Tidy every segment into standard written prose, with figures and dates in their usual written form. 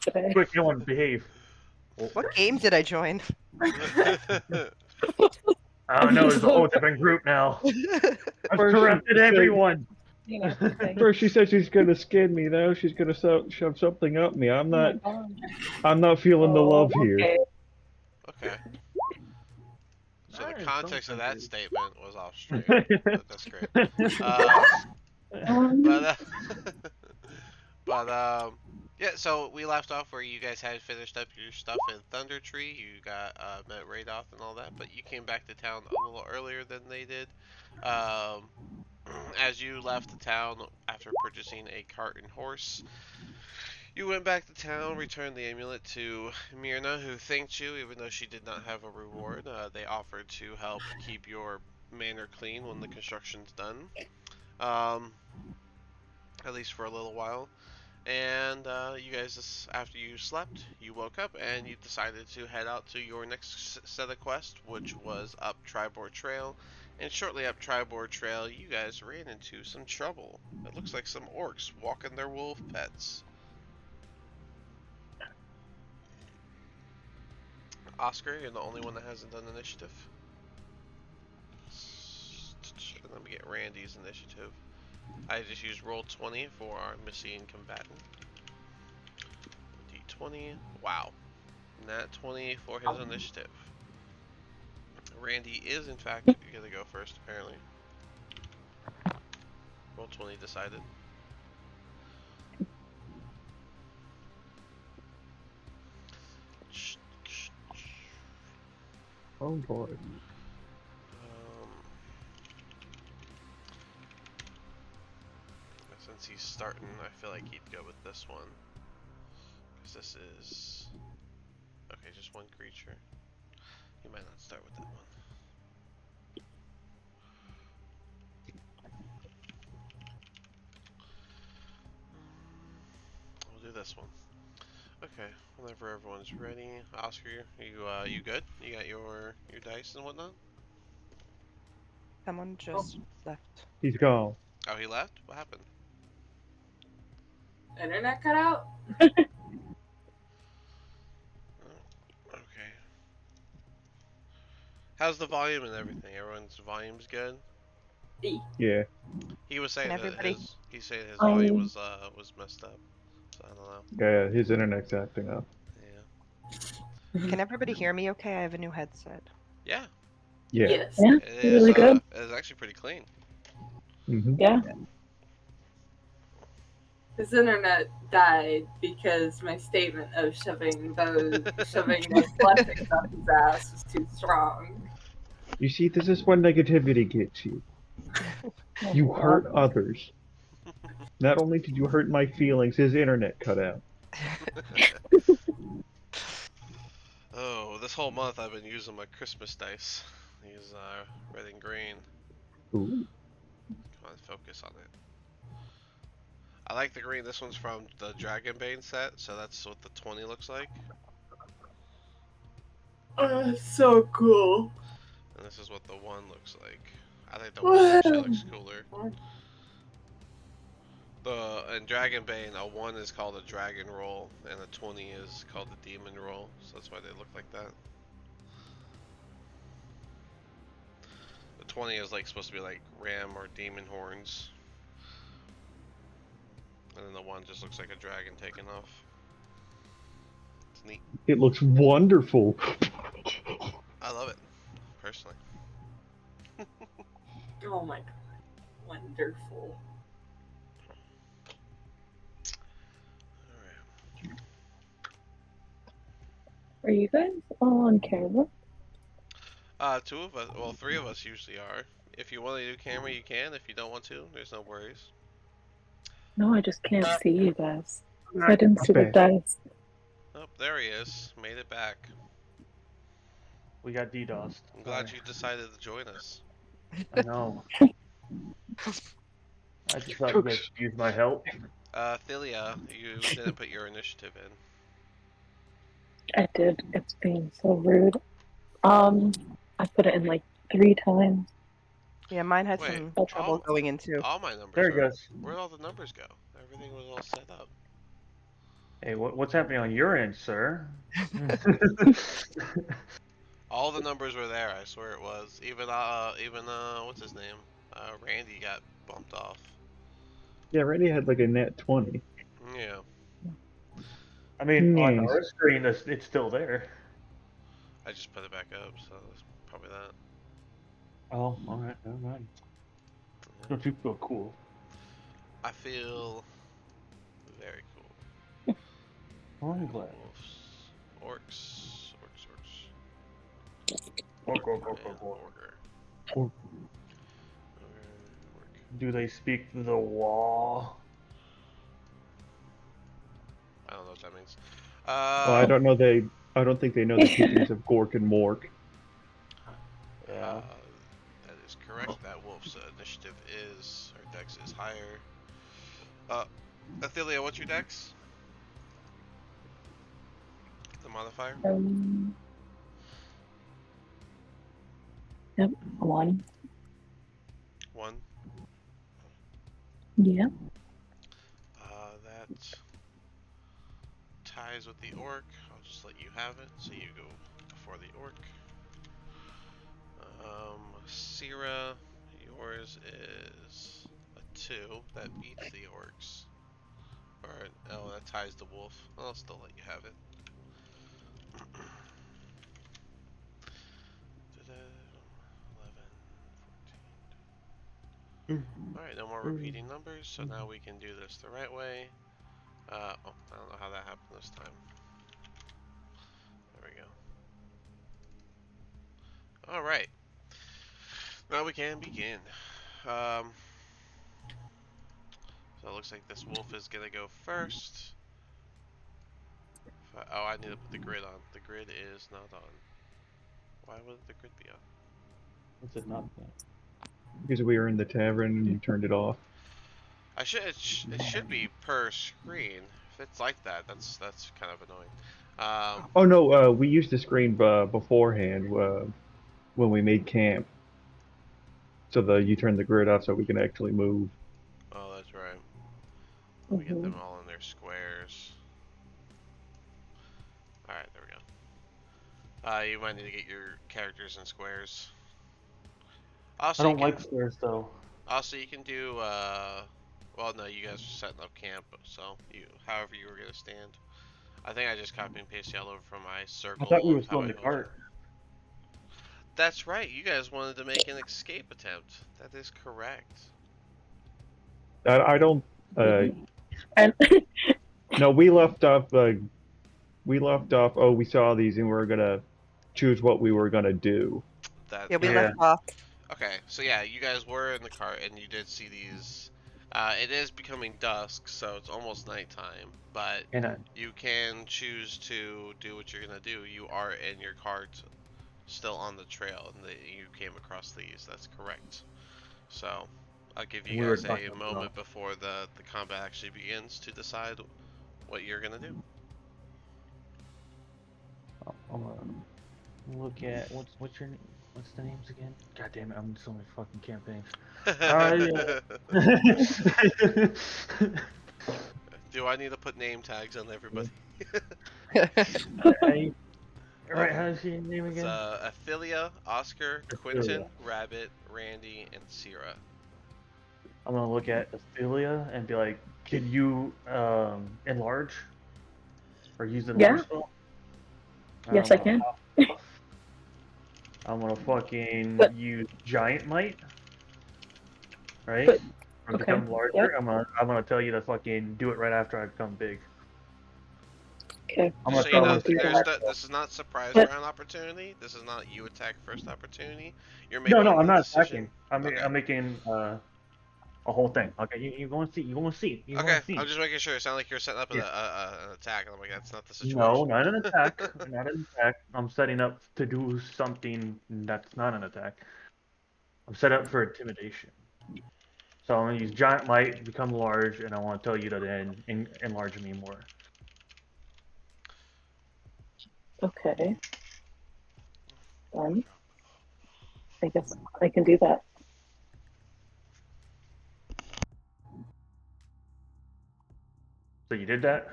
today. Quick, Ellen, behave. What game did I join? I don't know, it's a whole different group now. I've First corrupted everyone. You know, like, First she said she's gonna skin me. Now she's gonna shove something up me. I'm oh my not. God. I'm not feeling the love Oh, here. okay. Okay. So the Alright, context of that countries. statement was off straight. But that's great. But yeah. So we left off where you guys had finished up your stuff in Thunder Tree. You got met Radoth and all that, but you came back to town a little earlier than they did. As you left the town after purchasing a cart and horse, you went back to town, returned the amulet to Myrna, who thanked you, even though she did not have a reward. They offered to help keep your manor clean when the construction's done, um, at least for a little while. And you guys, after you slept, you woke up and you decided to head out to your next set of quests, which was up Tribord Trail. And shortly up Tribord Trail, you guys ran into some trouble. It looks like some orcs walking their wolf pets. Oscar, you're the only one that hasn't done initiative. And let me get Randy's initiative. I just used roll 20 for our missing combatant. D20. Wow. Nat 20 for his initiative. Randy is in fact gonna go first, apparently. Roll 20 decided. Oh boy. Since he's starting, I feel like he'd go with this one. Because this is... Okay, just one creature. He might not start with that one. We'll do this one. Okay, whenever everyone's ready. Oscar, you good? You got your dice and whatnot? Someone just left. He's gone. Oh, he left? What happened? Internet cut out? Oh, okay. How's the volume and everything? Everyone's volume's good? Yeah. He was saying And that everybody- his volume was messed up. So I don't know. Yeah. His internet's acting up. Yeah. Can everybody hear me okay? I have a new headset. Yeah. Yeah. Yes. Yeah, It is really good. it is actually pretty clean. Mm-hmm. Yeah. His internet died because my statement of shoving those blessings up his ass was too strong. You see, this is when negativity gets you. You hurt others. Not only did you hurt my feelings, his internet cut out. Oh, this whole month I've been using my Christmas dice. These red and green. Ooh. Come on, focus on it. I like the green. This one's from the Dragonbane set, so that's what the 20 looks like. So cool. And this is what the 1 looks like. I think the 1 actually looks cooler. In Dragonbane, a 1 is called a Dragon Roll, and a 20 is called a Demon Roll, so that's why they look like that. The 20 is like supposed to be like ram or demon horns. And then the 1 just looks like a dragon taking off. It's neat. It looks wonderful. I love it, personally. Oh my god. Wonderful. Alright. Are you guys all on camera? 2 of us, well 3 of us usually are. If you want to do camera, you can. If you don't want to, there's no worries. No, I just can't see you guys. I didn't see the dice. Oh, there he is. Made it back. We got DDoSed. I'm glad you decided to join us. I know. I just thought you guys could use my help. Thilia, you didn't put your initiative in. I did. It's being so rude. I put it in like 3 times. Yeah, mine had Wait, some trouble going into. All my numbers There it are. goes. Where'd all the numbers go? Everything was all set up. Hey, what's happening on your end, sir? All the numbers were there. I swear it was. Even what's his name? Randy got bumped off. Yeah, Randy had like a net 20. Yeah. I mean, on Nice. our screen, it's still there. I just put it back up, so it's probably that. Oh, all right, never mind. Don't you feel cool? I feel very cool. Well, I'm glad. Wolves, orcs, Orc. and orc. Orc. Do they speak the wall? I don't know what that means. Well, I don't know. I don't think they know the teachings of Gork and Mork. Yeah. That is correct. That wolf's initiative is, or dex is higher. Athelia, what's your dex? The modifier? Yep, 1. 1. Yeah. That ties with the orc. I'll just let you have it, so you go before the orc. Syrah, yours is a 2. That beats the orcs. Or, oh, that ties the wolf. I'll still let you have it. 11, 14. Alright, no more repeating numbers, so now we can do this the right way. Oh, I don't know how that happened this time. There we go. Alright. Now we can begin. So it looks like this wolf is gonna go first. Oh, I need to put the grid on. The grid is not on. Why would the grid be on? What's it not? Because we were in the tavern and you turned it off. It should be per screen. If it's like that, that's kind of annoying. Oh no, we used the screen beforehand when we made camp. So you turn the grid off so we can actually move. Oh, that's right. Let me get them all in their squares. Alright, there we go. You might need to get your characters in squares. Also, I don't like squares though. Also, you can do, well, no, you guys are setting up camp, so however you were gonna stand. I think I just copy and paste y'all over from my circle. I thought we were of still how in the I hold you. cart. That's right, you guys wanted to make an escape attempt. That is correct. I don't. And No, we left off. We left off. Oh, we saw these and we are gonna choose what we were gonna do. Yeah, we Yeah. left off. Okay, so yeah, you guys were in the cart and you did see these. It is becoming dusk, so it's almost nighttime, but And you can choose to do what you're gonna do. You are in your cart, still on the trail, and you came across these. That's correct. So I'll give you We were guys talking a about moment before the combat actually begins to decide what you're gonna do. I'm gonna look at what's your name? What's the names again? God damn it! I'm so many fucking campaigns. Do I need to put name tags on everybody? Right, how's your name It's again? Ophelia, Oscar, Quentin, Rabbit, Randy, and Sierra. I'm gonna look at Ophelia and be like, "Can you enlarge or use the enlarge Yeah. spell?" Yes, I can. I'm gonna fucking But- use giant might, right? But- Or okay, become larger. yep. I'm gonna tell you to fucking do it right after I become big. Okay. I'm gonna So tell I'll them. do that. this is not surprise But- round opportunity. This is not you attack first opportunity. You're No, making I'm the not decision. attacking. Okay. I'm making a whole thing. Okay, you gonna see. You gonna see. You Okay, gonna see. I'm just making sure. It sounded like you're setting up Yeah. an attack, and I'm like, that's not the situation. No, not an attack. Not an attack. I'm setting up to do something that's not an attack. I'm set up for intimidation. So I'm gonna use giant might, become large, and I want to tell you to then enlarge me more. Okay. Done. I guess I can do that. So you did that?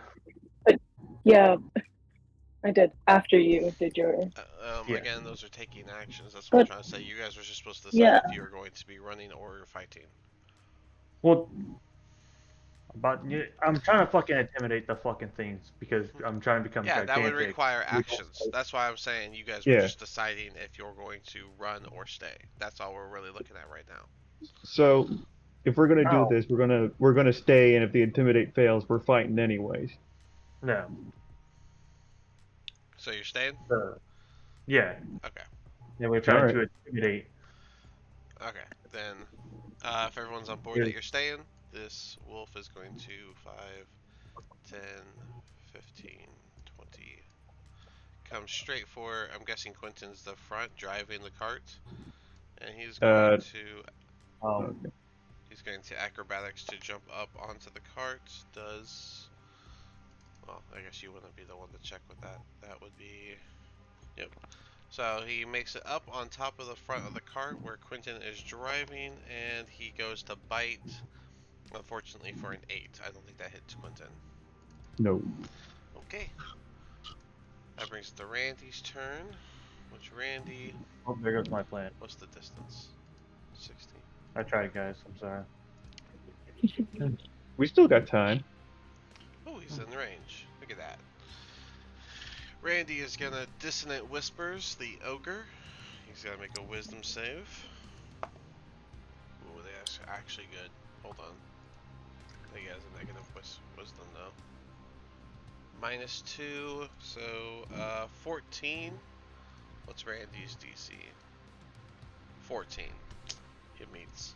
Yeah, I did. After you did your. Yeah. Again, those are taking actions. That's what I'm But trying to say. You guys were just supposed to decide yeah, if you were going to be running or fighting. Well, I'm trying to fucking intimidate the fucking things because I'm trying to become Yeah, that would gigantic. require We don't actions. That's why I'm saying you guys were Yeah. just deciding if you're going to run or stay. That's all we're really looking at right now. So, if we're gonna do No. this, we're gonna stay, and if the intimidate fails, we're fighting anyways. No. So you're staying? Yeah. Okay. Yeah, we're All trying right. to intimidate. Okay. Then, if everyone's on board Yeah. that you're staying, this wolf is going to 5, 10, 15, 20. Come straight for, I'm guessing Quentin's the front driving the cart. And he's going to Okay. He's going to acrobatics to jump up onto the cart. Does, well, I guess you wouldn't be the one to check with that. That would be, yep. So he makes it up on top of the front of the cart where Quentin is driving, and he goes to bite. Unfortunately for an 8. I don't think that hits Quentin. No. Okay. That brings it to Randy's turn. Which Randy, Oh, there goes my plan. what's the distance? 60. I tried, guys. I'm sorry. We still got time. Oh, he's in range. Look at that. Randy is gonna Dissonant Whispers the ogre. He's gotta make a wisdom save. Ooh, that's actually good. Hold on. I think he has a negative wisdom though. -2, so 14. What's Randy's DC? 14. It meets.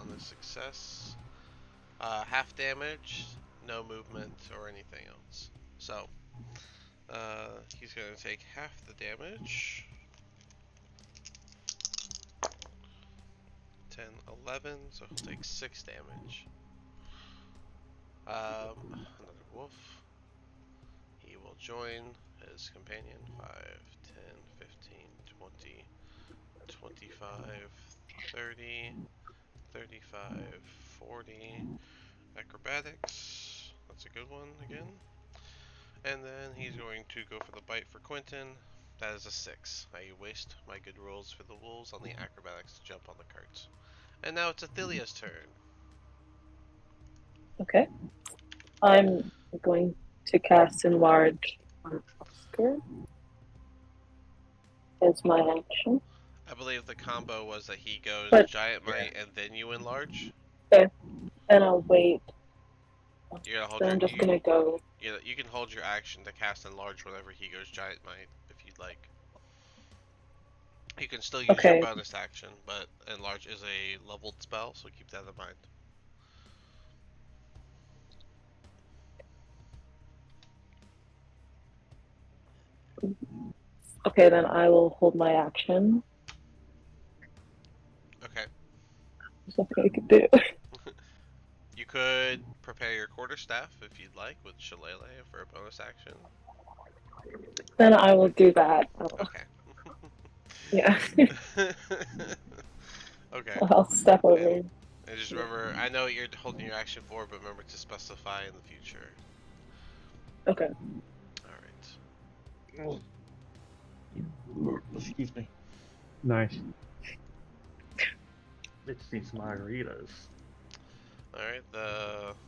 On the success, half damage, no movement or anything else. So, he's going to take half the damage. 10, 11, so he'll take 6 damage. Another wolf. He will join his companion. 5, 10, 15, 20, 25, 30, 35, 40. Acrobatics. That's a good one again. And then he's going to go for the bite for Quentin. That is a 6. I waste my good rolls for the wolves on the acrobatics to jump on the carts. And now it's Athelia's turn. okay. I'm going to cast Enlarge on Oscar as my action. I believe the combo was that he goes But- Giant Might and then you enlarge. And I'll wait. You're gonna hold Then your, I'm just gonna go. you can hold your action to cast Enlarge whenever he goes Giant Might if you'd like. You can still use your Okay. bonus action, but Enlarge is a leveled spell, so keep that in mind. Okay, then I will hold my action. Okay. There's nothing I can do. You could prepare your quarterstaff if you'd like with Shillelagh for a bonus action. Then I will do that. Okay. Yeah. Okay. I'll step over. And just remember, I know what you're holding your action for, but remember to specify in the future. Okay. Alright. Excuse me. Nice. It's these margaritas. Alright,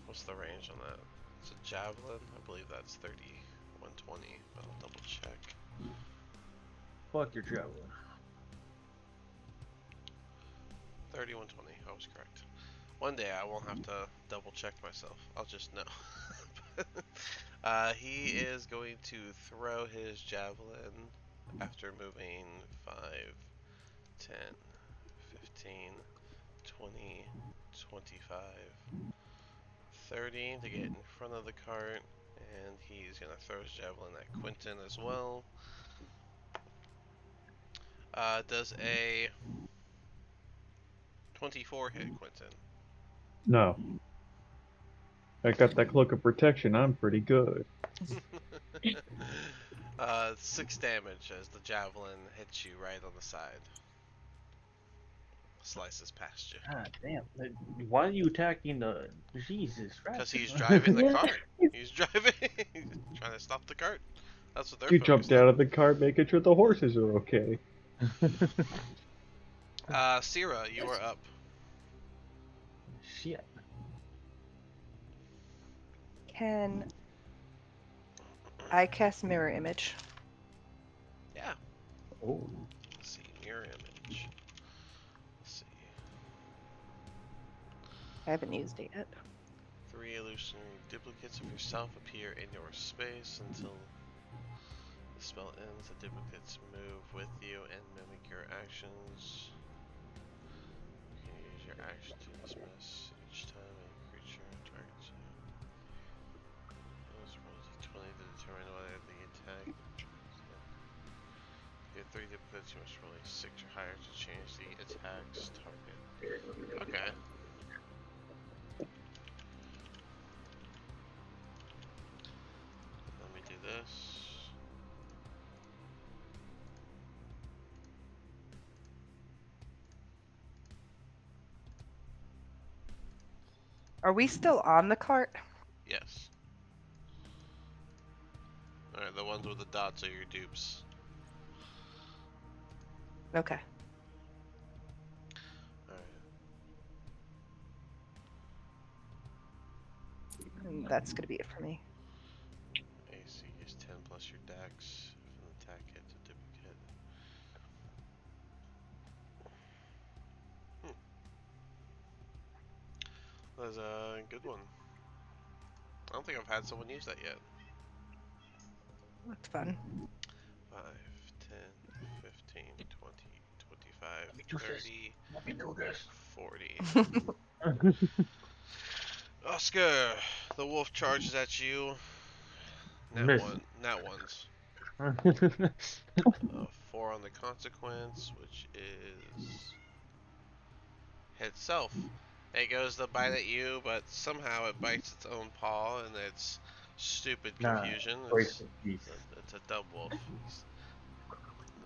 what's the range on that? It's a javelin. I believe that's 30, 120, but I'll double check. Fuck your javelin. 30, 120. I was correct. One day I won't have to double check myself. I'll just know. He is going to throw his javelin after moving 5, 10, 15, 20, 25, 30 to get in front of the cart. And he's going to throw his javelin at Quentin as well. Does a 24 hit Quentin? No. I got that cloak of protection. I'm pretty good. 6 damage as the javelin hits you right on the side. slices past you. God damn. Why are you attacking the. Jesus Christ. Because he's driving the Yeah. cart. He's driving. He's trying to stop the cart. That's what they're You focused jumped out of the car, making sure the horses are okay. on. Sierra, you are up. Shit. Can I cast mirror image? Yeah. Oh. Let's see. Mirror image. Let's see. I haven't used it yet. 3 illusionary duplicates of yourself appear in your space until the spell ends. The duplicates move with you and mimic your actions. You can use your action to dismiss each time a creature targets you. Let's roll d20 to determine whether the attack. If you have 3 duplicates, you must roll a 6 or higher to change the attack's target. Okay. Let me do this. Are we still on the cart? Yes. Alright, the ones with the dots are your dupes. Okay. Alright. And that's gonna be it for me. AC is 10 plus your dex. If an attack hits a duplicate. That's a good one. I don't think I've had someone use that yet. That's fun. 5, 10, 15, 20, 25, me do this. 30, Let me do this. 40. Oscar, the wolf charges at you. Miss. Nat ones. 4 on the consequence, which is hit self. It goes to bite at you, but somehow it bites its own paw, and it's stupid confusion. Breaks the peace. It's a dub wolf.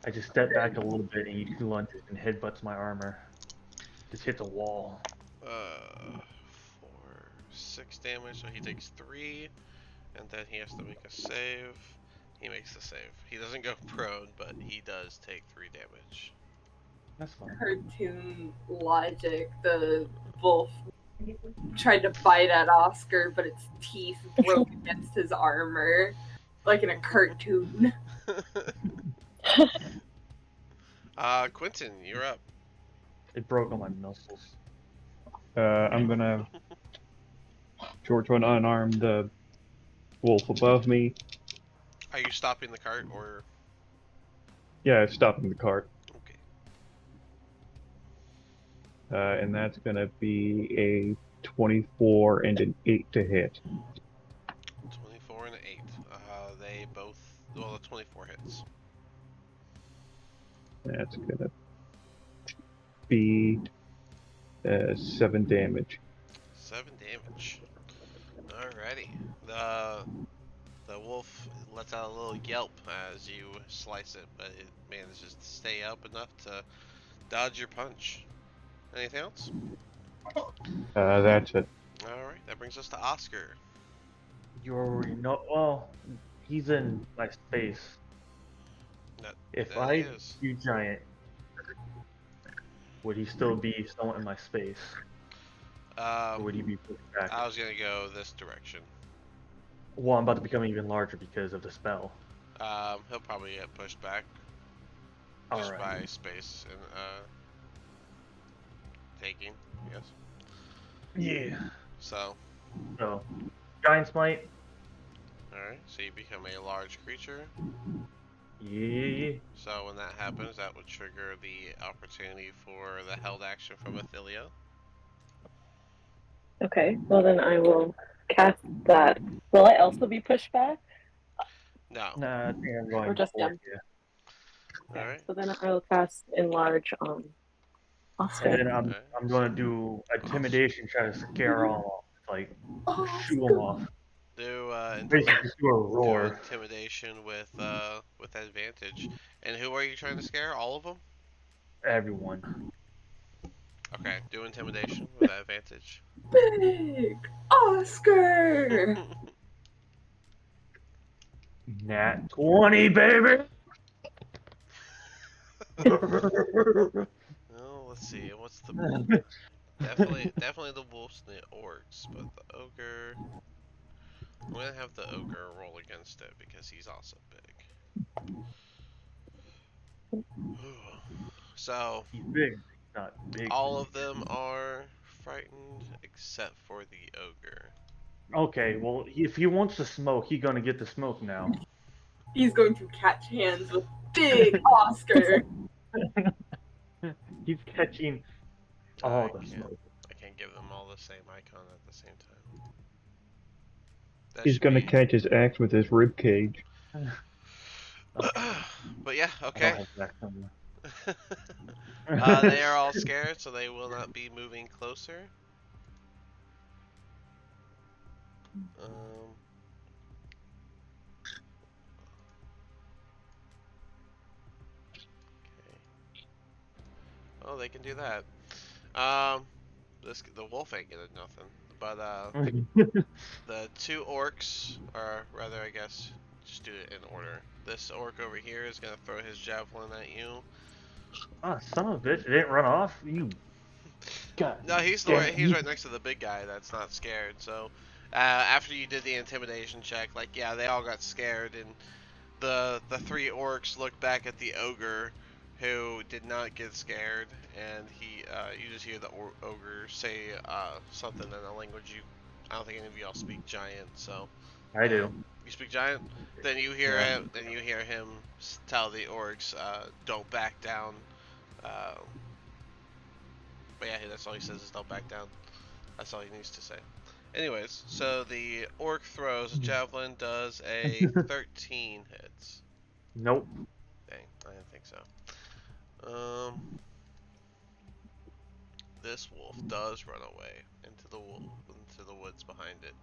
I just step back a little bit and he lunges and headbutts my armor. Just hits a wall. 4, 6 damage, so he takes 3, and then he has to make a save. He makes the save. He doesn't go prone, but he does take 3 damage. That's fine. Cartoon logic. The wolf tried to bite at Oscar, but its teeth broke against his armor, like in a cartoon. Quentin, you're up. It broke all my muscles. I'm gonna short one unarm the wolf above me. Are you stopping the cart, or? Yeah, stopping the cart. Okay. And that's gonna be a 24 and an 8 to hit. 24 and 8. They both. Well, the 24 hits. That's gonna be 7 damage. 7 damage. Alrighty. The wolf lets out a little yelp as you slice it, but it manages to stay up enough to dodge your punch. Anything else? That's it. Alright, that brings us to Oscar. You already know. Well, he's in my space. If That I is. do giant, would he still be somewhat in my space? Or would he be pushed back? I was gonna go this direction. Well, I'm about to become even larger because of the spell. He'll probably get pushed back. All Just right. by space and taking, I guess. Yeah. So, So, giant smite. alright, so you become a large creature. Yeah. So when that happens, that would trigger the opportunity for the held action from Athelia. Okay, well then I will cast that. Will I also be pushed back? No. Nah, I think I'm going Or just for him? you. Okay, Alright. so then I will cast enlarge on Oscar. And then Okay. I'm going to do intimidation, try to scare all off, like shoo them off. Do Basically, just do a roar. intimidation with advantage. And who are you trying to scare? All of them? Everyone. Okay, do intimidation with that advantage. Big Oscar. Nat 20, baby. Well, let's see. What's the definitely the wolves and the orcs, but the ogre. I'm gonna have the ogre roll against it because he's also big. So He's big, not big. all of them are frightened except for the ogre. Okay, well, if he wants to smoke, he's gonna get the smoke now. He's going to catch hands with Big Oscar. He's catching all the smoke. I can't give them all the same icon at the same time. That He's should gonna be... catch his axe with his rib cage. Okay. But yeah, I okay. don't have that somewhere. They are all scared, so they will not be moving closer. Okay. Oh, they can do that. The wolf ain't getting nothing. But the two orcs, or rather, I guess, just do it in order. This orc over here is gonna throw his javelin at you. Ah, son of a bitch! It didn't run off. You. God. No, he's right next to the big guy that's not scared. So, after you did the intimidation check, like yeah, they all got scared, and the three orcs looked back at the ogre, who did not get scared, and you just hear the ogre say something in a language I don't think any of y'all speak giant, so. I do. You speak giant? Then you hear him. Then you hear him tell the orcs, "Don't back down." But yeah, that's all he says is "Don't back down." That's all he needs to say. Anyways, so the orc throws a javelin, does a 13 hits. Nope. Dang, I didn't think so. This wolf does run away into the woods behind it.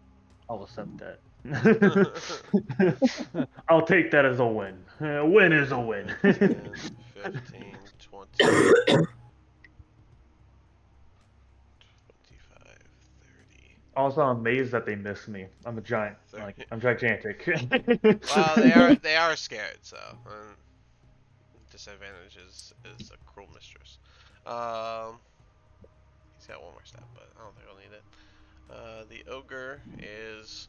I'll accept that. I'll take that as a win. A win is a win. 10, 15, 20, 25, 30. Also, I'm amazed that they missed me. I'm a giant. Like, I'm gigantic. Well, they are scared, so disadvantage is a cruel mistress. He's got one more step, but I don't think I'll need it. The ogre is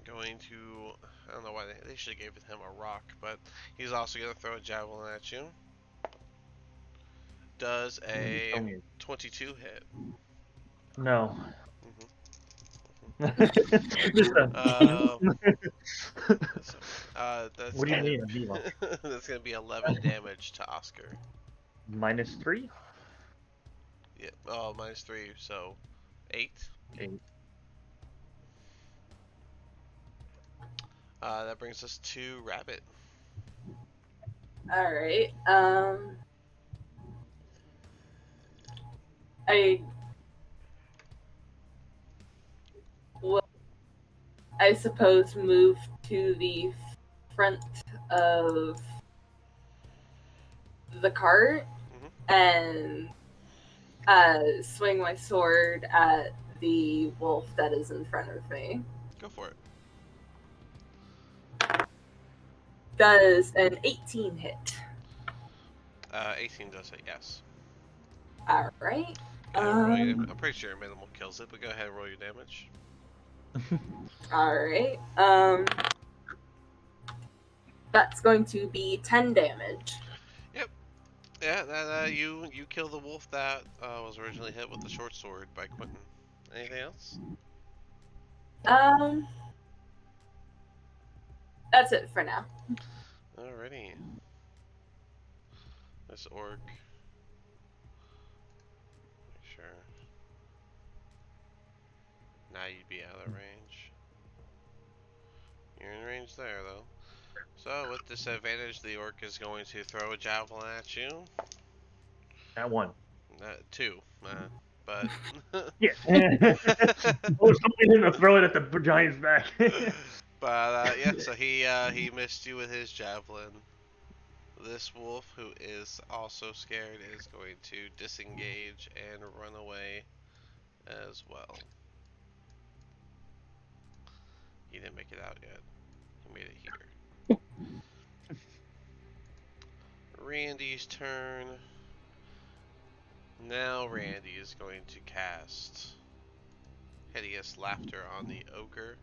going to... I don't know why they should have given him a rock, but he's also going to throw a javelin at you. Does a 22 hit. No. That's What do you mean, Mila? That's going to be 11 damage to Oscar. -3? Yeah, oh, -3, so 8. 8. That brings us to Rabbit. Alright, I suppose move to the front of the cart and swing my sword at the wolf that is in front of me. Go for it. That is an 18 hit. 18 does it, yes. Alright. I'm pretty sure minimal kills it, but go ahead and roll your damage. Alright. That's going to be 10 damage. Yep. Yeah, you kill the wolf that was originally hit with the short sword by Quentin. Anything else? That's it for now. Alrighty. This orc. Make sure. Now you'd be out of range. You're in range there, though. So, with disadvantage, the orc is going to throw a javelin at you. At 1. 2. But... Yeah. Oh, somebody didn't throw it at the giant's back. But, yeah, so he missed you with his javelin. This wolf, who is also scared, is going to disengage and run away as well. He didn't make it out yet. He made it here. Randy's turn. Now Randy is going to cast Hideous Laughter on the ogre.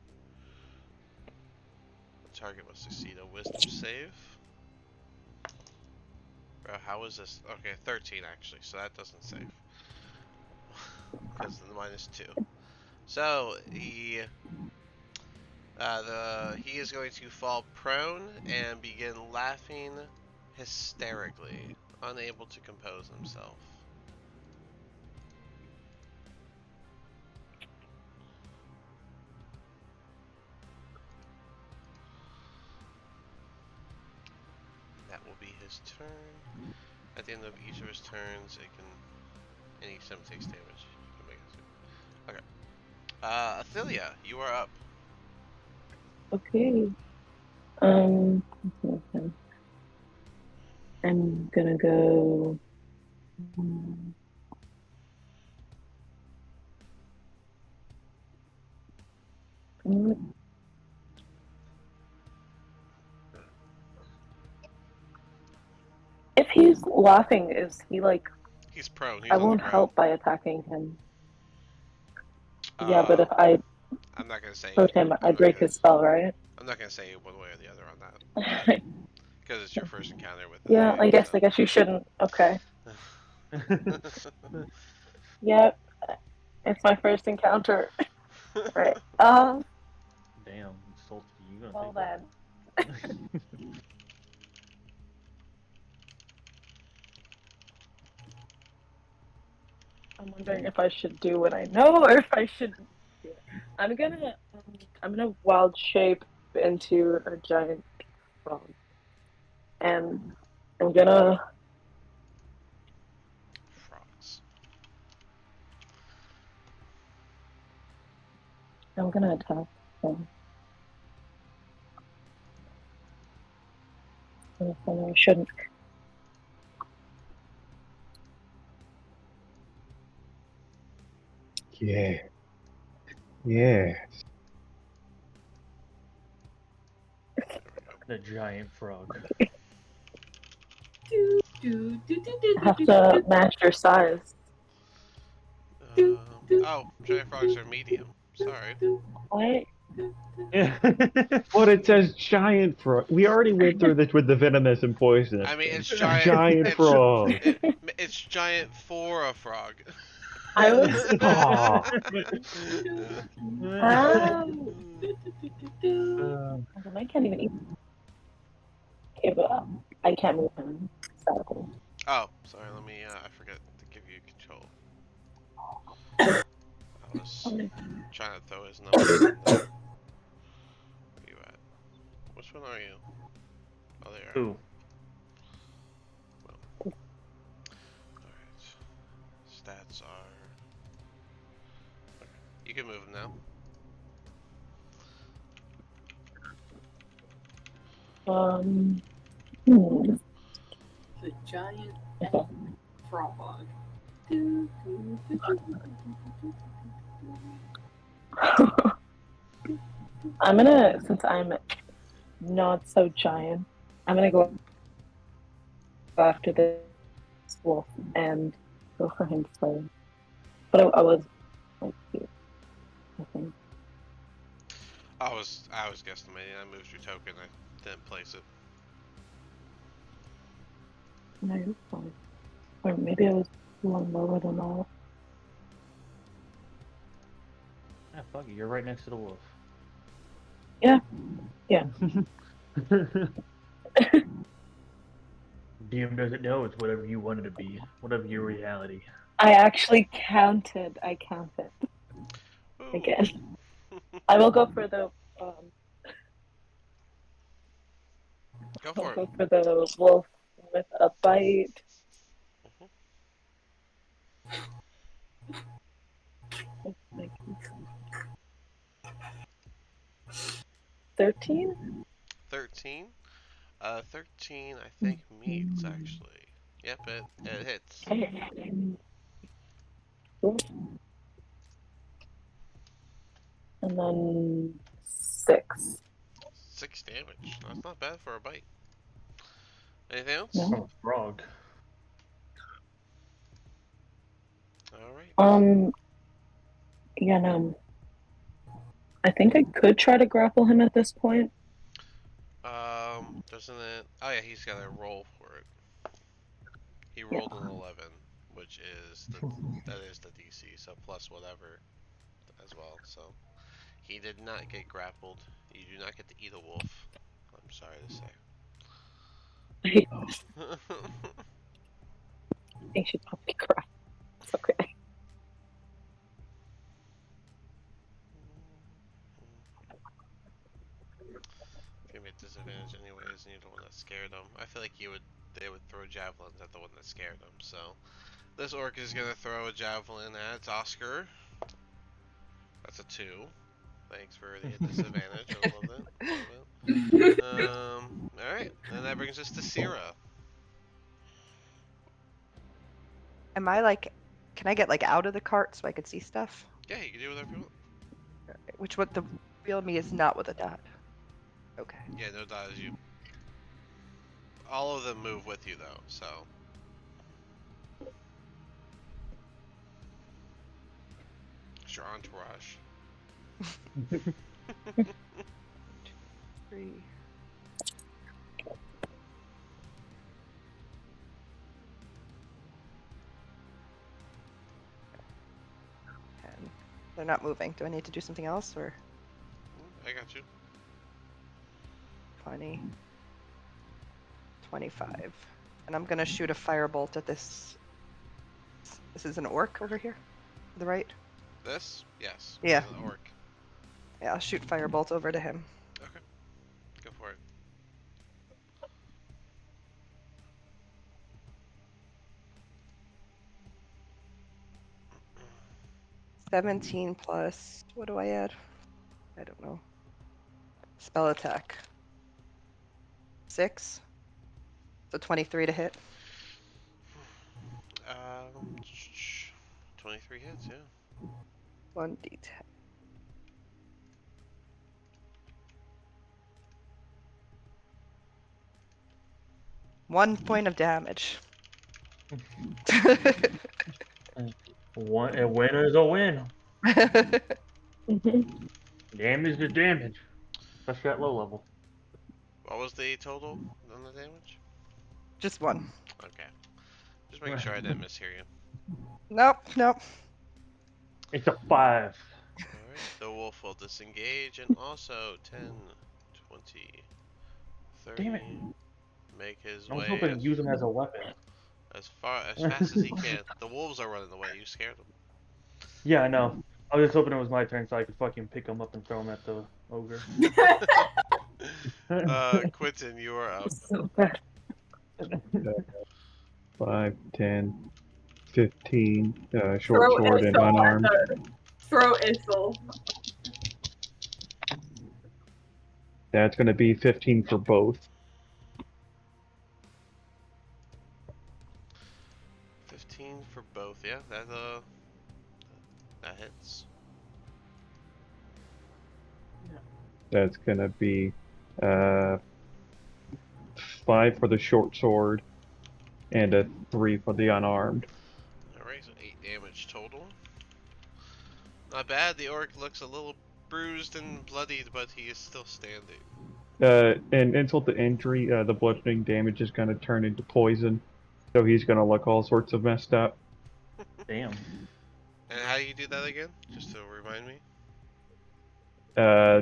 The target must succeed a wisdom save. Bro, how is this? Okay, 13 actually, so that doesn't save. Because of the -2. So, he is going to fall prone and begin laughing hysterically, unable to compose himself. That will be his turn. At the end of each of his turns, any time it takes damage, you can make it. Okay. Athelia, you are up. Okay. Okay. I'm gonna go. If he's laughing, is he like? He's prone. He's I on the won't ground. help by attacking him. Yeah, but if I I'm not gonna say hurt him, I break his spell, right? I'm not gonna say one way or the other on that because it's your first encounter with the Yeah, thing. I guess So. you shouldn't. Okay. Yeah, it's my first encounter. Right. Damn, salty. You gonna Well take that? then. I'm wondering if I should do what I know or if I should do it. I'm gonna wild shape into a giant frog, and I'm gonna Frogs. attack him. I know I shouldn't. Yeah. Yeah. The giant frog. I have to match your size. Oh, giant frogs are medium. Sorry. What? Yeah. But it says giant frog. We already went through this with the venomous and poisonous. I mean, thing. it's giant. Giant It's, frog. it's giant for a frog. I was. Aw. I can't even eat. Okay, but I can't move him. Sadly. Oh, sorry. Let me. I forgot to give you control. I was trying to throw his numbers in there. Where you at? Which one are you? Oh, there you are. Ooh. Alright. Stats are. Okay. You can move him now. The giant Okay. frog. I'm gonna, since I'm not so giant, I'm gonna go after this wolf and go for him first. But I was like here, I think. I was guesstimating. I moved your token. I didn't place it. No, you're fine. Or maybe I was one lower than that. Ah, fuck it. You're right next to the wolf. Yeah. Yeah. DM doesn't know it's whatever you want it to be, whatever your reality. I actually counted. I counted Ooh. again. I will go for the Go I'll for it. go for the wolf with a bite. Mhm. 13? 13. 13, I think, meets, actually. Yep, it hits. Cool. And then 6. 6 damage. That's not bad for a bite. Anything else? No. Oh, frog. Alright. Yeah, no. I think I could try to grapple him at this point. Doesn't it? Oh yeah, he's got to roll for it. He rolled an 11, which is that is the DC, so plus whatever as well. So he did not get grappled. You do not get to eat a wolf. I'm sorry to say. He should probably cry. It's okay. Gave me a disadvantage anyways, and you're the one that scared them. I feel like they would throw javelins at the one that scared them. So this orc is gonna throw a javelin at Oscar. That's a 2. Thanks for the disadvantage. I love it. Alright, and that brings us to Syrah. Am I like, can I get like out of the cart so I could see stuff? Yeah, you can do whatever you want. Which what the real me is not with a dot. Okay. Yeah, no doubt as you. All of them move with you though, so. It's your entourage. 3. They're not moving. Do I need to do something else or? I got you. 20. 25. And I'm gonna shoot a firebolt at this. This is an orc over here? To the right? This? Yes. Yeah. This is an orc. Yeah, I'll shoot firebolt over to him. Okay. Go for it. $17 plus, what do I add? I don't know. Spell attack. 6. So 23 to hit. 23 hits, yeah. 1d10. 1 point of damage. A win is a win. Mm-hmm. Damage is damage. Especially at low level. What was the total on the damage? Just 1. Okay. Just making sure I didn't mishear you. Nope, nope. It's a 5. Alright, the wolf will disengage and also 10, 20, 30. Damn it. Make his I was way hoping to use him as a weapon. as fast as he can. The wolves are running away. You scared them. Yeah, I know. I was just hoping it was my turn so I could fucking pick him up and throw him at the ogre. Quentin, you are up. So bad. 5, 10, 15. Short Throw sword and Issel unarmed. Throw Issel. That's going to be 15 for both. 15 for both, yeah. That hits. That's going to be 5 for the short sword and a 3 for the unarmed. Alright, so 8 damage total. Not bad. The orc looks a little bruised and bloodied, but he is still standing. And insult to injury, the bludgeoning damage is going to turn into poison, so he's going to look all sorts of messed up. Damn. And how do you do that again? Just to remind me.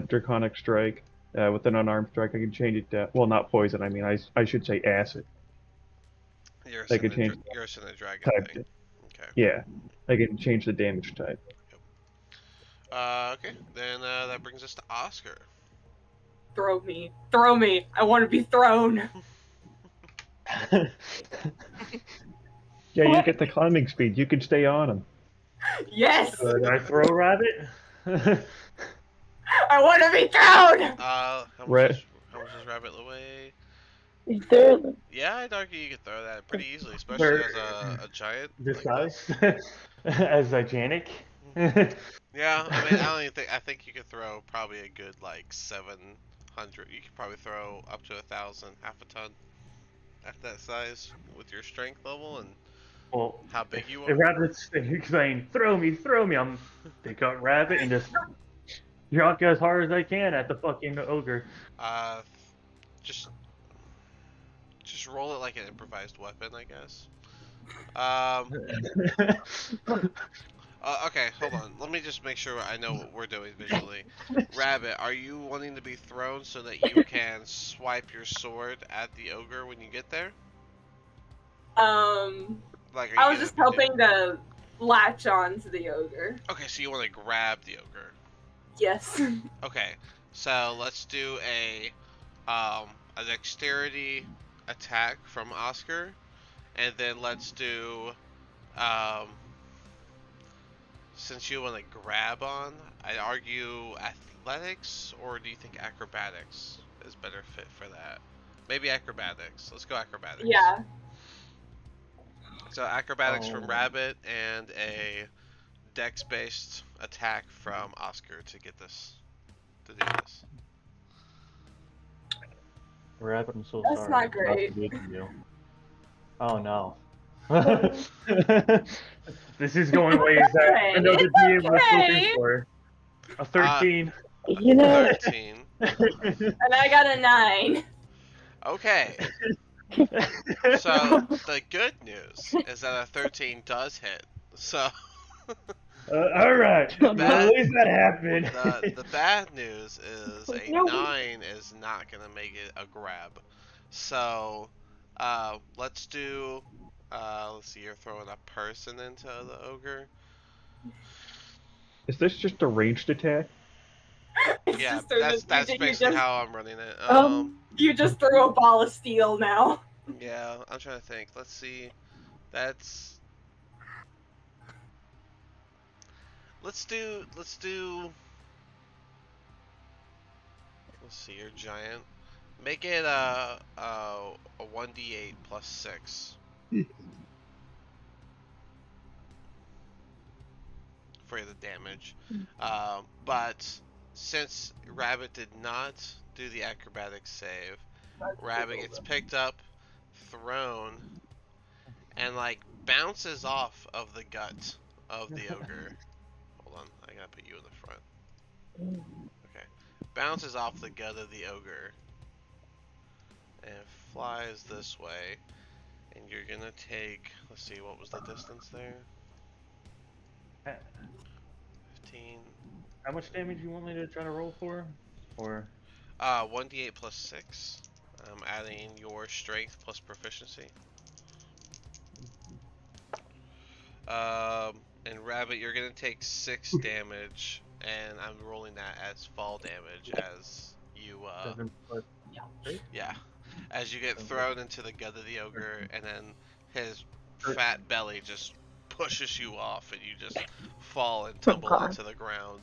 Draconic strike. With an unarmed strike, I can change it to, well, not poison, I mean, I should say acid. You're a They could change Sinner Dragon type thing. it. Okay. Yeah, I can change the damage type. Okay, then that brings us to Oscar. Throw me. Throw me. I want to be thrown. Yeah, you get the climbing speed, you can stay on him. Yes. Did I throw a rabbit? I want to be thrown. How much Right. does Rabbit weigh? There, Yeah, I'd argue you could throw that pretty easily, especially They're as a giant this like this. size as gigantic. Yeah, I mean, I don't even think. I think you could throw probably a good like 700. You could probably throw up to 1,000, half a ton at that size with your strength level and Well, how big you if are. rabbit's saying, throw me, I'm pick up rabbit and just drop as hard as I can at the fucking ogre. Uh, just just roll it like an improvised weapon, I guess. Um, okay, hold on. Let me just make sure I know what we're doing visually. Rabbit, are you wanting to be thrown so that you can swipe your sword at the ogre when you get there? Like, are I you was gonna just be hoping to latch on to the ogre. Okay, so you want to grab the ogre. Yes. Okay, so let's do a dexterity attack from Oscar, and then let's do um since you want to grab on, I'd argue athletics, or do you think acrobatics is better fit for that? Maybe acrobatics. Let's go acrobatics. Yeah. So acrobatics from Oh. Rabbit and a dex-based attack from Oscar to get this to do this. Rabbit, I'm so That's sorry. not great. to beat you. Oh no. This is going ways that I know the DM was hoping Okay. for. A 13. you know, 13. And I got a 9. Okay. So the good news is that a 13 does hit. So All right. The Well, bad- at least that happened. the bad news is a No. 9 is not gonna make it a grab. So let's do let's see, you're throwing a person into the ogre. Is this just a ranged attack? It's Yeah, just sort of, that's you basically just, how I'm running it. you just threw a ball of steel now. Yeah, I'm trying to think. Let's see. That's let's do let's see, you're giant. Make it a 1d8 plus 6 for the damage. But since Rabbit did not do the acrobatics save, Rabbit gets picked up, thrown, and like bounces off of the gut of the ogre. Hold on, I gotta put you in the front. Okay. Bounces off the gut of the ogre and flies this way. And you're gonna take, let's see, what was the distance there? 15. How much damage you want me to try to roll for? Or 1d8 plus 6. I'm adding your strength plus proficiency. And Rabbit, you're gonna take 6 damage, and I'm rolling that as fall damage as you, 7 plus 8? yeah, as you get thrown into the gut of the ogre, and then his fat belly just pushes you off, and you just fall and tumble God. onto the ground.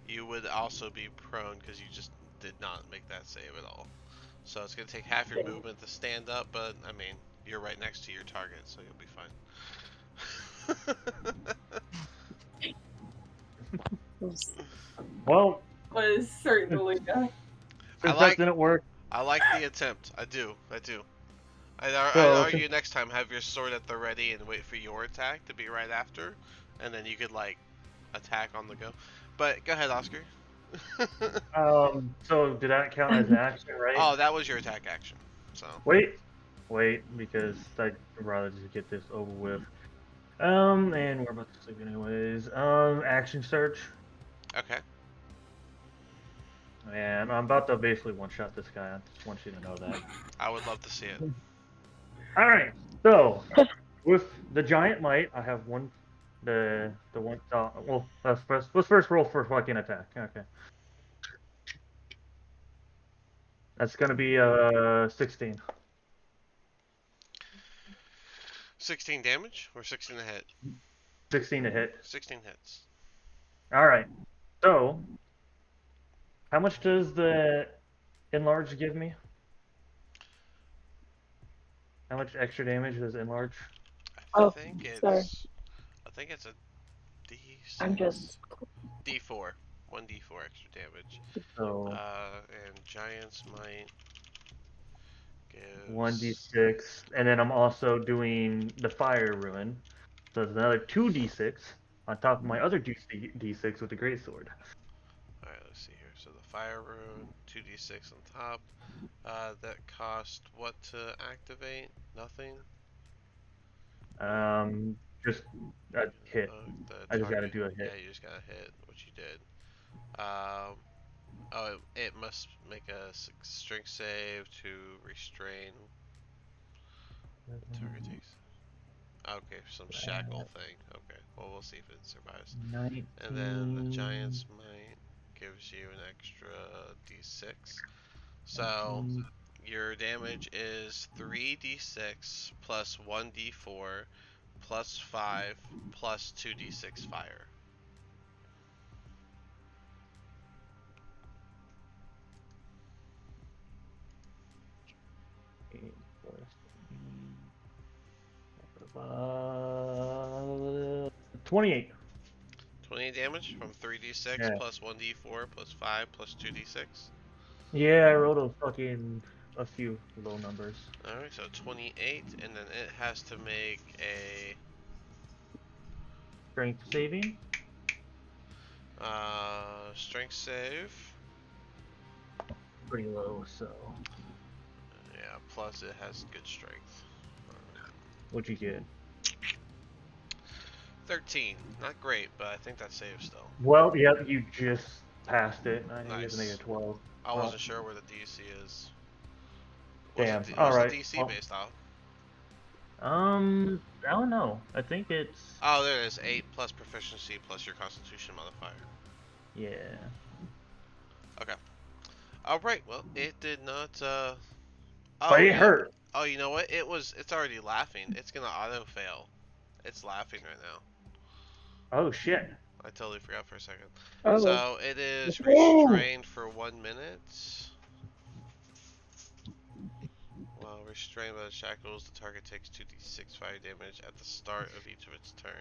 You would also be prone because you just did not make that save at all. So it's gonna take half your movement to stand up, but I mean, you're right next to your target, so you'll be fine. Well, Was certainly since like- that didn't work, I like the attempt. I do. I'd So, argue next time have your sword at the ready and wait for your attack to be right after, and then you could like attack on the go. But go ahead, Oscar. so did that count as an action, right? Oh, that was your attack action. So Wait, because I'd rather just get this over with. And we're about to sleep anyways. Action search. okay. And I'm about to basically one-shot this guy. I just want you to know that. I would love to see it. All right. So, with the giant might, I have one. The one. Well, let's first roll for fucking attack. Okay. That's gonna be 16. 16 damage or 16 to hit? 16 to hit. 16 hits. All right. So, how much does the enlarge give me? How much extra damage does enlarge? I Oh, think sorry. I think it's a I'm D6. just. D4. 1d4 extra damage. So And Giant's Might one gives. d6, and then I'm also doing the fire ruin. So it's another 2d6 on top of my other d6 with the greatsword. Alright, let's see here. So the Fire Rune, 2d6 on top. That cost what to activate? Nothing? Just a hit. The I just got to target. do a Yeah, hit. you just gotta hit, which you did. Um, oh, it must make a strength save to restrain. Target takes. Okay, some shackle thing. Okay, well, we'll see if it survives. 19. And then the Giant's Might gives you an extra d6. So your damage is 3d6 plus 1d4 plus 5 plus 2d6 fire. Uh, 28. 28 damage from 3d6 Yeah. plus 1d4 plus 5 plus 2d6. Yeah, I rolled a few low numbers. Alright, so 28, and then it has to make a Strength saving. strength save. Pretty low, so. Yeah, plus it has good strength. What'd you get? 13. Not great, but I think that saves still. Well, yep, you just passed it. I think it's a Nice. negative 12. I wasn't sure where the DC is. Damn. What's the Alright. DC Well, based off? I don't know. I think it's. Oh, there it is. 8 plus proficiency plus your constitution modifier. Yeah. Okay. Alright, well, it did not, But it hurt. Oh, you know what? It's already laughing. It's gonna auto fail. It's laughing right now. Oh, shit. I totally forgot for a second. Oh. So, it is Whoa. restrained for 1 minute. While restrained by the shackles, the target takes 2d6 fire damage at the start of each of its turn.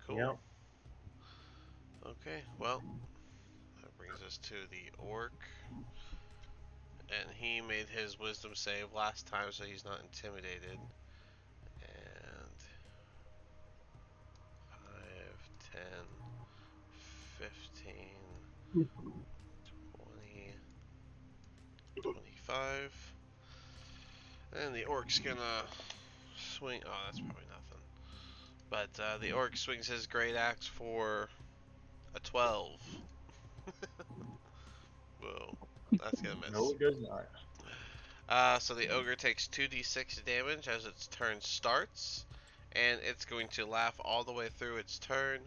Cool. Yep. Okay, well, that brings us to the orc. And he made his wisdom save last time, so he's not intimidated. And 5, 10, 15, 20, 25. And the orc's gonna swing. Oh, that's probably nothing. But the orc swings his great axe for a 12. Whoa, that's gonna miss. No, it does not. So the ogre takes 2d6 damage as its turn starts, and it's going to laugh all the way through its turn.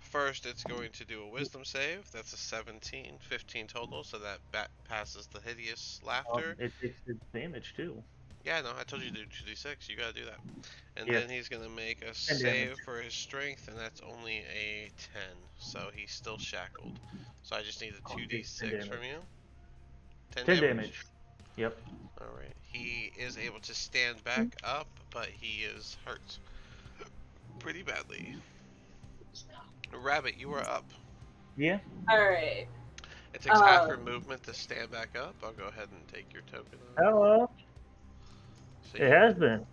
First, it's going to do a wisdom save. That's a 17, 15 total, so that passes the hideous laughter. It takes its damage, too. Yeah, no, I told you to do 2d6. You gotta do that. And Yeah. then he's gonna make a 10 save damage. for his strength, and that's only a 10. So he's still shackled. So I just need a 2d6 from you. 10 damage. Yep. Alright. He is able to stand back up, but he is hurt pretty badly. Rabbit, you are up. Yeah. Alright. It takes half your movement to stand back up. I'll go ahead and take your token. Hello. So It has been.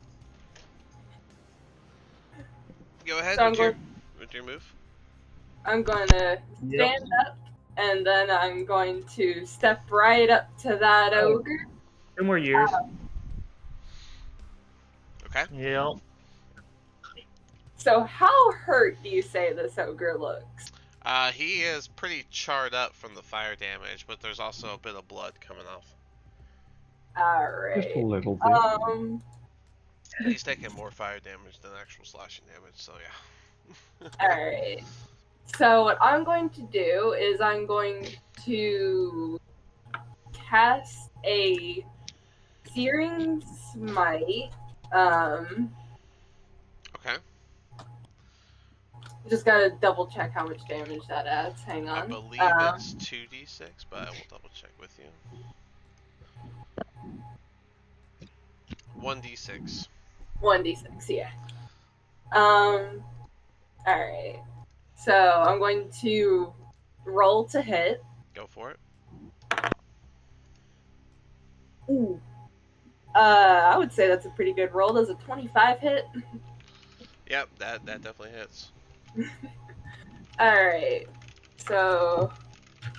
go ahead So with your move. I'm going to stand up, and then I'm going to step right up to that ogre. 2 more years. Okay. Yep. So how hurt do you say this ogre looks? He is pretty charred up from the fire damage, but there's also a bit of blood coming off. Just a Alright. little bit. He's taking more fire damage than actual slashing damage, so yeah. Alright. So what I'm going to do is I'm going to cast a Searing Smite. Okay. Just gotta double check how much damage that adds. Hang on. I believe it's 2d6, but I will double check with you. 1d6. 1d6, yeah. Alright. So I'm going to roll to hit. Go for it. Ooh. I would say that's a pretty good roll. Does a 25 hit? Yep, that definitely hits. Alright. So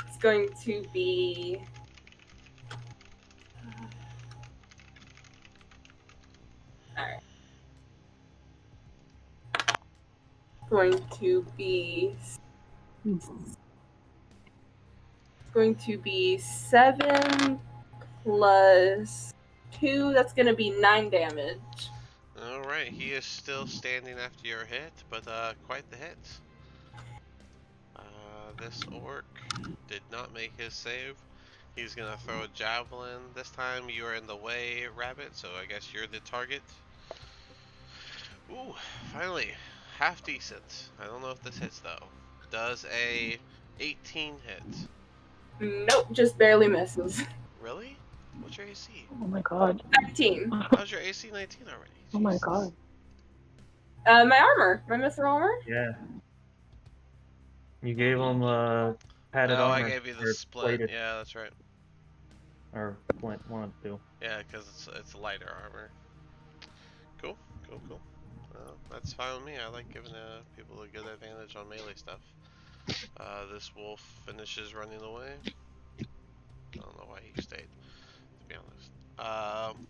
it's going to be. Alright. Going to be. It's going to be 7 plus 2. That's going to be 9 damage. Alright, he is still standing after your hit, but quite the hit. This orc did not make his save. He's gonna throw a javelin. This time you are in the way, Rabbit, so I guess you're the target. Ooh, finally, half decent. I don't know if this hits though. Does a 18 hit? Nope, just barely misses. Really? What's your AC? Oh my god. 19. How's your AC 19 already? Oh my Jesus. god. My armor. My Mr. Armor? Yeah. You gave him padded Oh, armor. I gave you the or split. plated, Yeah, that's right. or flint, one of the two. Yeah, because it's lighter armor. Cool, cool, cool. Well, that's fine with me. I like giving people a good advantage on melee stuff. This wolf finishes running away. I don't know why he stayed, to be honest. Um,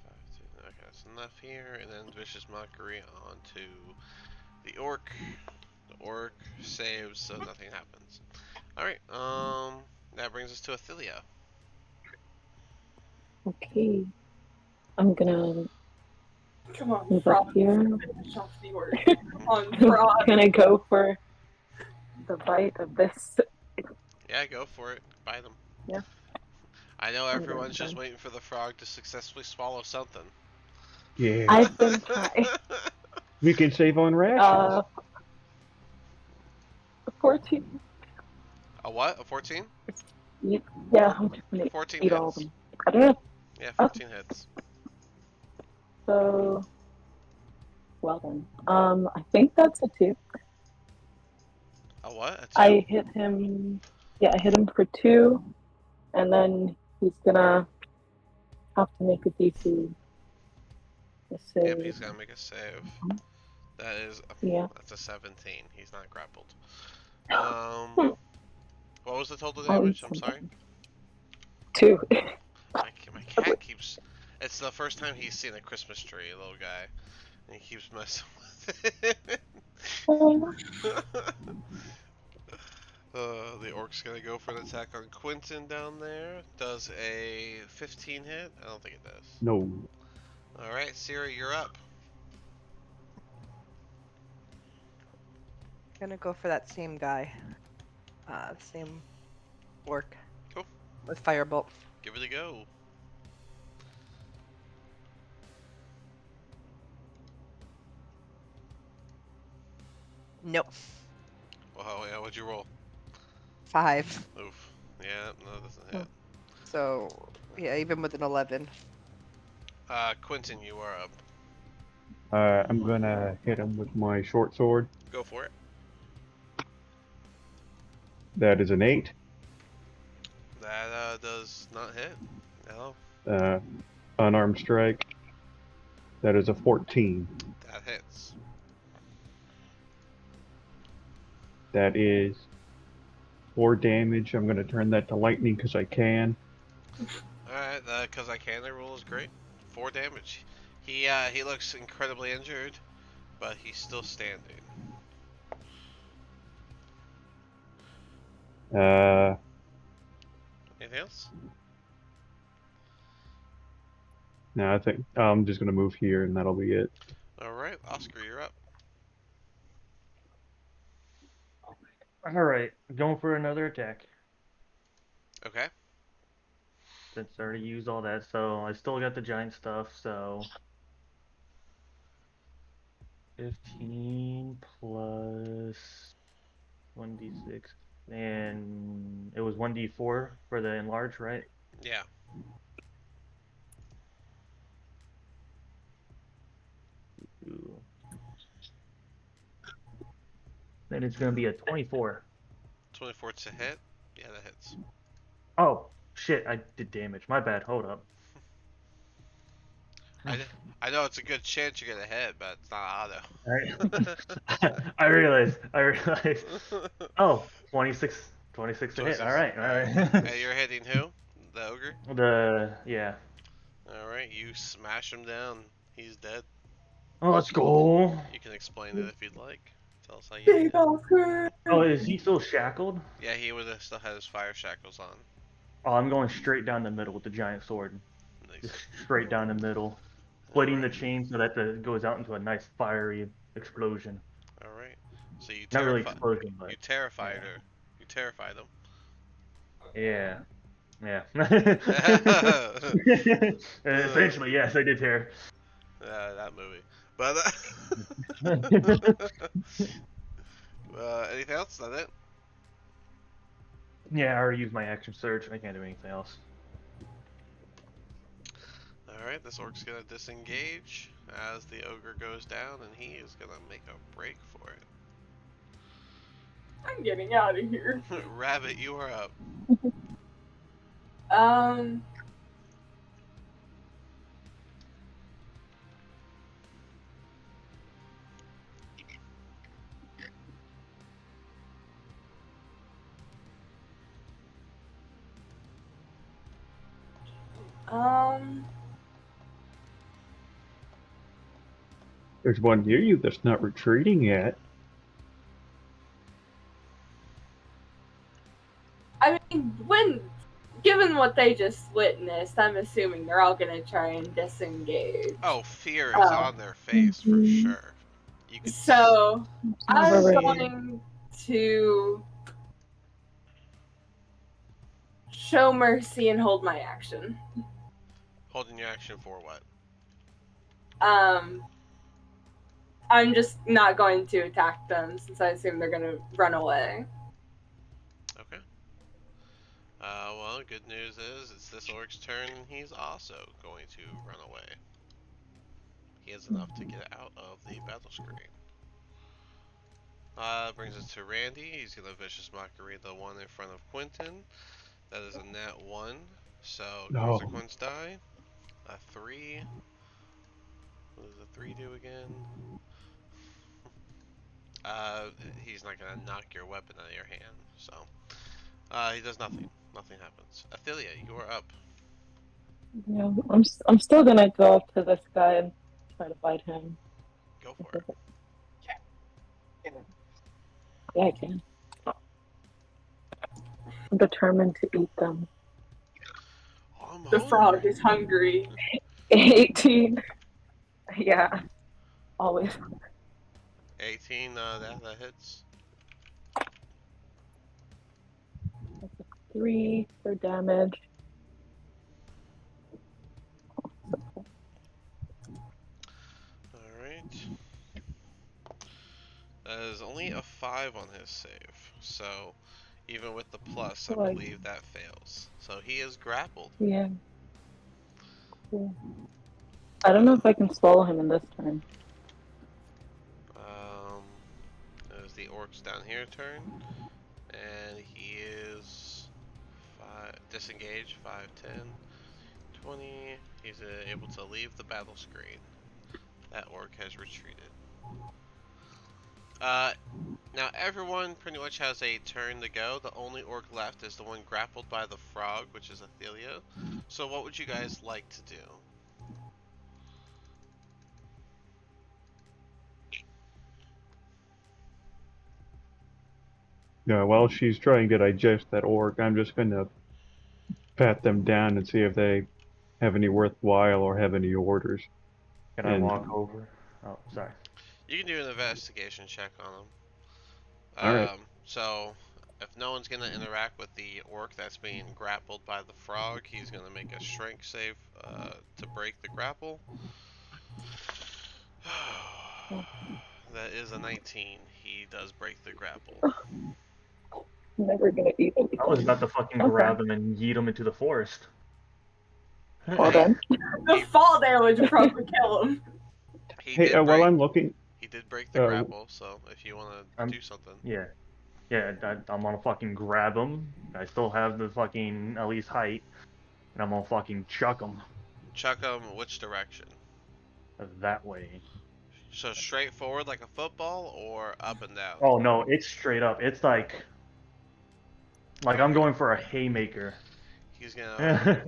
5, 10, okay, that's enough here, and then vicious mockery onto the orc. The orc saves, so nothing happens. All right. That brings us to Athelia. Okay. I'm gonna Come on, move up frog. here. Finish off the orc. Come on, frog. I'm gonna go for the bite of this. Yeah, go for it. Bite them. Yeah. I know I'm gonna everyone's just try. waiting for the frog to successfully swallow something. Yeah. I've been trying. We can save on rations. 14. A what? A 14? Yeah, I'm just gonna 14 eat all of hits. them. I don't know. Yeah, Okay. 14 hits. So, well then. I think that's a 2. A what? A 2? I hit him. Yeah, I hit him for 2, and then he's gonna have to make a DC. Yep, Save. he's gonna make a save. That is, Yeah. that's a 17. He's not grappled. What was the total Oh, damage? I'm sorry. 2. My cat keeps. It's the first time he's seen a Christmas tree, little guy, and he keeps messing with it. The orc's gonna go for an attack on Quentin down there. Does a 15 hit? I don't think it does. No. Alright, Siri, you're up. Gonna go for that same guy. Same orc. Cool. With firebolt. Give it a go. Nope. Wow, yeah, what'd you roll? 5. Oof. Yeah, no, it doesn't hit. So, yeah, even with an 11. Quentin, you are up. I'm gonna hit him with my short sword. Go for it. That is an 8. That does not hit. No, Unarmed strike. That is a 14. that hits. That is 4 damage. I'm gonna turn that to lightning because I can. Alright, because I can, the rule is great. 4 damage. He looks incredibly injured, but he's still standing. Anything else? No, I think I'm just gonna move here and that'll be it. Alright, Oscar, you're up. Alright, going for another attack. Okay. Since I already used all that, so I still got the giant stuff, so 15 plus 1d6. and it was 1d4 for the enlarge, right? Yeah. Ooh. Then it's gonna be a 24. 24 to hit. Yeah, that hits. Oh shit! I did damage. My bad. Hold up. I, I know it's a good chance you're gonna hit, but it's not Alright. I realized. Oh, 26, 26 to hit. 26. All right, Alright. all And you're hitting who? The ogre? right. Yeah. Alright, you smash him down. He's dead. Oh, let's go. You can explain it if you'd like. Tell us how you did Big it. Oscar. Oh, is he still shackled? Yeah, he would have still had his fire shackles on. Oh, I'm going straight down the middle with the giant sword. Nice. Just straight down the middle, splitting the Alright. chain so that it goes out into a nice fiery explosion. Alright. So you Not really terrify explosion, but you terrified yeah. her. You terrified him. Yeah. Yeah. uh, Essentially, yes, I did tear. that movie. But anything else? Is that it? Yeah, I already used my action surge. I can't do anything else. Alright, this orc's gonna disengage as the ogre goes down, and he is gonna make a break for it. I'm getting out of here. Rabbit, you are up. Um. Um. There's one near you that's not retreating yet. I mean, given what they just witnessed, I'm assuming they're all gonna try and disengage. Oh, fear is on their face for sure. You could So I'm Alright. going to show mercy and hold my action. holding your action for what? I'm just not going to attack them since I assume they're gonna run away. Okay. Well, good news is it's this orc's turn, and he's also going to run away. He has enough to get out of the battle screen. Brings us to Randy. He's gonna vicious mockery the one in front of Quentin. That is a nat 1. So No. consequence die. A 3. What does a 3 do again? He's not gonna knock your weapon out of your hand. So he does nothing. Nothing happens. Athelia, you are up. Yeah, I'm still gonna go up to this guy and try to bite him. Go for it. Yeah, I can. I'm determined to eat them. I'm The frog hungry. is hungry. 18. Yeah, always. 18. That hits. That's a 3 for damage. Alright. That is only a 5 on his save. So, even with the plus, I Like- believe that fails. So he is grappled. Yeah. Cool. I don't know if I can swallow him in this turn. There's the orcs down here turn. And he is disengaged, 5, 10, 20. He's able to leave the battle screen. That orc has retreated. Now everyone pretty much has a turn to go. The only orc left is the one grappled by the frog, which is Athelia. So what would you guys like to do? No, while she's trying to digest that orc, I'm just gonna pat them down and see if they have any worthwhile or have any orders. Can I And- walk over? Oh, sorry. You can do an investigation check on them. Alright. So if no one's gonna interact with the orc that's being grappled by the frog, he's gonna make a strength save to break the grapple. That is a 19. He does break the grapple. Never gonna eat anything. I was about to fucking Okay. grab him and yeet him into the forest. Well then. The fall damage would probably kill him. He Hey, did while break. I'm looking, He did break the uh, grapple, so if you want to do something, Yeah. Yeah, I'm gonna fucking grab him. I still have the fucking at least height. And I'm gonna fucking chuck him chuck him which direction? that way. So straight forward like a football, or up and down? Oh no, it's straight up. It's like I'm going for a haymaker. He's gonna.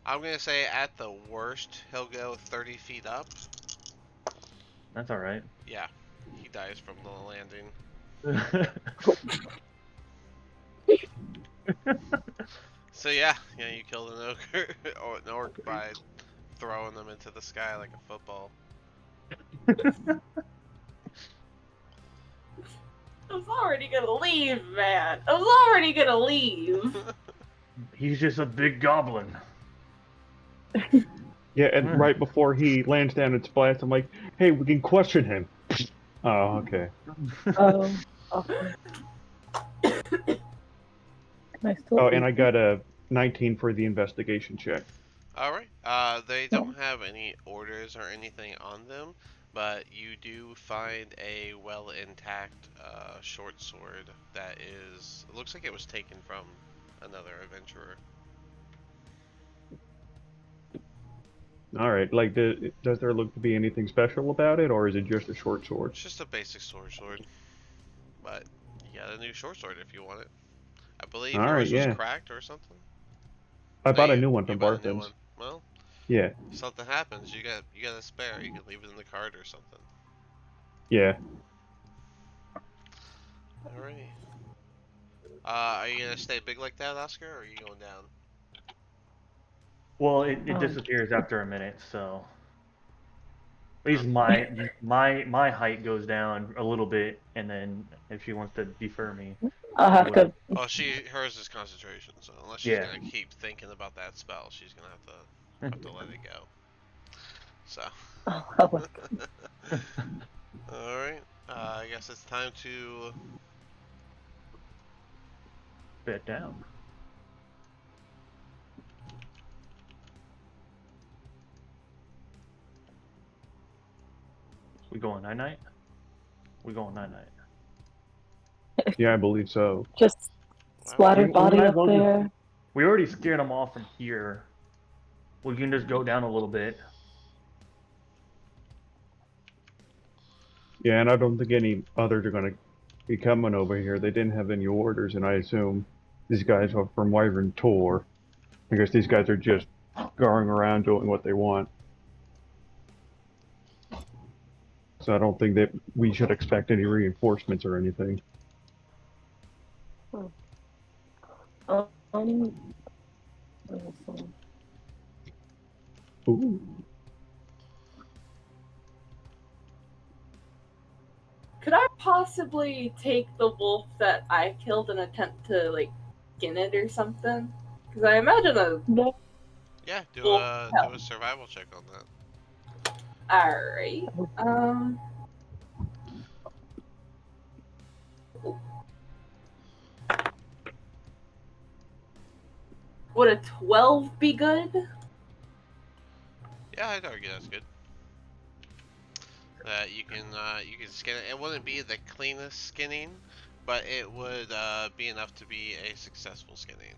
I'm gonna say at the worst he'll go 30 feet up. That's all right. Yeah, he dies from the landing. So yeah, you killed an ogre or an orc by throwing them into the sky like a football. I was already gonna leave, man. I was already gonna leave. He's just a big goblin. yeah, and right before he lands down and splats, I'm like, hey, we can question him. Oh, okay. Okay. Can I still Oh, eat and I it? got a 19 for the investigation check. Alright, they don't have any orders or anything on them, but you do find a well intact short sword that is. It looks like it was taken from another adventurer. All right, like, does there look to be anything special about it, or is it just a short sword? It's just a basic sword, but you got a new short sword if you want it. I believe All right, yours was yeah. cracked or something. I No, bought a you- new one you from bought a new Barthen's. one. Well, Yeah, if something happens, you got a spare. You can leave it in the cart or something. yeah. Alrighty. Are you gonna stay big like that, Oscar, or are you going down? Well, it Oh. disappears after a minute, so at least my height goes down a little bit, and then if she wants to defer me, I'll I have will. to. Oh, hers is concentration, so unless she's Yeah. gonna keep thinking about that spell, she's gonna have to let it go. So. I'll look. Alright. I guess it's time to. Bit down. We going night night? We going night night? Yeah, I believe so. Just splatter We body might up as well just- there. We already scared them off from here. We can just go down a little bit. Yeah, and I don't think any others are going to be coming over here. They didn't have any orders, and I assume these guys are from Wyvern Tor. I guess these guys are just going around doing what they want. So I don't think that we should expect any reinforcements or anything. Let me see. Ooh. Could I possibly take the wolf that I killed and attempt to like skin it or something? Because I imagine a No. Yeah, do Well, a survival check on that. alright. Would a 12 be good? Yeah, I'd argue that's good. You can skin it. It wouldn't be the cleanest skinning, but it would be enough to be a successful skinning.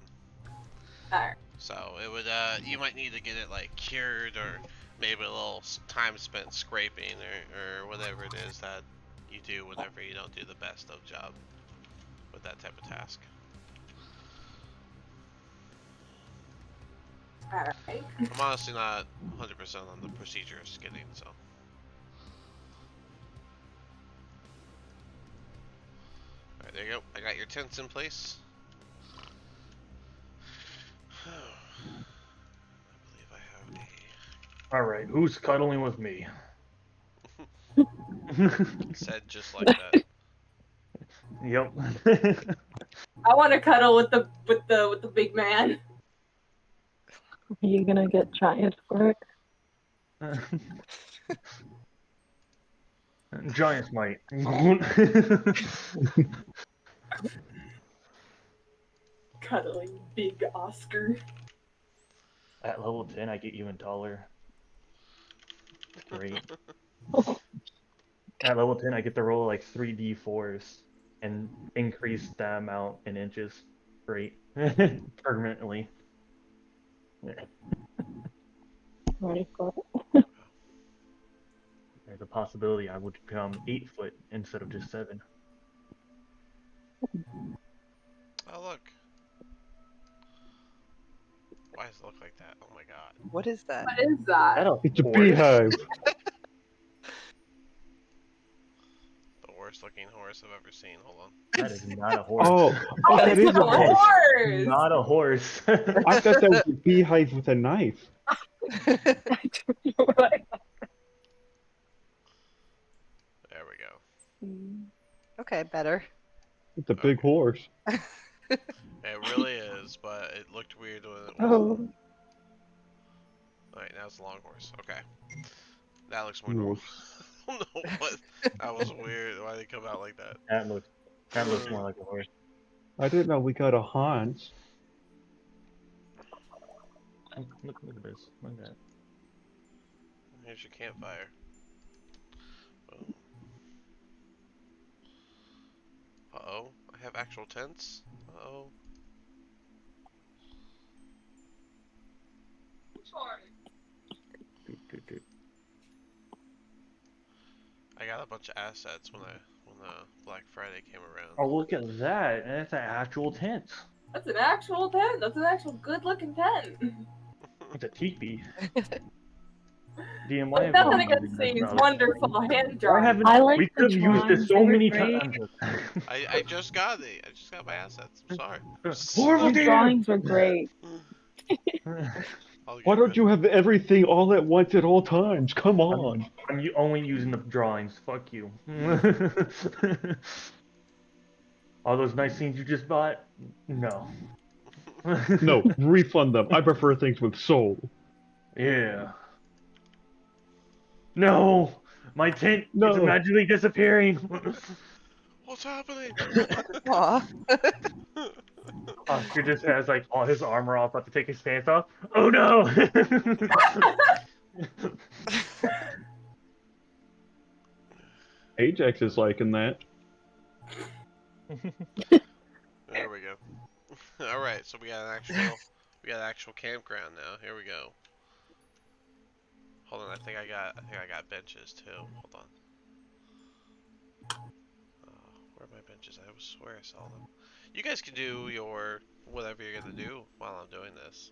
Alright. So it would you might need to get it like cured, or maybe a little time spent scraping, or whatever it is that you do whenever you don't do the best of job with that type of task. Alright. I'm honestly not 100% on the procedure of skinning, so. Alright, there you go. I got your tents in place. I believe I have All right, who's cuddling with me? said just like that. Yep. I want to cuddle with the big man. Are you gonna get giant for it? Giant might. cuddling big Oscar. At level 10, I get even taller. Great. At level 10, I get to roll like 3d4s and increase the amount in inches. Great. Permanently. Ready for There's a possibility I would become 8 foot instead of just 7. Oh, look. Why does it look like that? Oh my god. What is that? What is that? It's a horse? beehive. The worst looking horse I've ever seen. Hold on. That is not a horse. Oh, Oh, that it's is a a horse. horse! Not a horse. I thought that was a beehive with a knife. I don't know what I There we go. Okay, better. It's a big horse. It really is, but it looked weird when it Oh. wasn't. Alright, now it's a long horse. Okay. That looks more normal. I don't know what. That was weird. Why did it come out like that? That looks more like a horse. I didn't know we got a Hans. Look at this. Look at that. Here's your campfire. Boom. Uh-oh. I have actual tents. Uh-oh. I got a bunch of assets when Black Friday came around. Oh, look at that. That's an actual tent. That's an actual tent. That's an actual good-looking tent. It's a teepee. DM, But nothing against these wonderful hand Why drawings. haven't I like we the could have used drawings. this They so were many great. times? I just got it. I just got my assets. I'm sorry. Horrible The DM! drawings were great. I'll get Why don't rid- you have everything all at once at all times? Come on. I'm only using the drawings. Fuck you. All those nice scenes you just bought? No. No, refund them. I prefer things with soul. Yeah. No! My tent is No. magically disappearing! What's happening? Aw. Oscar just has like all his armor off, about to take his pants off. Oh no! Ajax is liking that. There we go. All right, so we got an actual campground now. Here we go. Hold on, I think I got benches too. Hold on. Where are my benches? I swear I saw them. You guys can do your whatever you're gonna do while I'm doing this.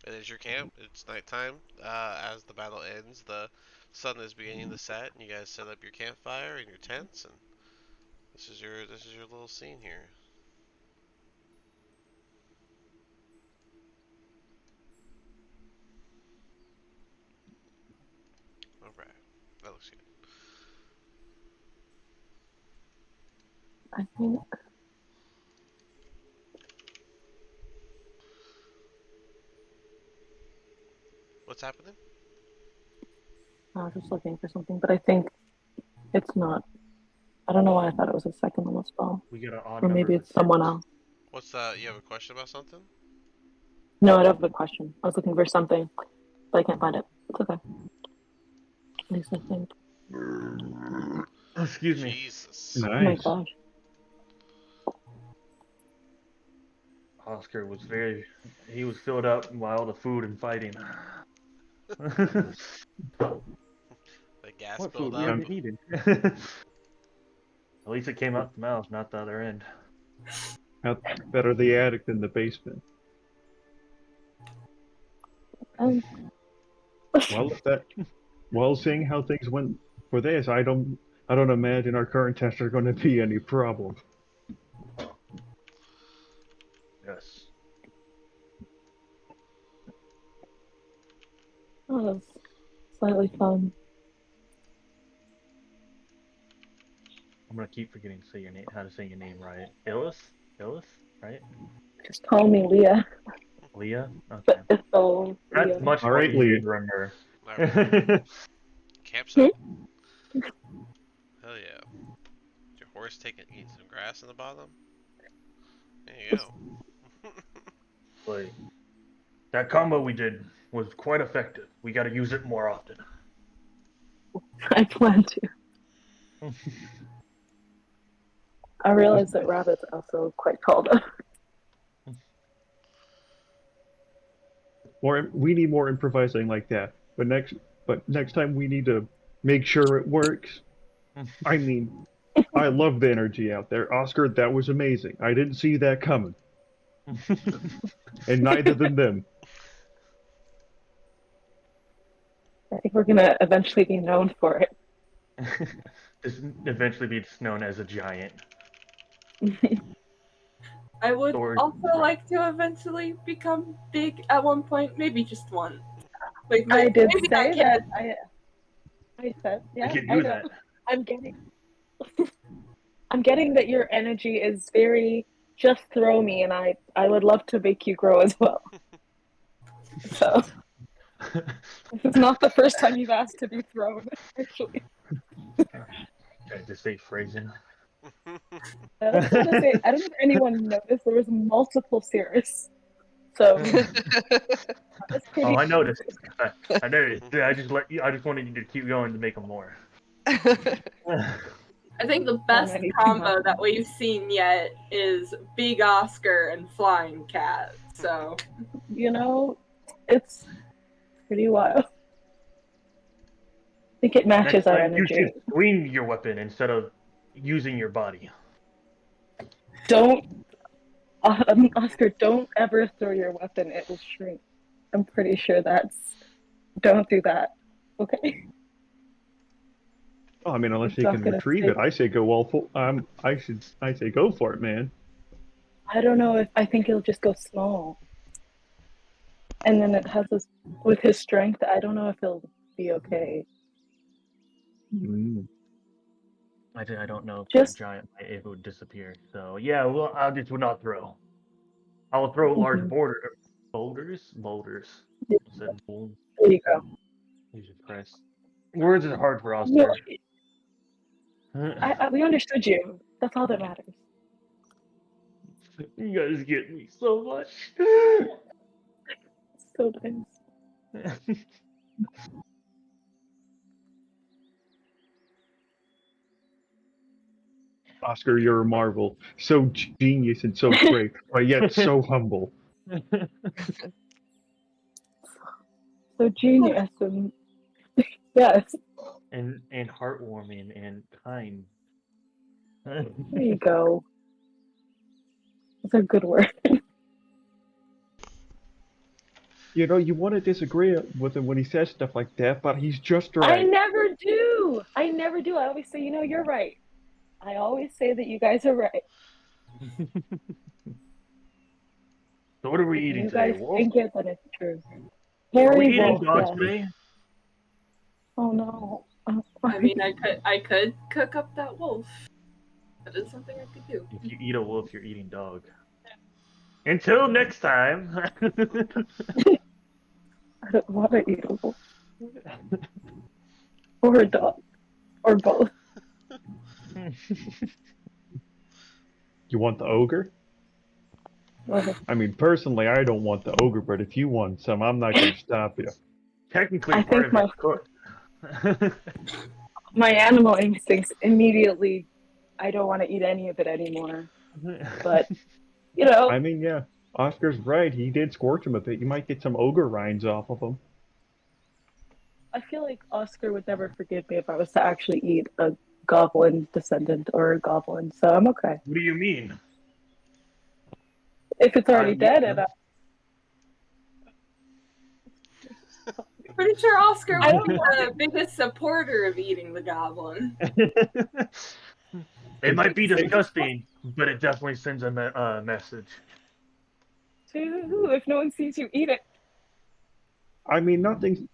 It is your camp. It's nighttime. As the battle ends, the sun is beginning to set, and you guys set up your campfire and your tents, and this is your little scene here. All right, that looks good. I think What's happening? I was just looking for something, but I think it's not. I don't know why I thought it was a second level spell. We got an odd Or number maybe of it's someone tents. else. What's that? You have a question about something? No, I don't have a question. I was looking for something, but I can't find it. It's okay. At least I think. Excuse me. Jesus. Oh my Nice. gosh. Oscar was he was filled up by all the food and fighting. The gas What food buildup. we been eating? At least it came out the mouth, not the other end. Better the attic than the basement. Well, seeing how things went for this, I don't imagine our current tests are going to be any problem. Yes. Oh, that's slightly fun. I'm gonna keep forgetting to say your name. How to say your name right? Illis, right? Just call me Leah. Leah. Okay. But it's so That's Leah. much All more right, easier Leah. to remember. Alright. Campsite. Hell yeah. Your horse take and eat some grass in the bottom? There you go. But that combo we did was quite effective. We got to use it more often. I plan to. I realize that rabbits also quite called up. We need more improvising like that. But next time we need to make sure it works. I mean, I love the energy out there. Oscar, that was amazing. I didn't see that coming. And neither did them. I think we're gonna eventually be known for it. This eventually be known as a giant. I would Sword. also like to eventually become big at one point, maybe just one. Like I did maybe say not that. I said, yeah. I can I do know. that. I'm getting. I'm getting that your energy is very just throw me, and I would love to make you grow as well. So this is not the first time you've asked to be thrown. Actually, To say phrasing. I also want to say I don't know if anyone noticed there was multiple Cirrus. So that's pretty. Oh, I noticed. I noticed. I just wanted you to keep going to make them more. I think the best anything combo else. that we've seen yet is Big Oscar and Flying Cat. So You know, it's pretty wild. I think it matches Next our time, you energy. should swing your weapon instead of using your body. Don't, Oscar, don't ever throw your weapon. It will shrink. I'm pretty sure that's. Don't do that. Okay. Oh, I mean, unless It's you not can gonna retrieve stay. it, I say go all full. I say go for it, man. I don't know if I think it'll just go small. And then it has this with his strength. I don't know if he'll be okay. Mm. I don't know if Just that giant it would disappear. So yeah, well, I just would not throw. I will throw large boulders. I said bull. there you go. Jesus Christ. Words are hard for No, Oscar. we understood you. That's all that matters. You guys get me so much. So nice. Oscar, you're a marvel. So genius and so great, but yet so humble. So genius and yes, and heartwarming and kind. there you go. That's a good word. You know, you want to disagree with him when he says stuff like that, but he's just I right. never do. I never do. I always say, you're right. I always say that you guys are right. So what are we If eating you today? guys Wolf? think it, then it's true. Are we Hairy eating wolf, dogs yes. today? Oh no. I mean, I could cook up that wolf. That is something I could do. If you eat a wolf, you're eating dog. Until next time. I don't want to eat a wolf. Or a dog. Or both. You want the ogre? Okay. I mean, personally, I don't want the ogre, but if you want some, I'm not going to stop you. Technically, I part think of it's cooked. my animal instincts immediately, I don't want to eat any of it anymore. But, I mean, yeah, Oscar's right. He did scorch him a bit. You might get some ogre rinds off of him. I feel like Oscar would never forgive me if I was to actually eat a goblin descendant or a goblin, so I'm okay. What do you mean? If it's already dead, and Pretty sure Oscar I would don't be the biggest supporter of eating the goblin. It might be disgusting, but it definitely sends a message. if no one sees you eat it. I mean, nothing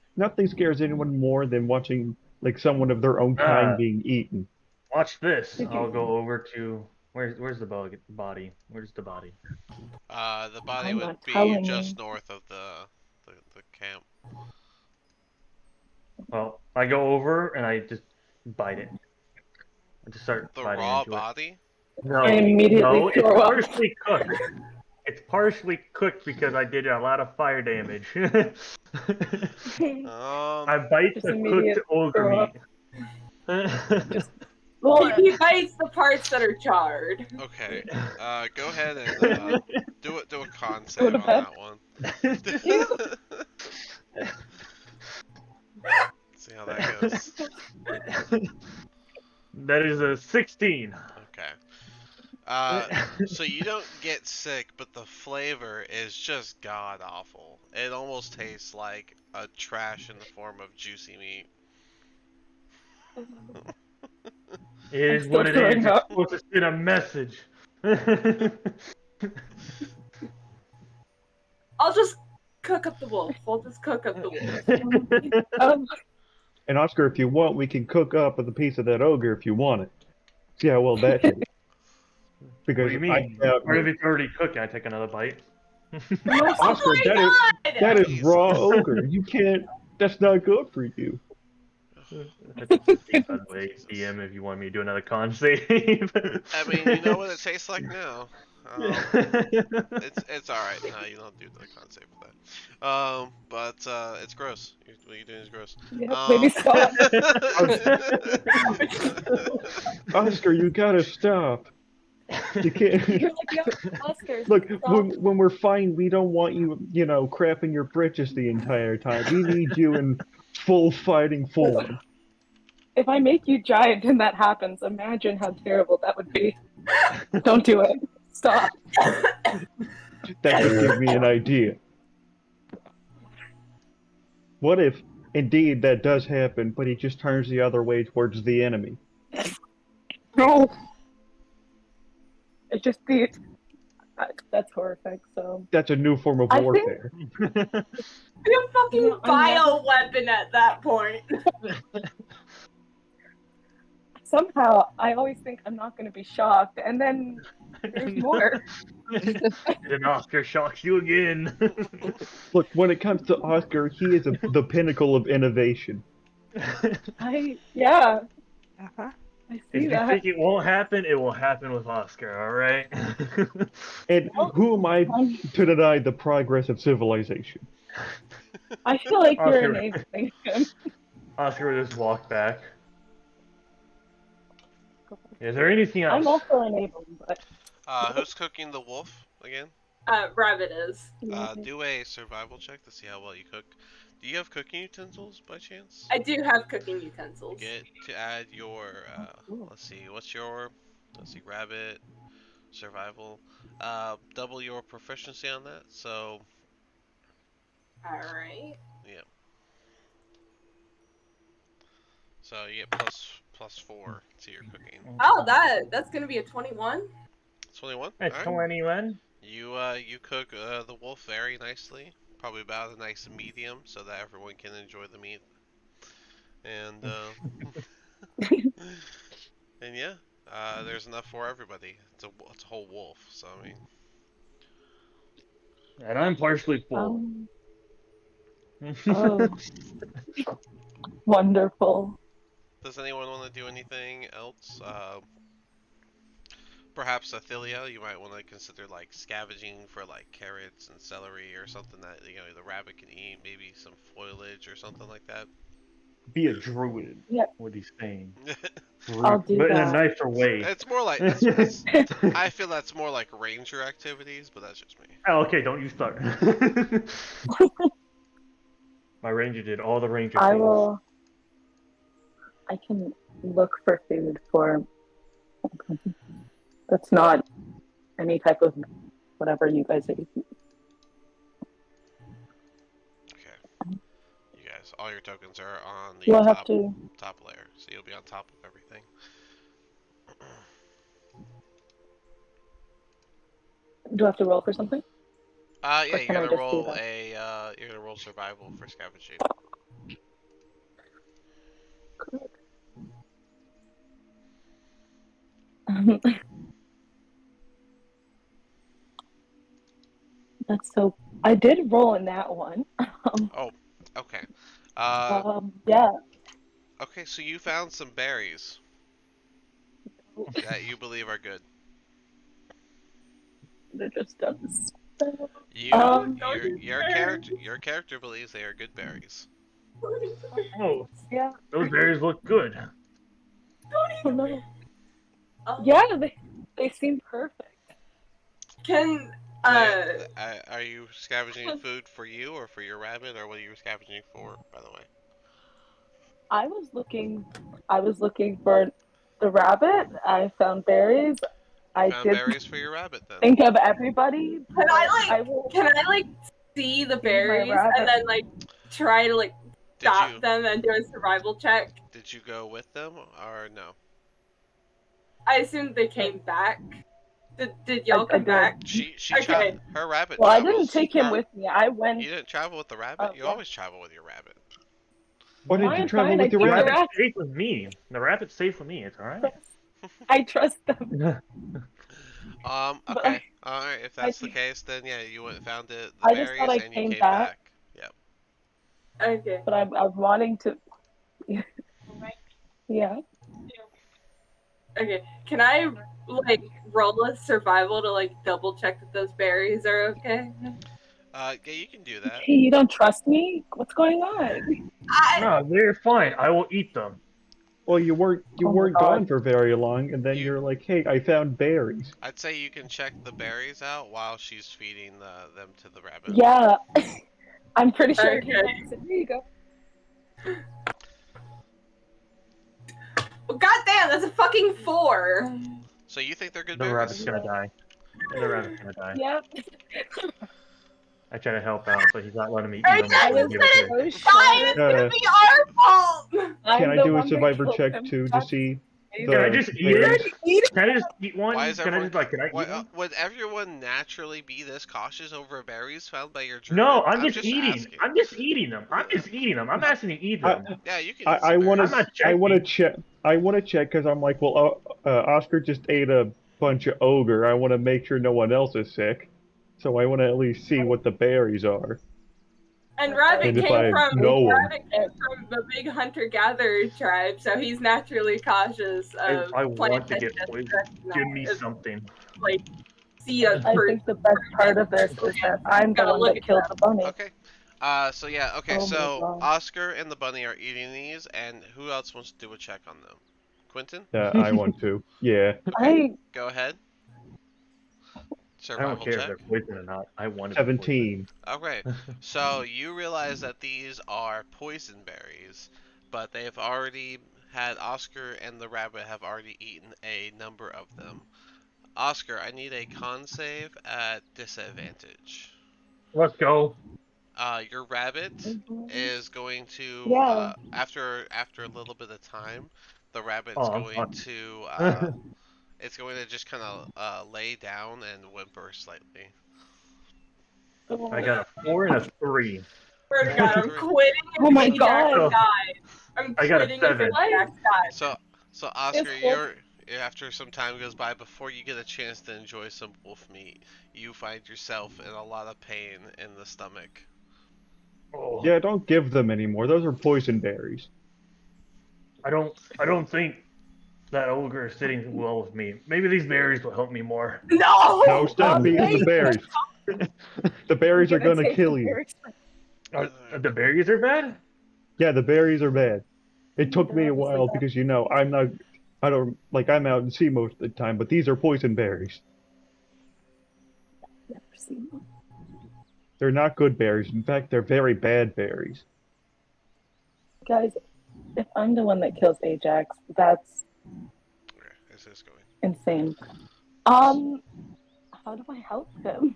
scares anyone more than watching like someone of their own kind being eaten. Watch this. I'll go over to where's the body? Where's the body? The body I'm would not be telling just you. north of the camp. Well, I go over and I just bite it. and just start The biting raw into it. body? No, And immediately no, throw up. it's partially cooked. It's partially cooked because I did a lot of fire damage. Um, I bite Just the cooked immediate ogre throw up. meat. Just He bites the parts that are charred. okay. Go ahead and do a con Go save to on bed. that one. Ew. See how that goes. That is a 16. Okay. So you don't get sick, but the flavor is just god awful. It almost tastes like a trash in the form of juicy meat. It is still what it throwing is. It's up. supposed to send a message. I'll just cook up the wolf. I'll just cook up the wolf. And Oscar, if you want, we can cook up a piece of that ogre if you want it. See how well that tastes. What Because do you mean? Part of it's already cooked. Can I take another bite? Oscar, Oh my that is Jesus. raw ogre. You can't. That's not good for you. That's a 15, by the way, DM, if you want me to do another con save. I mean, you know what it tastes like now. It's all right. No, you don't do the con save for that. But it's gross. What you're doing is gross. Yeah, maybe stop. Oscar, you gotta stop. You can't. You're like, yo, Oscar, Look, stop. when we're fine, we don't want you, crapping your britches the entire time. We need you in full fighting form. If I make you giant and that happens, imagine how terrible that would be. Don't do it. Stop. That could give me an idea. What if, indeed, that does happen, but he just turns the other way towards the enemy? No. It's just the. That's horrific. So That's a new form of I think- warfare. Be a fucking No, I'm bio weapon at that point. somehow I always think I'm not going to be shocked, and then there's more. Then Oscar shocks you again. Look, when it comes to Oscar, he is the pinnacle of innovation. Yeah, Uh-huh. I see If you that. think it won't happen, it will happen with Oscar, alright? And who am I to deny the progress of civilization? I feel like you're Oscar. enabling him. Oscar will just walk back. Is there anything else? I'm also enabling, but Who's cooking the wolf again? Rabbit is. Do a survival check to see how well you cook. Do you have cooking utensils by chance? I do have cooking utensils. Get to add your, let's see, rabbit, survival. Double your proficiency on that, so, Alright. yeah. So you get plus 4 to your cooking. Oh, that's gonna be a 21. 21? That's Alright. 21. You cook the wolf very nicely. Probably about a nice medium so that everyone can enjoy the meat. And and yeah, there's enough for everybody. It's a whole wolf, so I mean. And I'm partially full. oh, wonderful. Does anyone want to do anything else? Perhaps Athilia, you might want to consider like scavenging for like carrots and celery or something that the rabbit can eat. Maybe some foliage or something like that. Be a druid. Yeah. What he's saying. I'll do but in a that. nicer way. It's more like I feel that's more like ranger activities, but that's just me. Oh, okay, don't you start. My ranger did all the ranger I things. will. I can look for food for. That's not any type of whatever you guys are eating. Okay. You guys, all your tokens are on the You'll have to. top layer, so you'll be on top of everything. Do I have to roll for something? Yeah, Or you're can I gonna just do roll that? you're gonna roll survival for scavenging. That's so. I did roll in that one. Oh, okay. Yeah. Okay, so you found some berries. that you believe are good. They're just dust. You, Don't do your character believes they are good berries. Oh, Yeah. those berries look good. Oh no. Oh. Yeah, they seem perfect. Can Are you scavenging food for you or for your rabbit, or what are you scavenging for? By the way, I was looking for the rabbit. I found berries. you I found did berries for your rabbit then. think of everybody, can but I will can I like see the feed my berries rabbit. and then like try to like Did stop you them and do a survival check? did you go with them or no? I assumed they came back. Did y'all I come did. back? She Okay. her rabbit Well, I travels. didn't take him Her with me. I went. You didn't travel with the rabbit. Oh, You yeah. always travel with your rabbit. Why did you Fine, travel fine. with I your keep The the rabbit? rabbit's rats. safe with me. The rabbit's safe with me. It's all right. I trust them. But Okay. All right. If I, that's the case, then yeah, you went and found the I just thought berries I and you came came back, back. Yep. Okay. but I'm wanting to. Yeah. Okay. Can I like roll a survival to like double check that those berries are okay? Yeah, you can do that. Hey, you don't trust me? What's going on? No, they're fine. I will eat them. Well, you weren't Oh my gone god. for very long, and then You, you're like, "Hey, I found berries." I'd say you can check the berries out while she's feeding them to the rabbit. Yeah, I'm pretty sure I Okay. came back and said, here you go. Well, goddamn, that's a fucking 4. So you think they're good The rabbit's berries? gonna die. And the rabbit's gonna die. Yep. I try to help out, but he's not letting me eat I them. just I before was he said gives it. it to me. so Fine, it's sure. gonna be our fault. I'm Can I the do a one that survivor killed check him. too to That's see amazing. Can I the just eat You're it? berries? already eating Can I just eat one? Why is Can I everyone? just can I eat one? Would everyone naturally be this cautious over berries found by your No, druid? I'm just eating. asking. I'm just eating them. I'm just eating them. I'm asking you to eat I them. Yeah, you can I, eat I some want I'm berries. not to I want to checking. check. I want to check because I'm like, well, Oscar just ate a bunch of ogre. I want to make sure no one else is sick, so I want to at least see what the berries are. And Rabbit And if came I from know 'em. Rabbit came from the big hunter-gatherer tribe, so he's naturally cautious of I plant want to that get he doesn't poisoned. Give me recognize. something. Like, see a I person. think the best part of this is that I'm the Gotta one look that at killed them. the bunny. Okay. So yeah. Okay. Oh my So god. Oscar and the bunny are eating these, and who else wants to do a check on them? Quentin. I want to. Yeah. Okay. I Go ahead. I don't Survival care if check. they're poisoned or not. I want to be 17. Okay. So you realize that these are poison berries, but they've already had Oscar and the rabbit have already eaten a number of them. Oscar, I need a con save at disadvantage. Let's go. Your rabbit is going to yeah. after a little bit of time, the rabbit's Oh, I'm going fine. to it's going to just kind of lay down and whimper slightly. I got a 4 and a 3. Swear to God, I'm Three. quitting Oh if my Ajax god. dies. I'm I got a quitting if 7. Ajax dies. So Oscar, It's cool. you're after some time goes by before you get a chance to enjoy some wolf meat, you find yourself in a lot of pain in the stomach. Oh, Yeah, don't give them anymore. Those are poison berries. I don't think that ogre is sitting well with me. Maybe these berries will help me more. No! No, stop eating the wait. berries. The berries are I'm gonna take kill the you. berries. The berries are bad? Yeah, the berries are bad. It took me They're a obviously while bad. because I don't like I'm out in sea most of the time, but these are poison berries. Never seen them. They're not good berries. In fact, they're very bad berries. Guys, if I'm the one that kills Ajax, that's Where is this going? insane. How do I help him?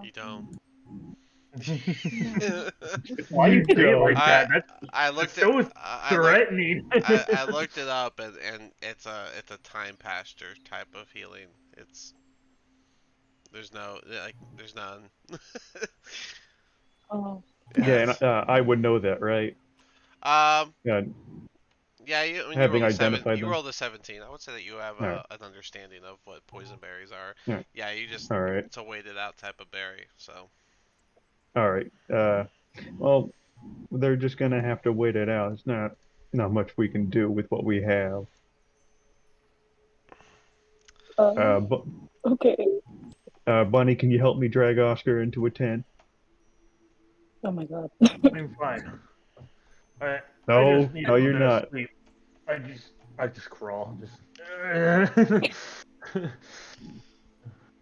You don't. Why you say it like I that? That's I looked so at threatening. I looked it up and it's a time pasture type of healing. There's none. Oh, Yeah, and Yes. I would know that, right? Um. Yeah, Yeah. You having rolled a seven. identified You them. rolled a 17. I would say that you have All right. an understanding of what poison berries are. Yeah. Yeah. You just All right. it's a weighted out type of berry. So. All right. Well, they're just gonna have to wait it out. not much we can do with what we have. Bu- Okay. Bunny, can you help me drag Oscar into a tent? Oh my god. I'm fine. I No, just need a no, little you're bit of not. sleep. I just crawl. Just.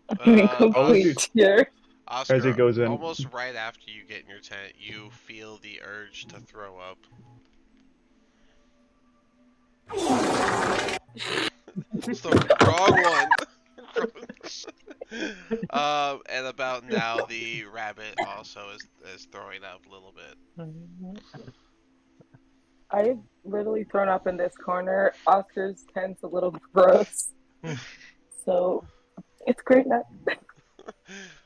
I'm in I'll let you complete tears. as he Oscar, goes in. almost right after you get in your tent, you feel the urge to throw up. It's the wrong one. And about now, the rabbit also is throwing up a little bit. I've literally thrown up in this corner. Oscar's tent's a little gross. So it's great that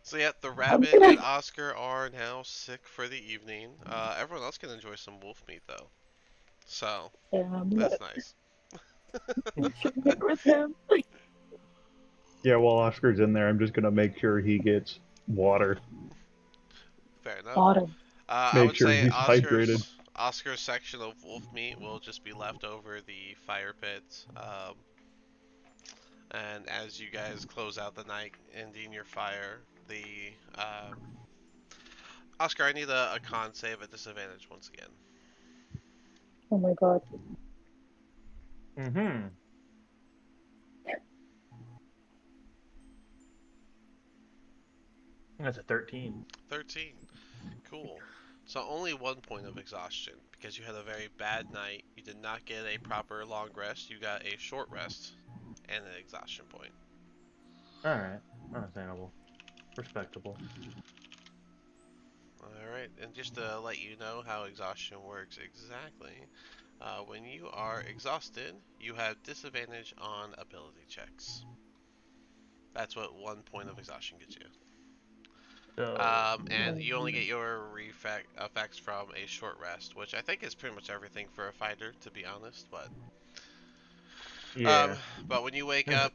So yeah, the I'm rabbit and good. Oscar are now sick for the evening. Everyone else can enjoy some wolf meat though, so I'm that's nice. sharing it with him. Yeah, while Oscar's in there, I'm just gonna make sure he gets water. Fair enough. Autumn. I Make would sure say he's hydrated. Oscar's section of wolf meat will just be left over the fire pit. And as you guys close out the night, ending your fire, the Oscar, I need a con save at disadvantage once again. Oh my god. Mm-hmm. That's a 13. 13. Cool. So only 1 point of exhaustion because you had a very bad night. You did not get a proper long rest. You got a short rest and an exhaustion point. Alright. Understandable. Respectable. Alright, and just to let you know how exhaustion works exactly, when you are exhausted, you have disadvantage on ability checks. That's what 1 point of exhaustion gets you. And you only get your effects from a short rest, which I think is pretty much everything for a fighter, to be honest. Yeah. But when you wake up,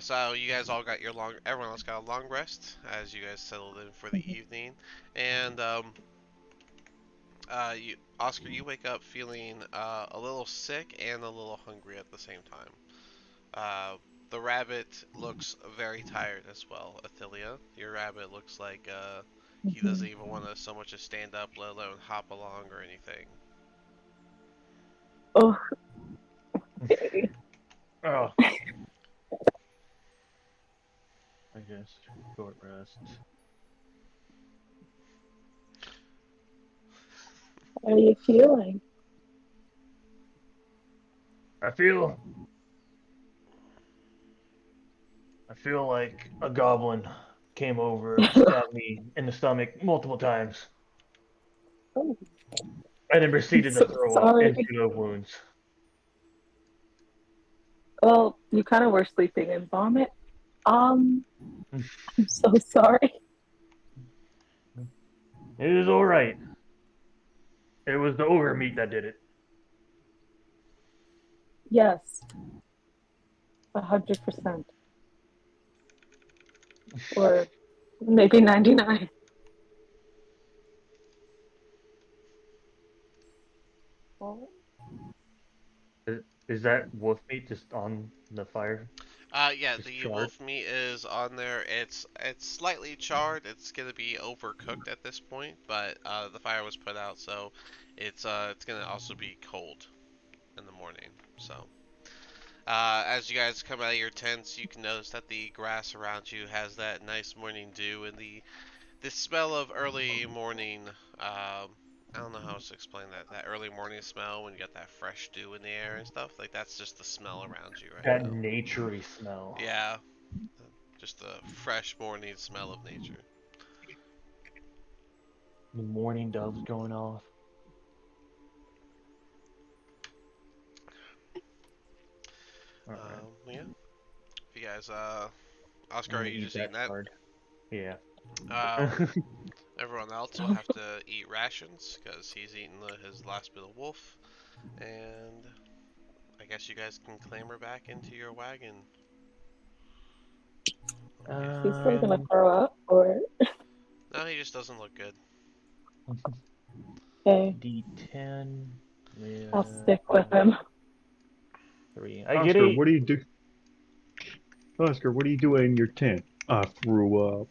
so you guys all got your everyone else got a long rest as you guys settled in for the evening, and Oscar, you wake up feeling a little sick and a little hungry at the same time. The rabbit looks very tired as well. Athelia, your rabbit looks like he doesn't even want to so much as stand up, let alone hop along or anything. Oh, okay. Oh. I guess. Short rest. How are you feeling? I feel like a goblin came over and stabbed me in the stomach multiple times. Oh, And then I'm proceeded to so throw up sorry. into the wounds. Well, you kind of were sleeping in vomit. I'm so sorry. It is alright. It was the overmeat that did it. Yes, 100%. Or maybe 99. Well, Is that wolf meat just on the fire? Yeah, Just the charred? wolf meat is on there. It's slightly charred. It's gonna be overcooked at this point, but the fire was put out, so it's gonna also be cold in the morning. So as you guys come out of your tents, you can notice that the grass around you has that nice morning dew and the smell of early morning. I don't know how else to explain that. That early morning smell when you got that fresh dew in the air and stuff. Like that's just the smell around you right That now. naturey smell. Yeah, just the fresh morning smell of nature. The morning dove's going off. Alright. Yeah. If you guys, Oscar, I'm are gonna you eat just that eating that? shard. Yeah. Um, Everyone else will have to eat rations because he's eating his last bit of wolf, and I guess you guys can clamber back into your wagon. she's still gonna um throw up, or No, he just doesn't look good. okay. D10. Yeah, I'll stick with him. 3. I get Oscar, 8. what do you do? Oscar, what are you doing in your tent? I threw up.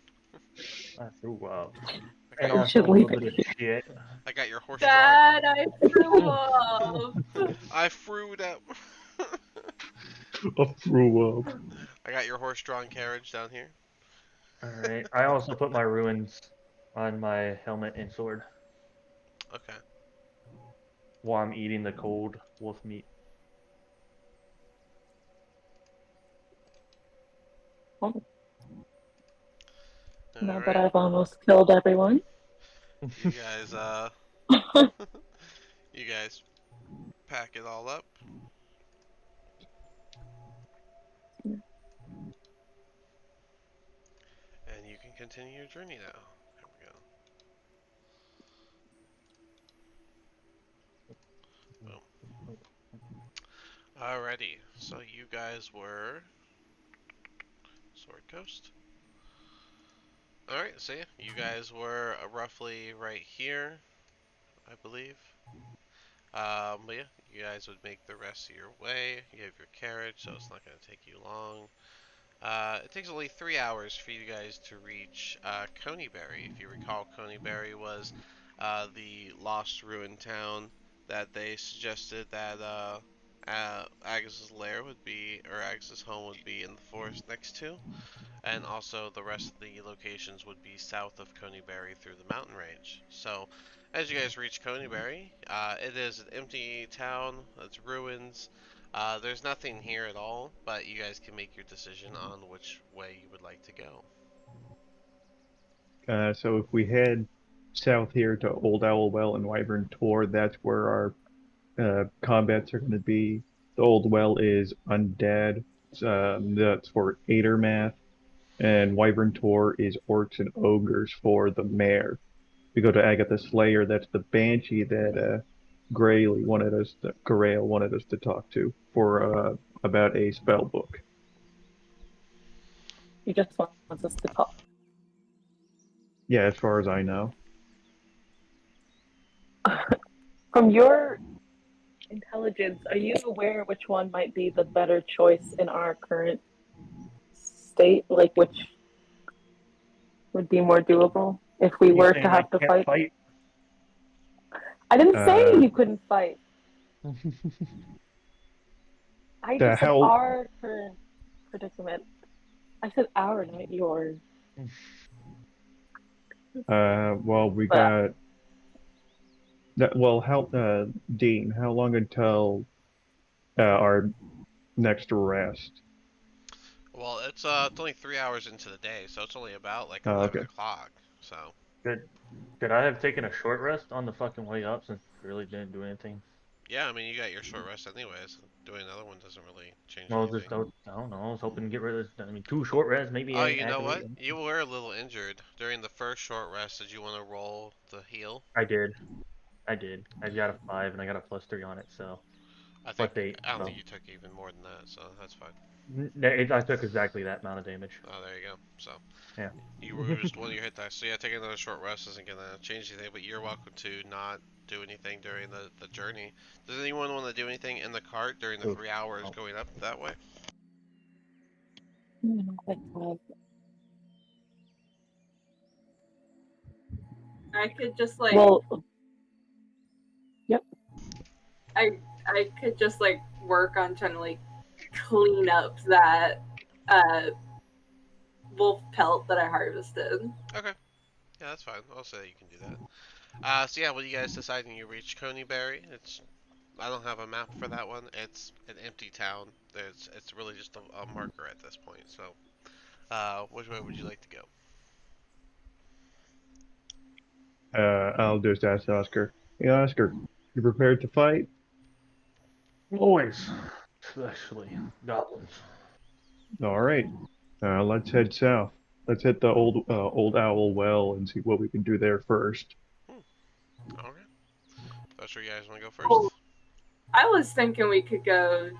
I threw up. I And got your, You should also a leave little it bit of shit. I got your horse-drawn. Dad, I threw up. I threw up. I threw up. I got your horse-drawn carriage down here. Alright. I also put my ruins on my helmet and sword Okay. while I'm eating the cold wolf meat. Now All that right. I've almost killed everyone. You guys, you guys pack it all up. And you can continue your journey now. There we go. Boom. Alrighty. So you guys were Sword Coast. Alright, so yeah, you guys were roughly right here, I believe. But yeah, you guys would make the rest of your way. You have your carriage, so it's not going to take you long. It takes only 3 hours for you guys to reach Coneyberry. If you recall, Coneyberry was the lost ruined town that they suggested that Agnes's lair would be, or Agnes's home would be in the forest next to. And also the rest of the locations would be south of Coneyberry through the mountain range. So, as you guys reach Coneyberry, it is an empty town. It's ruins. There's nothing here at all, but you guys can make your decision on which way you would like to go. So if we head south here to Old Owl Well and Wyvern Tor, that's where our combats are going to be. The Old Well is undead. That's for Adermath. And Wyvern Tor is orcs and ogres for the mare. We go to Agatha Slayer. That's the banshee that Grail wanted us to talk to for about a spell book. He just wants us to talk. Yeah, as far as I know. From your intelligence, are you aware which one might be the better choice in our current state? Like, which would be more doable if we You were saying to I have to can't fight? fight? I didn't say Uh, you couldn't fight. I the just said hell? our current predicament. I said our, not yours. Well, we But got that. Well, Dean? How long until our next rest? Well, it's only 3 hours into the day, so it's only about like Oh, 11 okay. o'clock. So Could I have taken a short rest on the fucking way up since I really didn't do anything? yeah, I mean you got your short rest anyways. Doing another one doesn't really change No, anything. I don't know. I was hoping to get rid of this. I mean, 2 short rests, maybe Oh, you know activate what? them. You were a little injured during the first short rest. Did you want to roll the heal? I did. I did. I got a 5 and I got a +3 on it, so. +8, I don't so. think you took even more than that, so that's fine. I took exactly that amount of damage. Oh, there you go. So Yeah. you used one of your hit dice. So yeah, taking another short rest isn't gonna change anything, but you're welcome to not do anything during the journey. Does anyone want to do anything in the cart during the Oof. 3 hours Oh. going up that way? I could just like well, yep. I could just like work on trying to like clean up that wolf pelt that I harvested. Okay. Yeah, that's fine. I'll say you can do that. So yeah, what you guys decide when you reach Coneyberry? I don't have a map for that one. It's an empty town. It's really just a marker at this point. So, which way would you like to go? I'll just ask Oscar. Hey, Oscar, you prepared to fight? Always. Especially goblins. All right. Let's head south. Let's hit the old Owl Well and see what we can do there first. Okay. That's where you guys want to go Well, first. I was thinking we could deal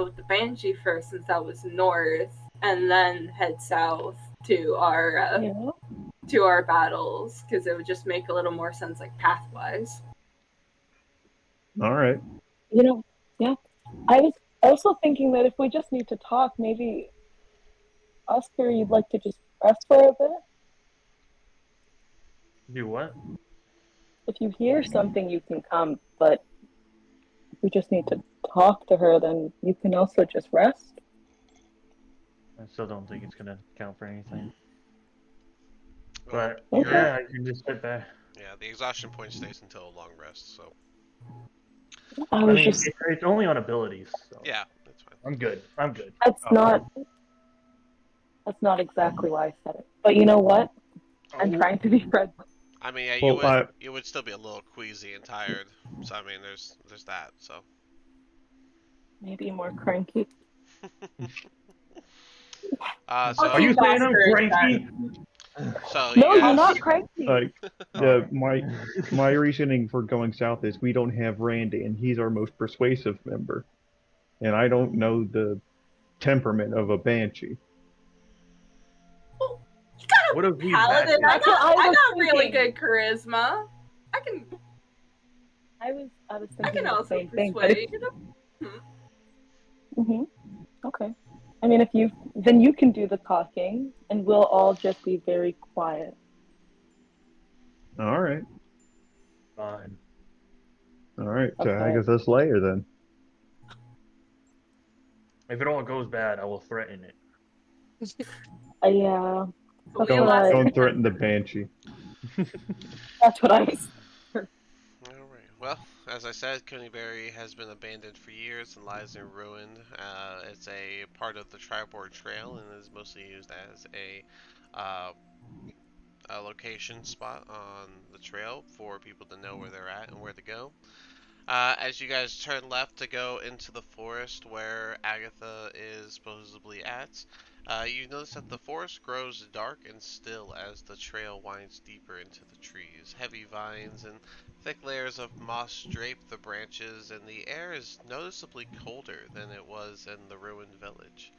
with the Banshee first since that was north, and then head south to our battles because it would just make a little more sense like pathwise. All right. You know, yeah. I was also thinking that if we just need to talk, maybe Oscar, you'd like to just rest for a bit. Do what? If you hear something, you can come, but if we just need to talk to her, then you can also just rest. I still don't think it's gonna count for anything. Well, But Okay. yeah, I can just sit back. yeah, the exhaustion point stays until a long rest. So I I was mean, just, it's only on abilities, so yeah, that's fine. I'm good. I'm good. that's Oh, not exactly why I said it. But you know what? I'm oh, trying to be friendly. I mean, yeah, Well, you would still be a little queasy and tired. So I mean, there's that. So Maybe more cranky. uh, I'll are so you keep saying I'm Oscar in cranky? so you No, you're guys. not cranky. like, Alright. my reasoning for going south is we don't have Randy, and he's our most persuasive member, and I don't know the temperament of a banshee. You got What a if we paladin. match That's what I I was got really thinking. good charisma. I can I was I thinking can the also same thing. But if, persuade. hmm okay. I mean, if you then you can do the talking, and we'll all just be very quiet. All right, Fine. all right. Tag Okay. us this later then. If it all goes bad, I will threaten it. Yeah, But that's we what Don't I. don't threaten the banshee. That's what I was. Alright. Well, as I said, Coneyberry has been abandoned for years and lies in ruin. It's a part of the Tribord Trail and is mostly used as uh, a location spot on the trail for people to know where they're at and where to go. As you guys turn left to go into the forest where Agatha is supposedly at, you notice that the forest grows dark and still as the trail winds deeper into the trees. Heavy vines and thick layers of moss drape the branches, and the air is noticeably colder than it was in the ruined village.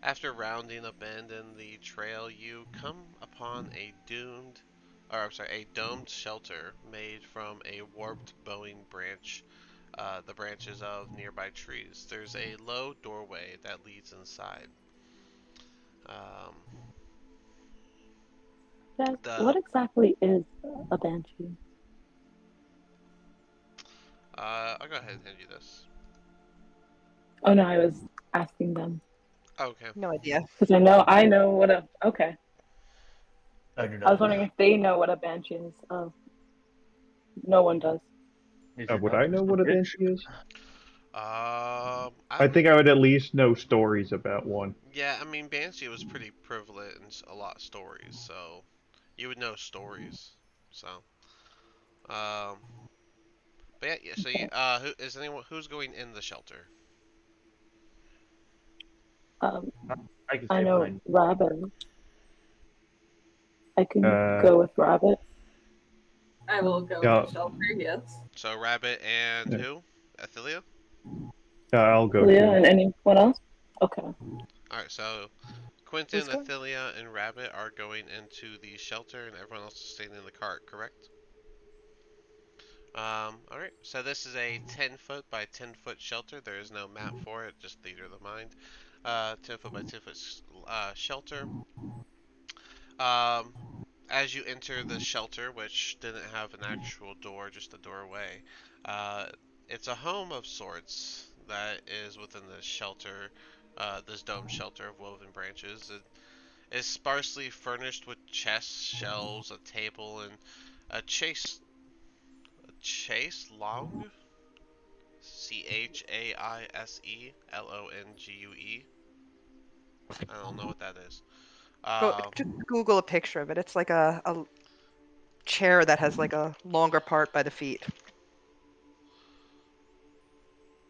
After rounding a bend in the trail, you come upon a domed shelter made from a warped bowing branch, the branches of nearby trees. There's a low doorway that leads inside. Um, Guys, the what exactly is a banshee? I'll go ahead and hand you this. Oh no, I was asking them Okay. No idea. because I know what a. Okay, I do I was not. wondering if they know what a banshee is. Oh, no one does. Is it Would not I just know a what a bitch? banshee is? I I'm think I would at least know stories about one. yeah. I mean, Banshee was pretty prevalent in a lot of stories, so you would know stories. So, um, but yeah, yeah. So you, Okay. who is anyone who's going in the shelter? Um, I can I say know mine. rabbit. I can Uh, go with rabbit. I will go with yeah, the shelter, yes. So Rabbit and yeah, who? Athelia? I'll go Leah too. and anyone else? Okay. Alright, so Who's Quentin, going? Athelia, and Rabbit are going into the shelter and everyone else is staying in the cart, correct? Alright, so this is a 10-foot by 10-foot shelter. There is no map for it, just theater of the mind. 10-foot by 10-foot shelter. Um, as you enter the shelter, which didn't have an actual door, just a doorway, uh, it's a home of sorts that is within this shelter, this domed shelter of woven branches. It is sparsely furnished with chests, shelves, a table, and a chase long, Chaise I don't know what that is. Go just Google a picture of it. It's like a chair that has like a longer part by the feet.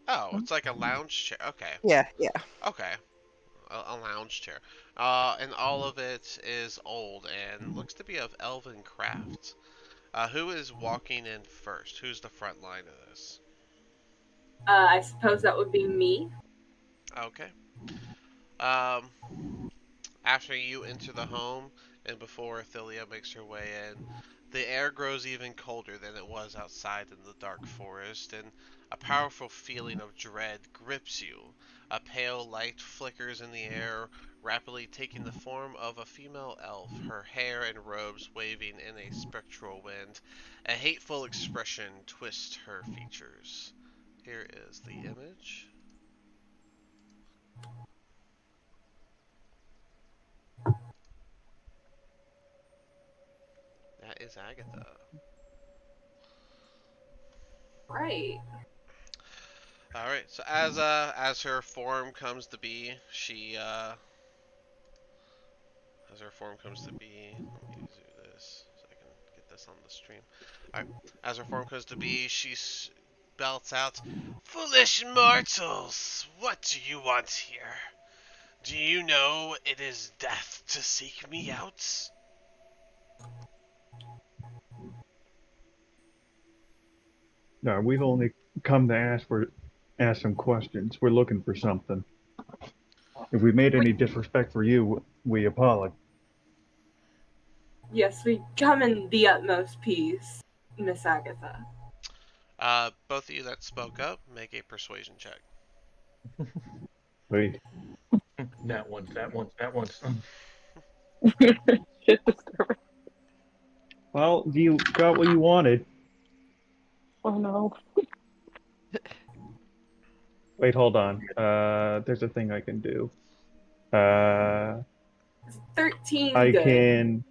Oh, it's like a lounge chair. Okay, Yeah, yeah. okay, a lounge chair. And all of it is old and looks to be of elven craft. Who is walking in first? Who's the front line of this? I suppose that would be me. Okay. Um, after you enter the home and before Athelia makes her way in, The air grows even colder than it was outside in the dark forest, and a powerful feeling of dread grips you. A pale light flickers in the air, rapidly taking the form of a female elf, her hair and robes waving in a spectral wind. A hateful expression twists her features. Here is the image. That is Agatha. Right. All right. So as her form comes to be, as her form comes to be, let me do this so I can get this on the stream. All right. As her form comes to be, she belts out, "Foolish mortals, what do you want here? Do you know it is death to seek me out?" No, we've only come to ask some questions. We're looking for something. If we made any disrespect for you, we apologize. Yes, we come in the utmost peace, Miss Agatha. Both of you that spoke up, make a persuasion check. Wait, That once, that once, that once. Shit disturbing. well, you got what you wanted. Oh no. Wait, hold on. There's a thing I can do. Uh, 13 I good. can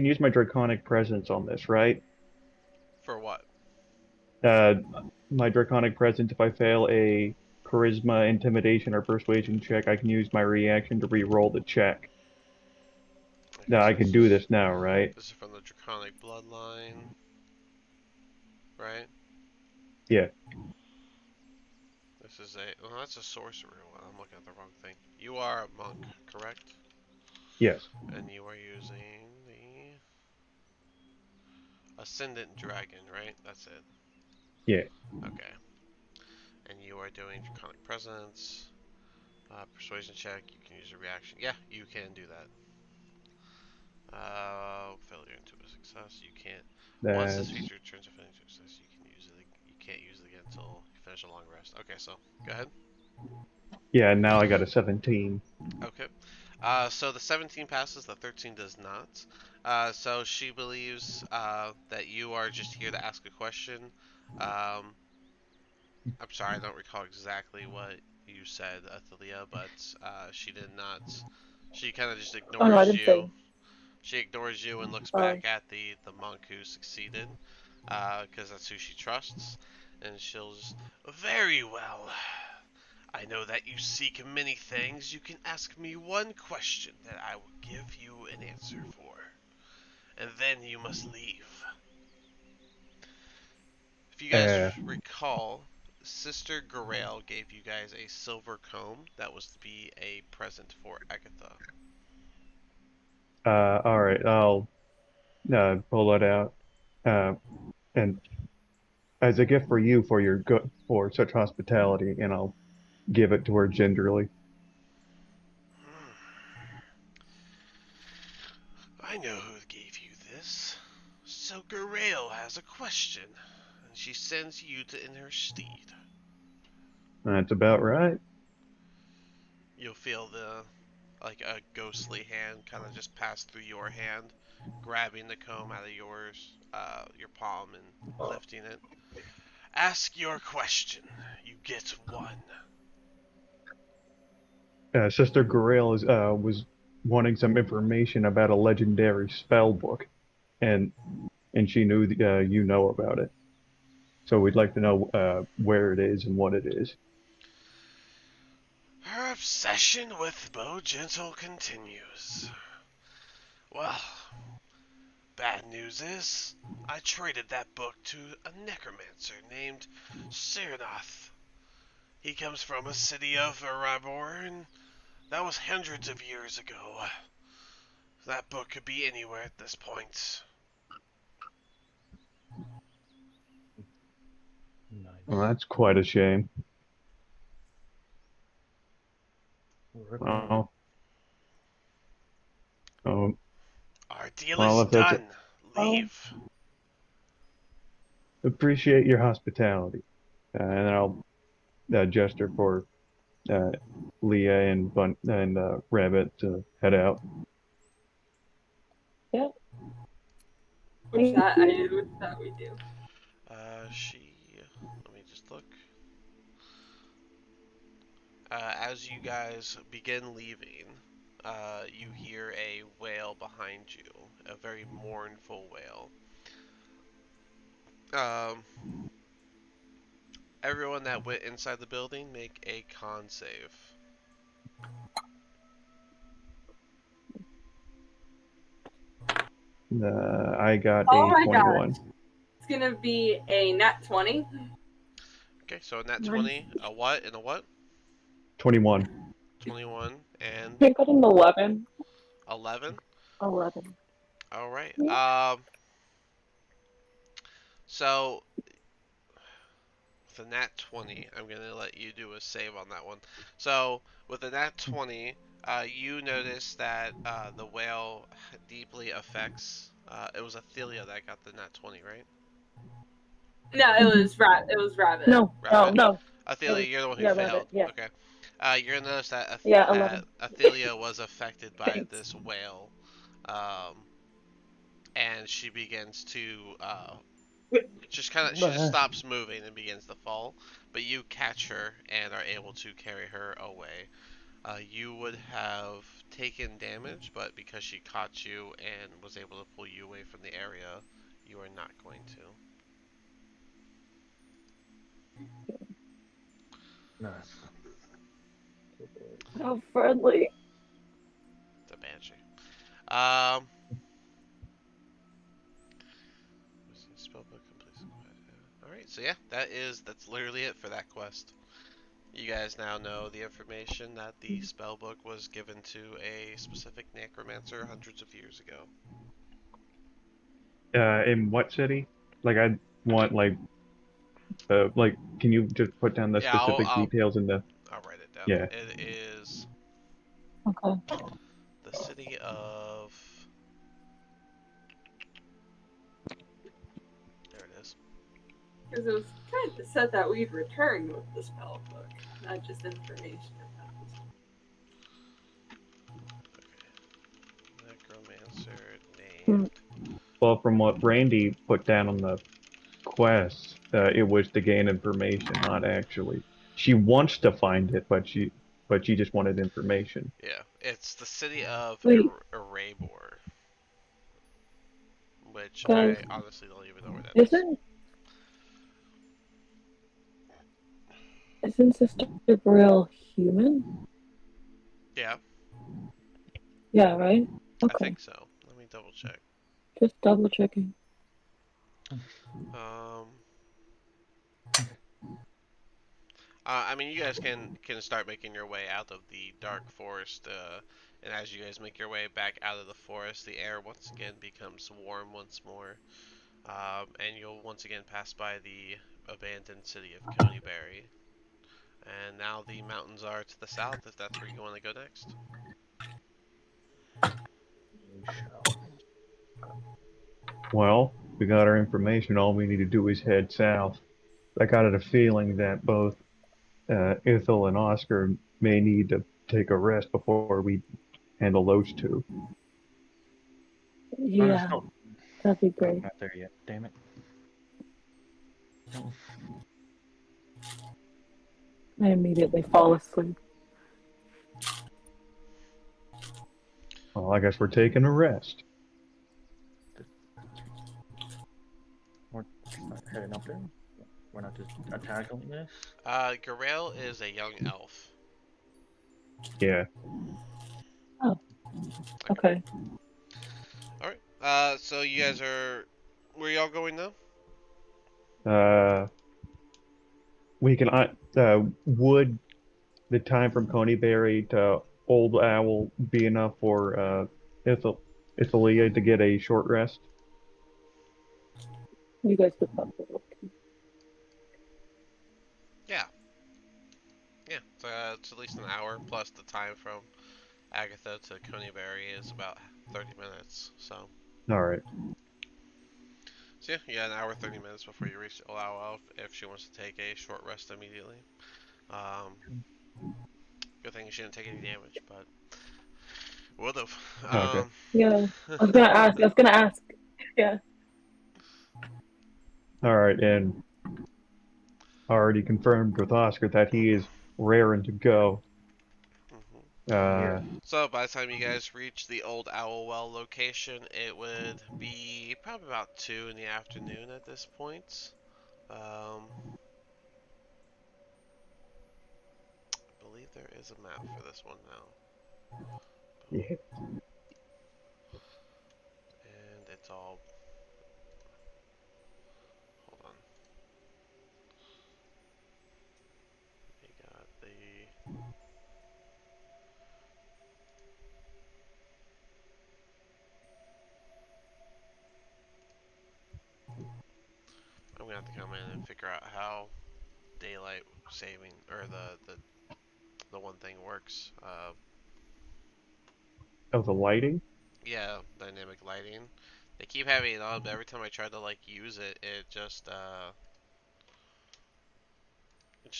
use my draconic presence on this, right? For what? My draconic presence, if I fail a charisma, intimidation, or persuasion check, I can use my reaction to re-roll the check. Okay, Now so I can do this now, right? This is from the Draconic Bloodline, right? Yeah. This is a. Oh, that's a sorcerer one. I'm looking at the wrong thing. You are a monk, correct? Yes. And you are using the Ascendant Dragon, right? That's it. Yeah. Okay. And you are doing Draconic Presence, Persuasion check. You can use a reaction. Yeah, you can do that. Failure into a success. You can't. Once this That's feature turns to failure into a success, you can use it. You can't use it again until you finish a long rest. Okay, so go ahead. yeah. Now I got a 17. Okay. So the 17 passes, the 13 does not. So she believes that you are just here to ask a question. Um, I'm sorry, I don't recall exactly what you said, Athalia, but she did not. She kind of just Oh no, I ignores didn't you. say. She ignores you and looks Sorry. back at the monk who succeeded, because that's who she trusts. And she'll just, "Very well. I know that you seek many things. You can ask me one question that I will give you an answer for, and then you must leave." If you guys Uh, recall, Sister Garael gave you guys a silver comb that was to be a present for Agatha. all right. I'll pull it out. Uh, and as a gift for you for your for such hospitality, and I'll give it to her gingerly. I know who gave you this. So Garael has a question, and she sends you to in her steed. That's about right. You'll feel like a ghostly hand kind of just pass through your hand, grabbing the comb out of your palm and lifting it. Ask your question. You get one. Sister Garail was wanting some information about a legendary spell book, and she knew you know about it. So we'd like to know where it is and what it is. Her obsession with Bo Gentle continues. Well, bad news is, I traded that book to a necromancer named Cyrnoth. He comes from a city of Erebor, and that was hundreds of years ago. That book could be anywhere at this point. Nice. Well, that's quite a shame. Rip. Well, oh, Our deal well, is if that's done. leave. Appreciate your hospitality. And I'll gesture for Leah and Rabbit to head out. Yeah. Which that we do. Let me just look. As you guys begin leaving, you hear a wail behind you, a very mournful wail. Everyone that went inside the building, make a con save. I got Oh a my 21. gosh. It's gonna be a nat 20. Okay, so in that Nice. 20, a what and a what? 21. 21 and I got an 11. 11. 11. All right. Yeah. So with a nat 20, I'm gonna let you do a save on that one. So with a nat 20, you notice that the whale deeply affects. It was Athelia that got the nat 20, right? No, it was rabbit. No, Rabbit. no. Athelia, you're the one who Yeah, failed. Rabbit, yeah. Okay. You're gonna notice that Yeah, that 11. Athelia was affected by Thanks. this whale, and she begins to she just stops moving and begins to fall. But you catch her and are able to carry her away. You would have taken damage, but because she caught you and was able to pull you away from the area, you are not going to. Nice. How friendly. The banshee. Spellbook completes. Alright, so yeah, that's literally it for that quest. You guys now know the information that the spellbook was given to a specific necromancer hundreds of years ago. In what city? Like, I want, can you just put down the Yeah, specific details in the. I'll write it down. Yeah. It is Okay. the city of. There it is. Because it was kind of said that we'd return with the spell book, not just information about Okay. Necromancer Hmm. named. Well, from what Randy put down on the quest, it was to gain information, not actually. She wants to find it, but she just wanted information. Yeah, it's the city of Wait, Erebor, which guys, I honestly don't even know where that is. isn't Sister Grail human? Yeah, Yeah, right? I Okay. think so. Let me double check. Just double checking. I mean, you guys can start making your way out of the dark forest, and as you guys make your way back out of the forest, the air once again becomes warm once more, and you'll once again pass by the abandoned city of Coneyberry. And now the mountains are to the south, if that's where you want to go next. Well, we got our information. All we need to do is head south. I got a feeling that both Ithel and Oscar may need to take a rest before we handle those two. Yeah, that'd be I'm great. not there yet. Damn it. I immediately fall asleep. Well, I guess we're taking a rest. We're not heading up there. We're not just attacking this. Garel is a young elf. Yeah. Oh, okay. All right. So you guys are where y'all going now? We can. Would the time from Coneyberry to Old Owl be enough for Ithelia to get a short rest? You guys could probably look. Yeah. Yeah. It's at least an hour plus the time from Agatha to Coneyberry is about 30 minutes. So. All right. So yeah, you got an hour 30 minutes before you reach Olau if she wants to take a short rest immediately. Good thing she didn't take any damage, but would have. Okay. Yeah. I was gonna ask. I was gonna ask. Yeah. All right, and already confirmed with Oscar that he is raring to go. Mhm. Uh, So by the time you guys reach the old Owl Well location, it would be probably about 2 in the afternoon at this point. I believe there is a map for this one now. yeah. And it's all. Hold on. We got the. I'm gonna have to come in and figure out how daylight saving or the one thing works. Oh, the lighting? Yeah, dynamic lighting. They keep having it on, but every time I try to like use it, it just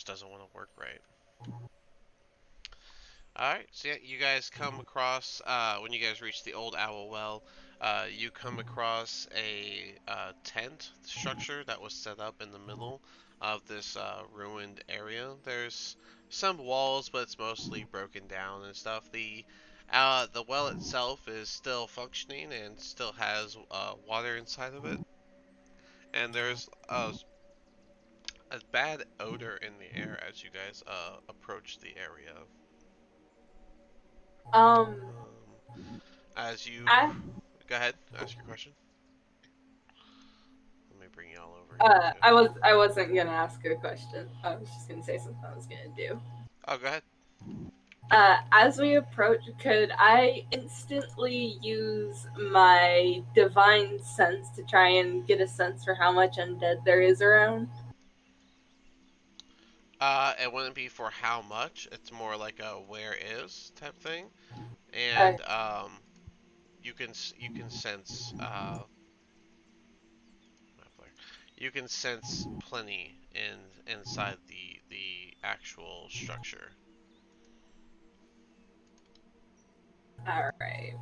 doesn't want to work right. Alright, so yeah, you guys come across, when you guys reach the old Owl Well, you come across a tent structure that was set up in the middle of this ruined area. There's some walls, but it's mostly broken down and stuff. The well itself is still functioning and still has water inside of it. And there's a bad odor in the air as you guys approach the area. Um, As you I go ahead, ask your question. Let me bring y'all over here too. I wasn't gonna ask a question. I was just gonna say something I was gonna do. Oh, go ahead. As we approach, could I instantly use my divine sense to try and get a sense for how much undead there is around? It wouldn't be for how much. It's more like a where is type thing, Uh, and you can sense you can sense plenty inside the actual structure. all right.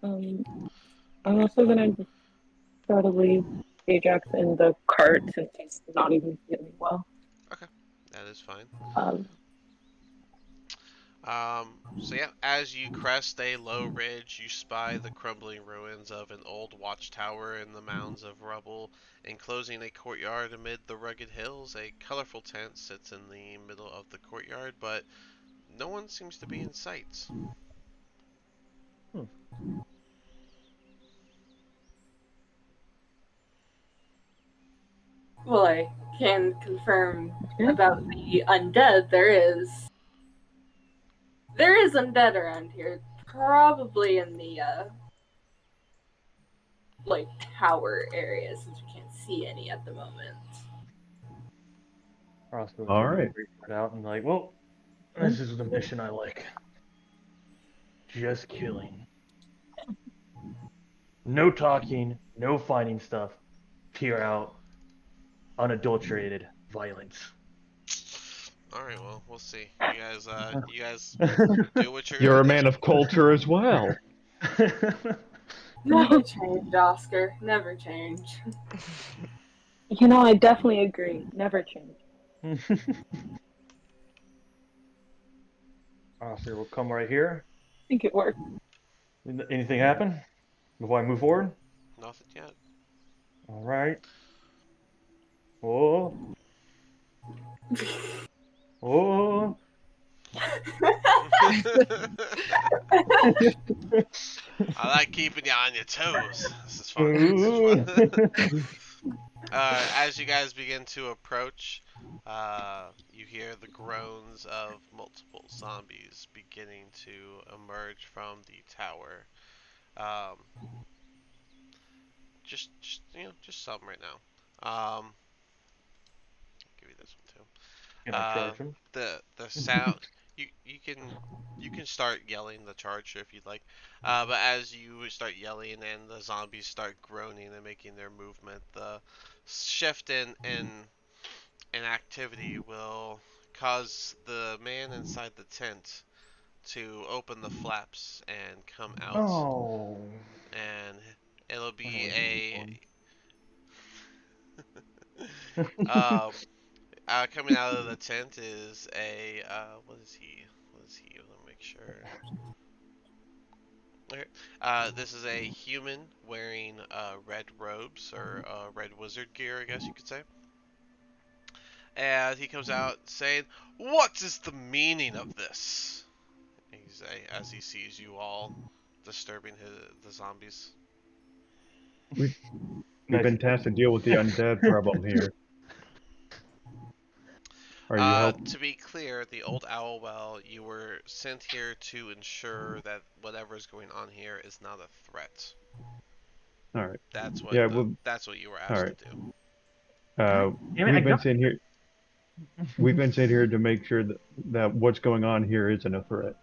There you I'm also gonna try to leave Ajax in the cart since he's not even feeling well. go. Okay, that is fine. Um, So yeah, as you crest a low ridge, you spy the crumbling ruins of an old watchtower and the mounds of rubble. Enclosing a courtyard amid the rugged hills, a colorful tent sits in the middle of the courtyard, but no one seems to be in sight. Well, I can confirm okay. about the undead. There is undead around here. Probably in the like tower area, since we can't see any at the moment. Roscoe All take his right. great card out and like, well, this is the mission I like. Just killing. No talking, no finding stuff. Peer out, unadulterated violence. All right, well, we'll see. You guys do what you're You're gonna a do. man of culture as well. Never change, Oscar. Never change. I definitely agree. Never change. Honestly, we'll come right here. I think it worked. Anything happen before I move forward? Nothing yet. All right. Oh, oh. I like keeping you on your toes. This is fun. Ooh. As you guys begin to approach, you hear the groans of multiple zombies beginning to emerge from the tower. Um, just some right now. Give you this one too. Can I charge him? The sound you can start yelling the charge if you'd like, but as you start yelling and the zombies start groaning and making their movement, the shift in activity will cause the man inside the tent to open the flaps and come out, Oh. and it'll Run be away a from uh, coming out of the tent is a what is he? What is he? Let me make sure. Okay. This is a human wearing red robes or red wizard gear, I guess you could say. And he comes out saying, "What is the meaning of this?" As he sees you all disturbing the zombies. We've Nice. been tasked to deal with the undead problem here. Are you help? To be clear, the old owl well, you were sent here to ensure that whatever is going on here is not a threat. All right. That's what Yeah. Well. that's what you were All asked right. to do. Damn it, I We've been got sitting here. We've been sitting here to make sure that what's going on here isn't a threat.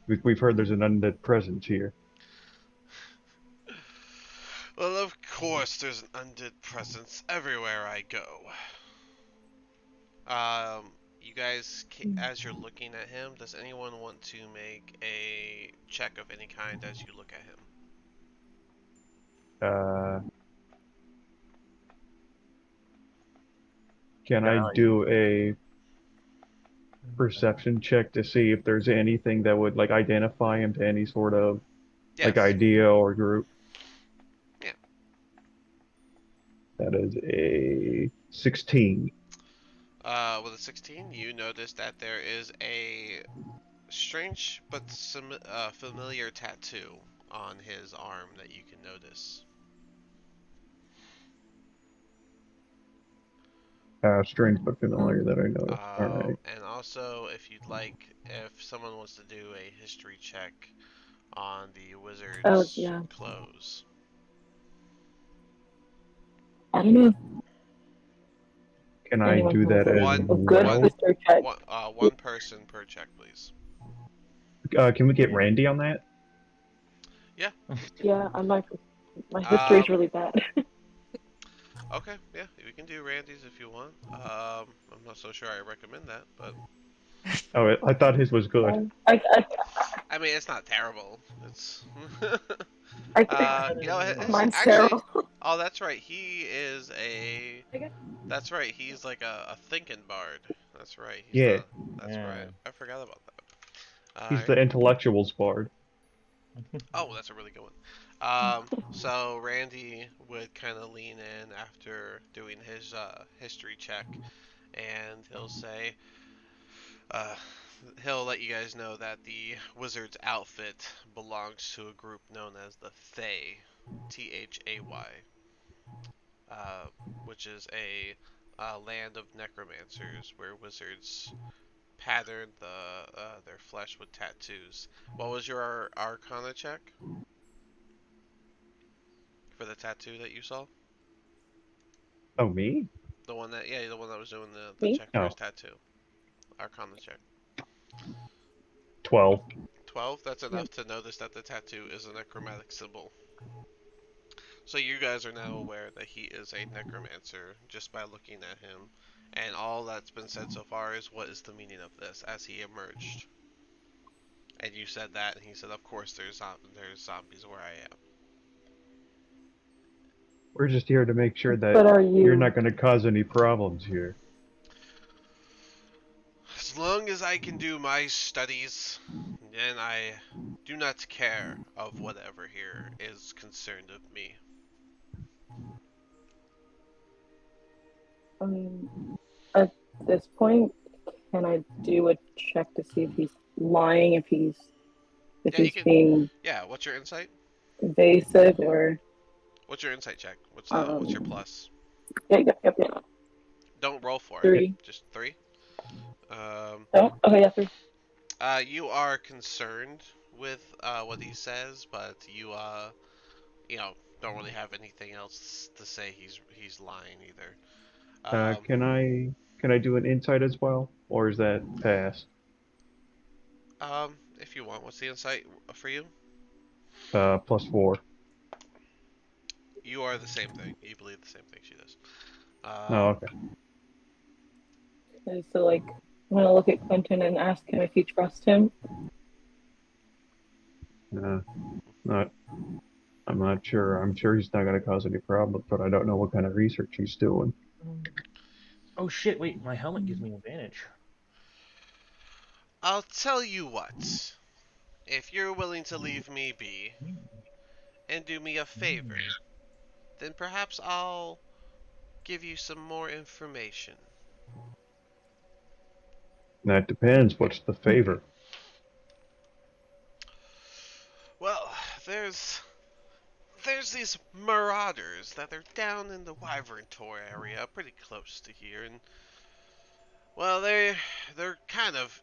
We've heard there's an undead presence here. Well, of course, there's an undead presence everywhere I go. You guys, as you're looking at him, does anyone want to make a check of any kind as you look at him? Uh, can I Value. do a perception check to see if there's anything that would like identify him to any sort of like Yes. idea or group? Yeah. That is a 16. With a 16, you notice that there is a strange but familiar tattoo on his arm that you can notice. Strange but familiar that I noticed. All right. And also, if you'd like, if someone wants to do a history check on the wizard's Oh, yeah. clothes. I don't know Can if I anyone do has that as One- a good well? sister check. One person per check, please. Can we get Randy on that? Yeah, my history is really bad. Okay, yeah, we can do Randy's if you want. I'm not so sure I recommend that, but Oh, I thought his was good. I mean, it's not terrible. It's you know, Mine's actually, terrible. oh, that's right. He is a. That's right. He's like a thinking bard. That's right. Yeah. That's right. I forgot about that. He's the intellectuals bard. Oh, that's a really good one. So Randy would kind of lean in after doing his history check, and he'll say, uh, he'll let you guys know that the wizard's outfit belongs to a group known as the Thay, Thay, uh, which is a land of necromancers where wizards pattern their flesh with tattoos. What was your Arcana check for the tattoo that you saw? Oh, me? The one that was doing the Me? check for his Oh, tattoo. Arcana check. 12. 12? That's Yep. enough to notice that the tattoo is a necromantic symbol. So you guys are now aware that he is a necromancer just by looking at him. And all that's been said so far is what is the meaning of this as he emerged. And you said that, and he said, of course there's zombies where I am. We're just here to make sure But that are you're you? not going to cause any problems here. As long as I can do my studies, then I do not care of whatever here is concerned of me. At this point, can I do a check to see if he's lying, if Yeah, you he's can. being Yeah, what's your insight? evasive, or What's your insight check? What's your um? plus? Yeah. Don't roll for it. 3. Just 3. Um, Oh, okay, yeah, 3. you are concerned with what he says, but you know, don't really have anything else to say. He's lying either. Can I do an insight as well, or is that pass? If you want, what's the insight for you? +4. You are the same thing. You believe the same thing she does. Oh, okay. So, like, I'm gonna look at Quentin and ask him if he trusts him. Not. I'm not sure. I'm sure he's not going to cause any problems, but I don't know what kind of research he's doing. Oh shit! Wait, my helmet gives me advantage. I'll tell you what. If you're willing to leave me be and do me a favor, then perhaps I'll give you some more information. That depends. What's the favor? Well, there's these marauders that are down in the Wyvern Tor area, pretty close to here, and well, they're kind of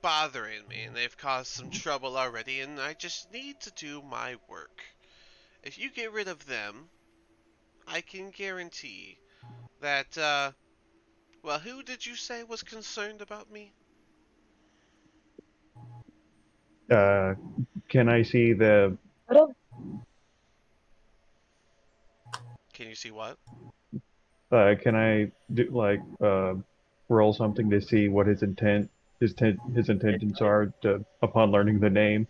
bothering me, and they've caused some trouble already, and I just need to do my work. If you get rid of them, I can guarantee that. Well, who did you say was concerned about me? Uh, can I see the? I don't. Can you see what? Can I do roll something to see what his his intentions are upon learning the name?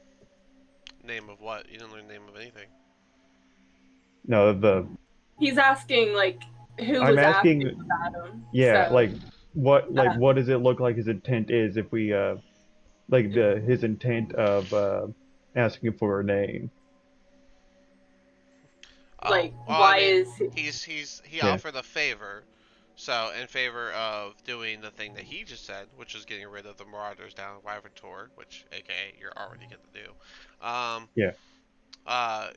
Name of what? You didn't learn the name of anything. No, the. He's asking like who I'm was asking asking. about him. Yeah, So what does it look like his intent is if we his intent of asking for a name? Oh, well, I why mean, is he Yeah. offered a favor, so in favor of doing the thing that he just said, which is getting rid of the Marauders down Wyvern Tor, which, aka, you're already gonna do. Yeah. Uh,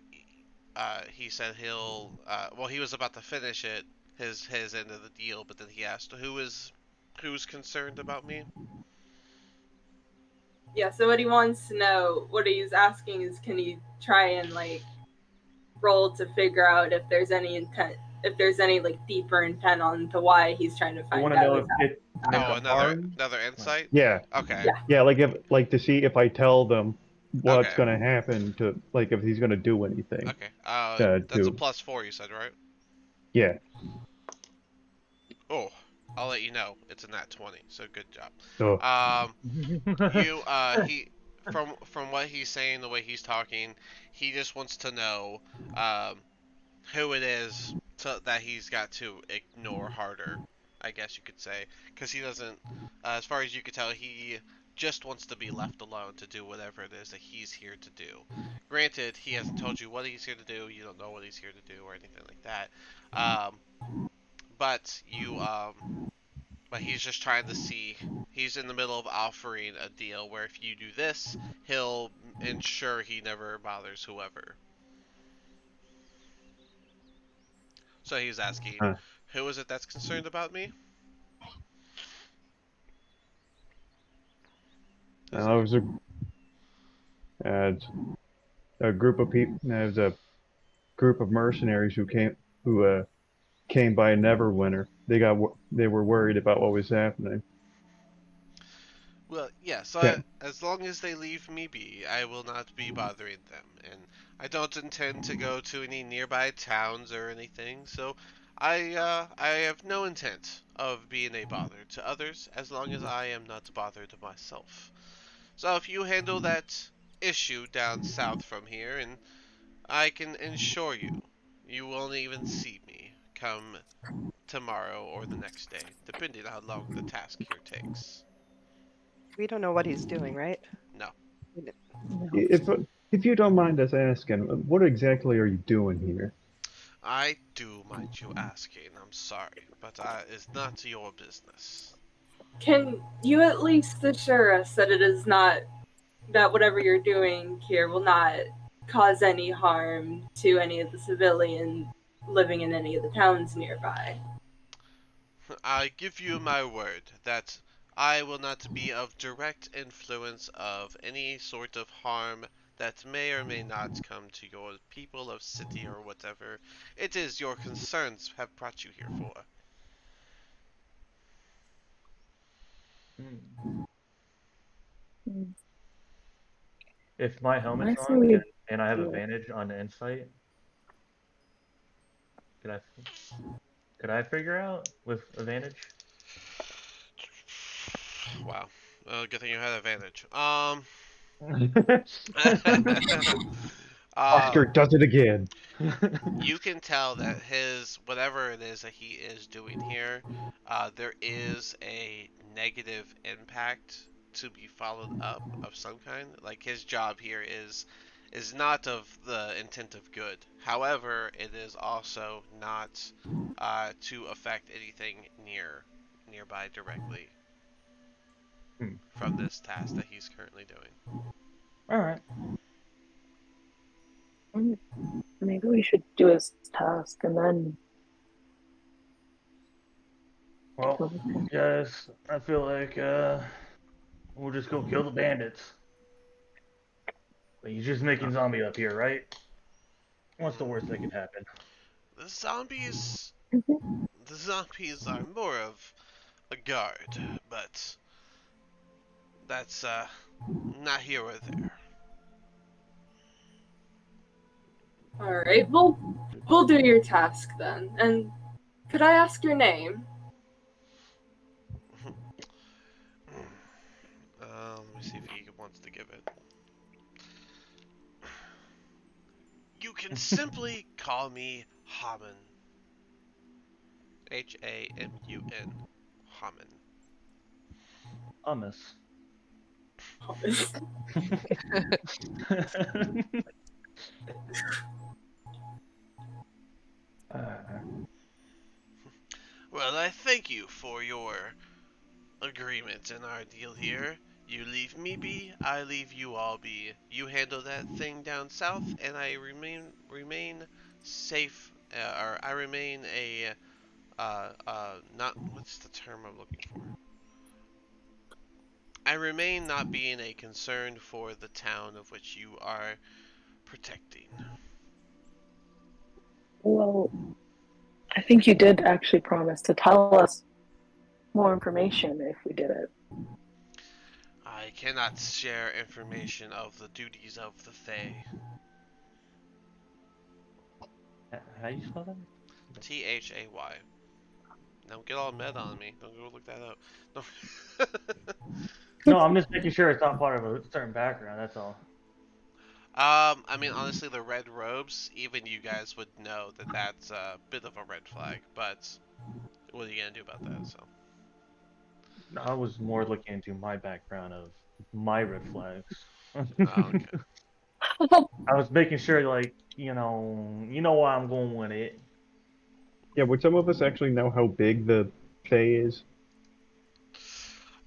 he said well, he was about to finish it, his end of the deal, but then he asked, who's concerned about me? yeah, so what he wants to know, what he's asking is can he try and like roll to figure out if there's any intent, if there's any like deeper intent on to why he's trying to You find want to out know who's if it's meant Oh, to harm? another insight. Yeah. Okay. Yeah. Yeah, to see if I tell them what's Okay. gonna happen to if he's gonna do anything. Okay. That's a To +4, you said, right? yeah. Oh, I'll let you know. It's a nat 20, so good job. So You he from what he's saying, the way he's talking, he just wants to know who it is that he's got to ignore harder, I guess you could say, because he doesn't, as far as you could tell, he just wants to be left alone to do whatever it is that he's here to do. Granted, he hasn't told you what he's here to do. You don't know what he's here to do or anything like that. Um, but but he's just trying to see. He's in the middle of offering a deal where if you do this, he'll ensure he never bothers whoever. So he's asking, uh, who is it that's concerned about me? Is it was uh, a group of people. There's a group of mercenaries who came by Neverwinter. They were worried about what was happening. Well, yeah, Yeah. so as long as they leave me be, I will not be bothering them. And I don't intend to go to any nearby towns or anything, so I have no intent of being a bother to others as long as I am not bothered myself. So if you handle that issue down south from here, and I can assure you, you won't even see me come tomorrow or the next day, depending on how long the task here takes. We don't know what he's doing, right? No. No. If you don't mind us asking, what exactly are you doing here? I do mind you asking, I'm sorry, but it's not your business. can you at least assure us that it is not that whatever you're doing here will not cause any harm to any of the civilians living in any of the towns nearby? I give you my word that I will not be of direct influence of any sort of harm that may or may not come to your people of city or whatever it is your concerns have brought you here for. Hmm. Mm. If my helmet's I say on we and I have do it. advantage on the insight, could I figure out with advantage? Wow. Good thing you had advantage. Oscar does it again. You can tell that his whatever it is that he is doing here, there is a negative impact to be followed up of some kind. Like his job here is not of the intent of good. However, it is also not to affect anything nearby directly from this task that he's currently doing. All right. Maybe we should do his task and then Well, kill him. guys, I feel like we'll just go kill the bandits. But he's just making zombie up here, right? What's the worst that could happen? The zombies, Mhm. the zombies are more of a guard, but that's not here or there. All right, we'll do your task then. And could I ask your name? Let me see if he wants to give it. You can simply call me Haman. Hamun. Haman. Hummus. uh, Well, I thank you for your agreement in our deal here. You leave me be, I leave you all be. You handle that thing down south, and I remain safe, or I remain a not what's the term I'm looking for? I remain not being a concern for the town of which you are protecting. Well, I think you did actually promise to tell us more information if we did it. I cannot share information of the duties of the Fae. how do you spell that? Thay. Don't get all meta on me. Don't go look that up. No. No, I'm just making sure it's not part of a certain background. That's all. I mean, honestly, the red robes, even you guys would know that that's a bit of a red flag. But what are you gonna do about that? So. I was more looking into my background of my red flags. Oh, okay. I was making sure, like, why I'm going with it. Yeah, would some of us actually know how big the Fae is?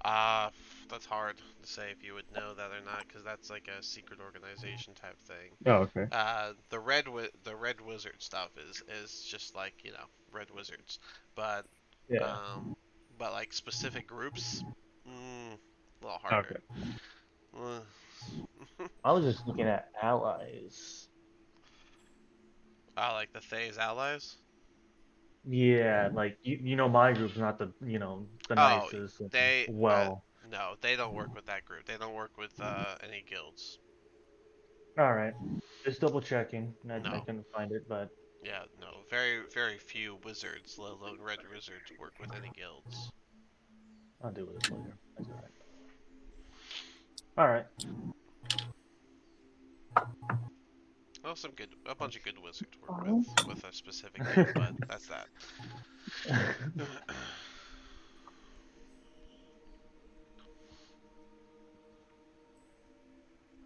Uh, that's hard to say if you would know that or not, because that's like a secret organization type thing. Oh, okay. The red wizard stuff is just like red wizards, but Yeah. but like specific groups, a little harder. Okay. I was just looking at allies. Like the Thay's allies. Yeah, like my group's not the Oh, nicest. they Well, no, they don't work with that group. They don't work with any guilds. all right. Just double checking. I No. couldn't find it, but Yeah, no. Very few wizards, let alone red wizards, work with any guilds. I'll deal with this later. That's all right. All right. Well, a bunch of good wizards work Oh. with a specific guild, but that's that.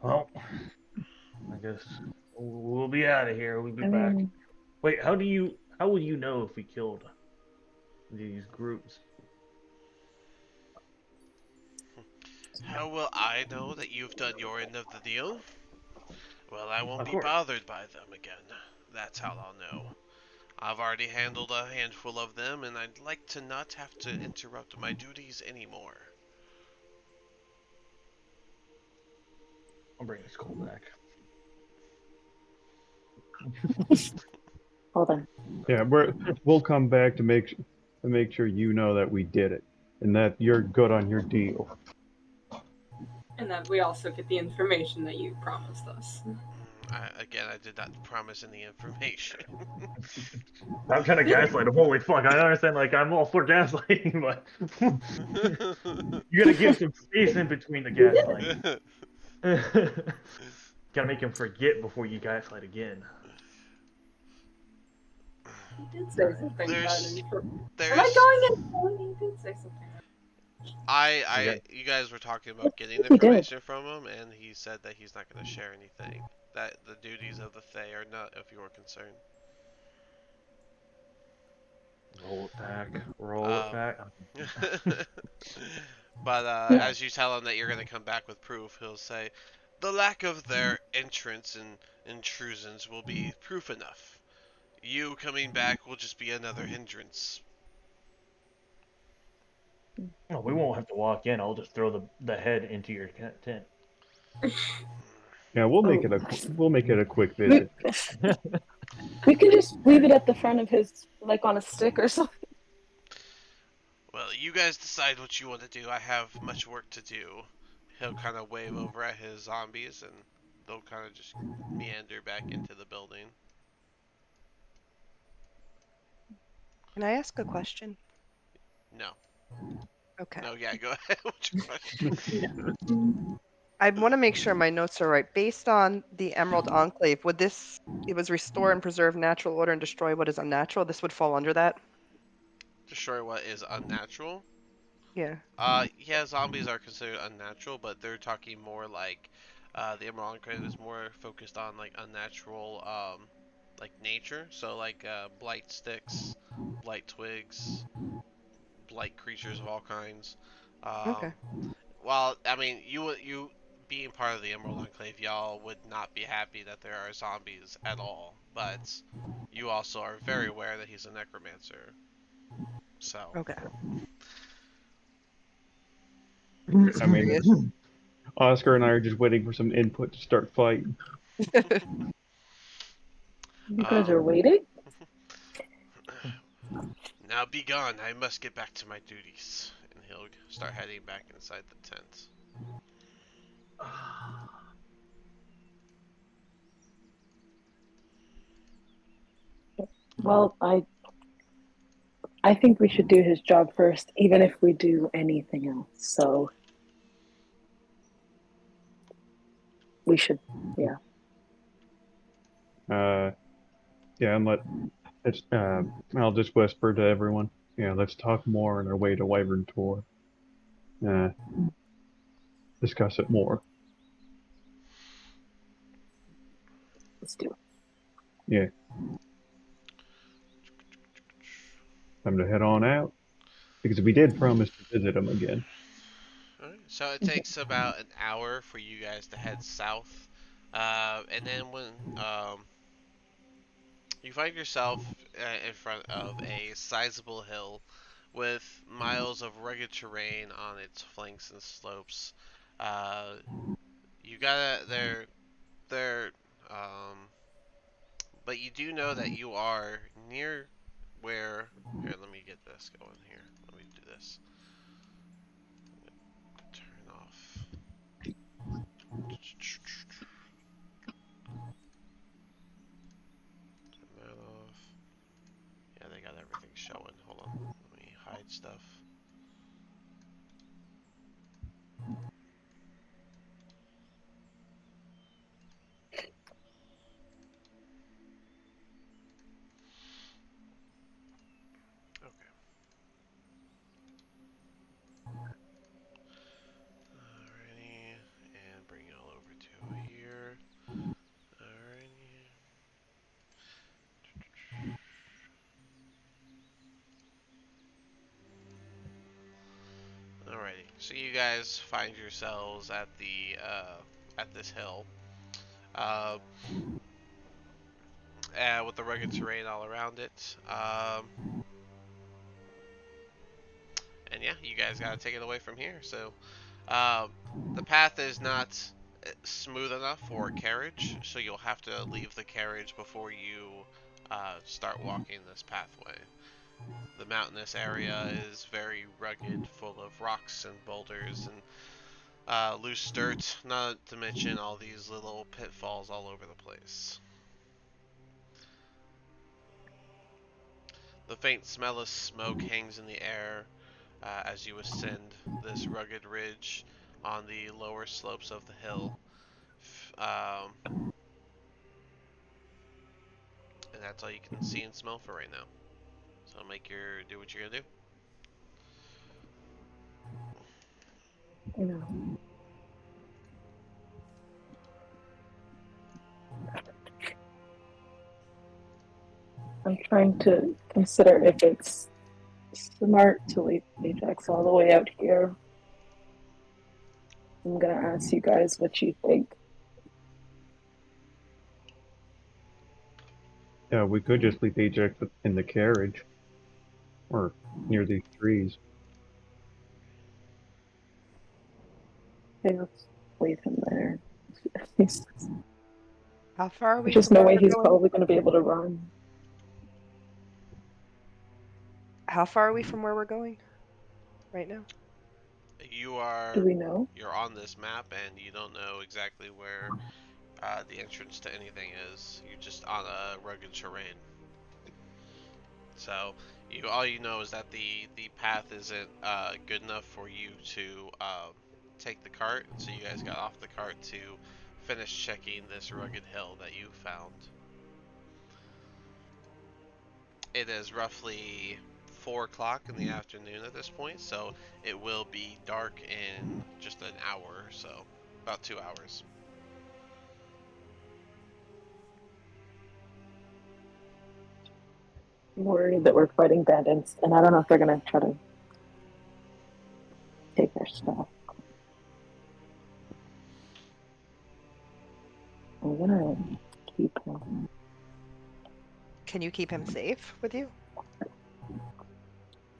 Well, I guess we'll be out of here. We'll be I back. mean, Wait, how would you know if we killed these groups? How will I know that you've done your end of the deal? Well, I won't Of be course. bothered by them again. That's how I'll know. I've already handled a handful of them, and I'd like to not have to interrupt my duties anymore. I'll bring this coal back. hold on. Yeah, we'll come back to make sure you know that we did it and that you're good on your deal. And that we also get the information that you promised us. I did not promise any information. I'm trying to gaslight him. Holy fuck! I understand. Like I'm all for gaslighting, but you gotta give some space in between the gaslighting. Gotta make him forget before you gaslight again. He did say something about there's, it. Am I going in? He did say something. Okay. you guys were talking about getting We did. information from him, and he said that he's not going to share anything. That the duties of the Fae are not of your concern. Roll it back. Roll it Um, back. but Yeah. as you tell him that you're going to come back with proof, he'll say, the lack of their entrance and intrusions will be proof enough. You coming back will just be another hindrance. No, we won't have to walk in. I'll just throw the head into your tent. Yeah, we'll make it a quick We, visit. we can just leave it at the front of his, like on a stick or something. Well, you guys decide what you want to do. I have much work to do. He'll kind of wave over at his zombies, and they'll kind of just meander back into the building. Can I ask a question? No. Okay. No, yeah, go ahead. What's your question? I want to make sure my notes are right. Based on the Emerald Enclave, it was restore and preserve natural order and destroy what is unnatural? This would fall under that? Destroy what is unnatural? Yeah. Yeah, zombies are considered unnatural, but they're talking more like, the Emerald Enclave is more focused on, like, unnatural, like, nature. So, like, blight sticks, blight twigs, blight creatures of all kinds. Okay. Well, I mean, you being part of the Emerald Enclave, y'all would not be happy that there are zombies at all. But you also are very aware that he's a necromancer. So. Okay. I mean, Oscar and I are just waiting for some input to start fighting. You guys are waiting? Now be gone. I must get back to my duties. And he'll start heading back inside the tent. Well, I think we should do his job first, even if we do anything else. So we should, yeah. Yeah, I'll just whisper to everyone. Yeah, let's talk more on our way to Wyvern Tor. Discuss it more. Let's do it. Yeah. Time to head on out. Because we did promise to visit him again. Alright, so it takes about an hour for you guys to head south. And then when you find yourself in front of a sizable hill with miles of rugged terrain on its flanks and slopes. You gotta they're but you do know that you are near where here, let me get this going here. Let me do this. Turn off. Turn that off. Yeah, they got everything showing. Hold on. Let me hide stuff. Okay. Alrighty, and bring it all over to here. Alrighty. Alrighty. So you guys find yourselves at the at this hill, uh, with the rugged terrain all around it. And yeah, you guys gotta take it away from here. So, uh, the path is not smooth enough for a carriage, so you'll have to leave the carriage before you start walking this pathway. The mountainous area is very rugged, full of rocks and boulders, and loose dirt, not to mention all these little pitfalls all over the place. The faint smell of smoke hangs in the air as you ascend this rugged ridge on the lower slopes of the hill. And that's all you can see and smell for right now. So do what you're gonna do. You know. I'm trying to consider if it's smart to leave Ajax all the way out here. I'm gonna ask you guys what you think. Yeah, we could just leave Ajax in the carriage. Or near these trees. Okay, let's leave him there. How far are we There's just from no where way we're he's going? probably going to be able to run. How far are we from where we're going right now? Do we know? You're on this map and you don't know exactly where the entrance to anything is. You're just on a rugged terrain. So all you know is that the path isn't good enough for you to take the cart. So you guys got off the cart to finish checking this rugged hill that you found. It is roughly 4 o'clock in the afternoon at this point, so it will be dark in just an hour or so, about 2 hours. I'm worried that we're fighting bandits, and I don't know if they're going to try to take our stuff. I'm going to keep him. Can you keep him safe with you?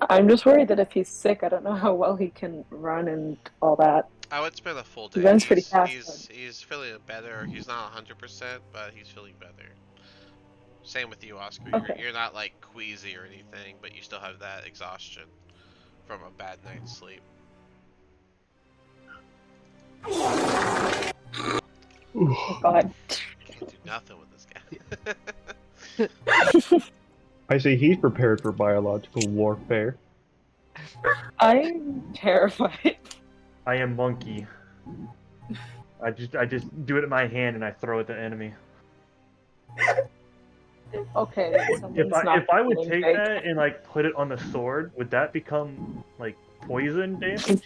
I'm just worried that if he's sick, I don't know how well he can run and all that. I would spend a full He day. runs pretty fast. He's feeling better. He's not 100%, but he's feeling better. Same with you, Oscar. Okay. You're not like queasy or anything, but you still have that exhaustion from a bad night's sleep. Oh, God. Can't do nothing with this guy. I say he's prepared for biological warfare. I'm terrified. I am monkey. I just do it in my hand and I throw it at the enemy. Okay, If I would take that and like put it on the sword, would that become like poison damage?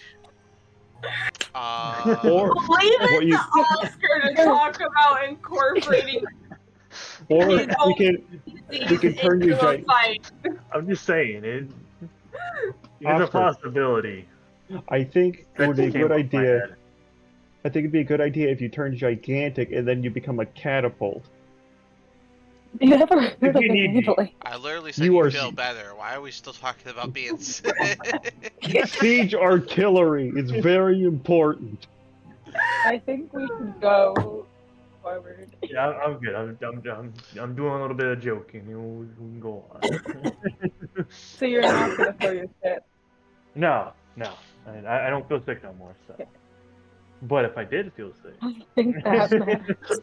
Or Leave what it you- to Oscar to talk about incorporating or his we own can turn you into a fight. I'm just saying it. It's a Oscar, possibility. I think it would be a That came good off my idea. head. I think it'd be a good idea if you turn gigantic and then you become a catapult. You never heard If of you it need me. anyway. I literally said You you are feel s- better. Why are we still talking about being sick? Siege artillery is very important. I think we should go forward. Yeah, I'm good. I'm doing a little bit of joking. We can go on. So you're not going to throw your shit. No. I don't feel sick no more. So, Okay. but if I did feel sick, I think that matters.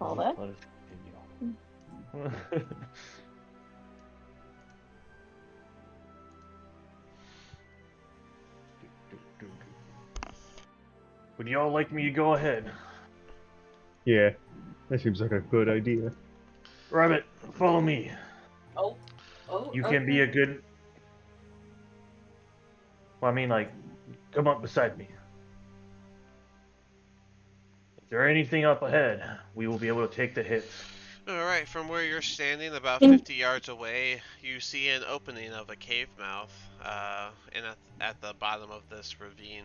All that? let us continue. Would y'all like me to go ahead? Yeah, that seems like a good idea. Rabbit, follow me. Oh, You can be a good. Well, I mean, like, come up beside me. If there anything up ahead, we will be able to take the hits. Alright, from where you're standing, about 50 yards away, you see an opening of a cave mouth at the bottom of this ravine.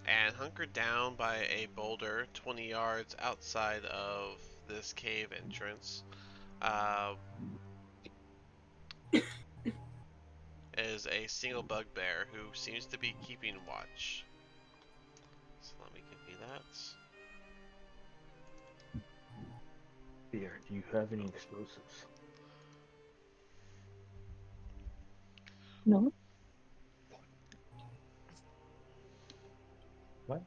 And hunkered down by a boulder 20 yards outside of this cave entrance is a single bugbear who seems to be keeping watch. So let me give you that. Here, do you have any explosives? No. What?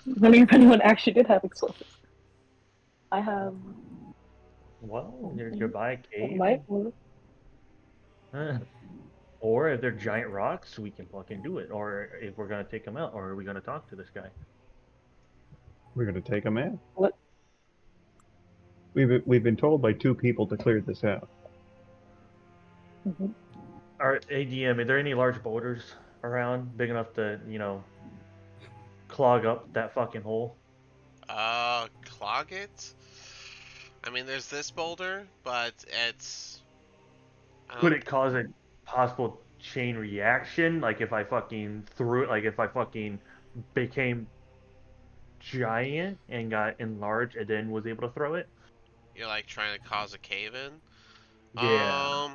Wondering if anyone actually did have explosives. I have. Well, you're goodbye It cave. might work. Or if they're giant rocks, we can fucking do it. Or if we're gonna take them out, or are we gonna talk to this guy? We're gonna take him in. What? We've been told by 2 people to clear this out. Mhm. Our ADM, are there any large boulders around big enough to, clog up that fucking hole? Clog it? I mean, there's this boulder, but it's. I Could don't. it cause a possible chain reaction? Like if I fucking threw it, like if I fucking became giant and got enlarged and then was able to throw it? You're like trying to cause a cave in. Yeah.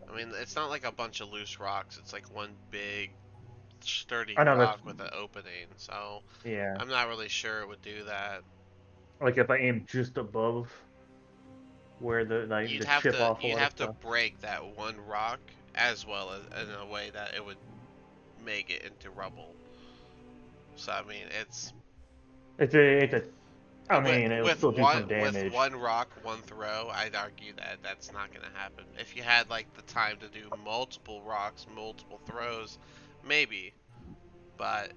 I mean, it's not like a bunch of loose rocks. It's like one big, sturdy I know rock that's, with an opening. So yeah. I'm not really sure it would do that. Like if I aim just above where the chip off a You'd lot of have to stuff. break that one rock as well as in a way that it would make it into rubble. So I mean, It's a I with mean, it'll with still do some one with damage. one rock, one throw, I'd argue that that's not gonna happen. If you had like the time to do multiple rocks, multiple throws, maybe. But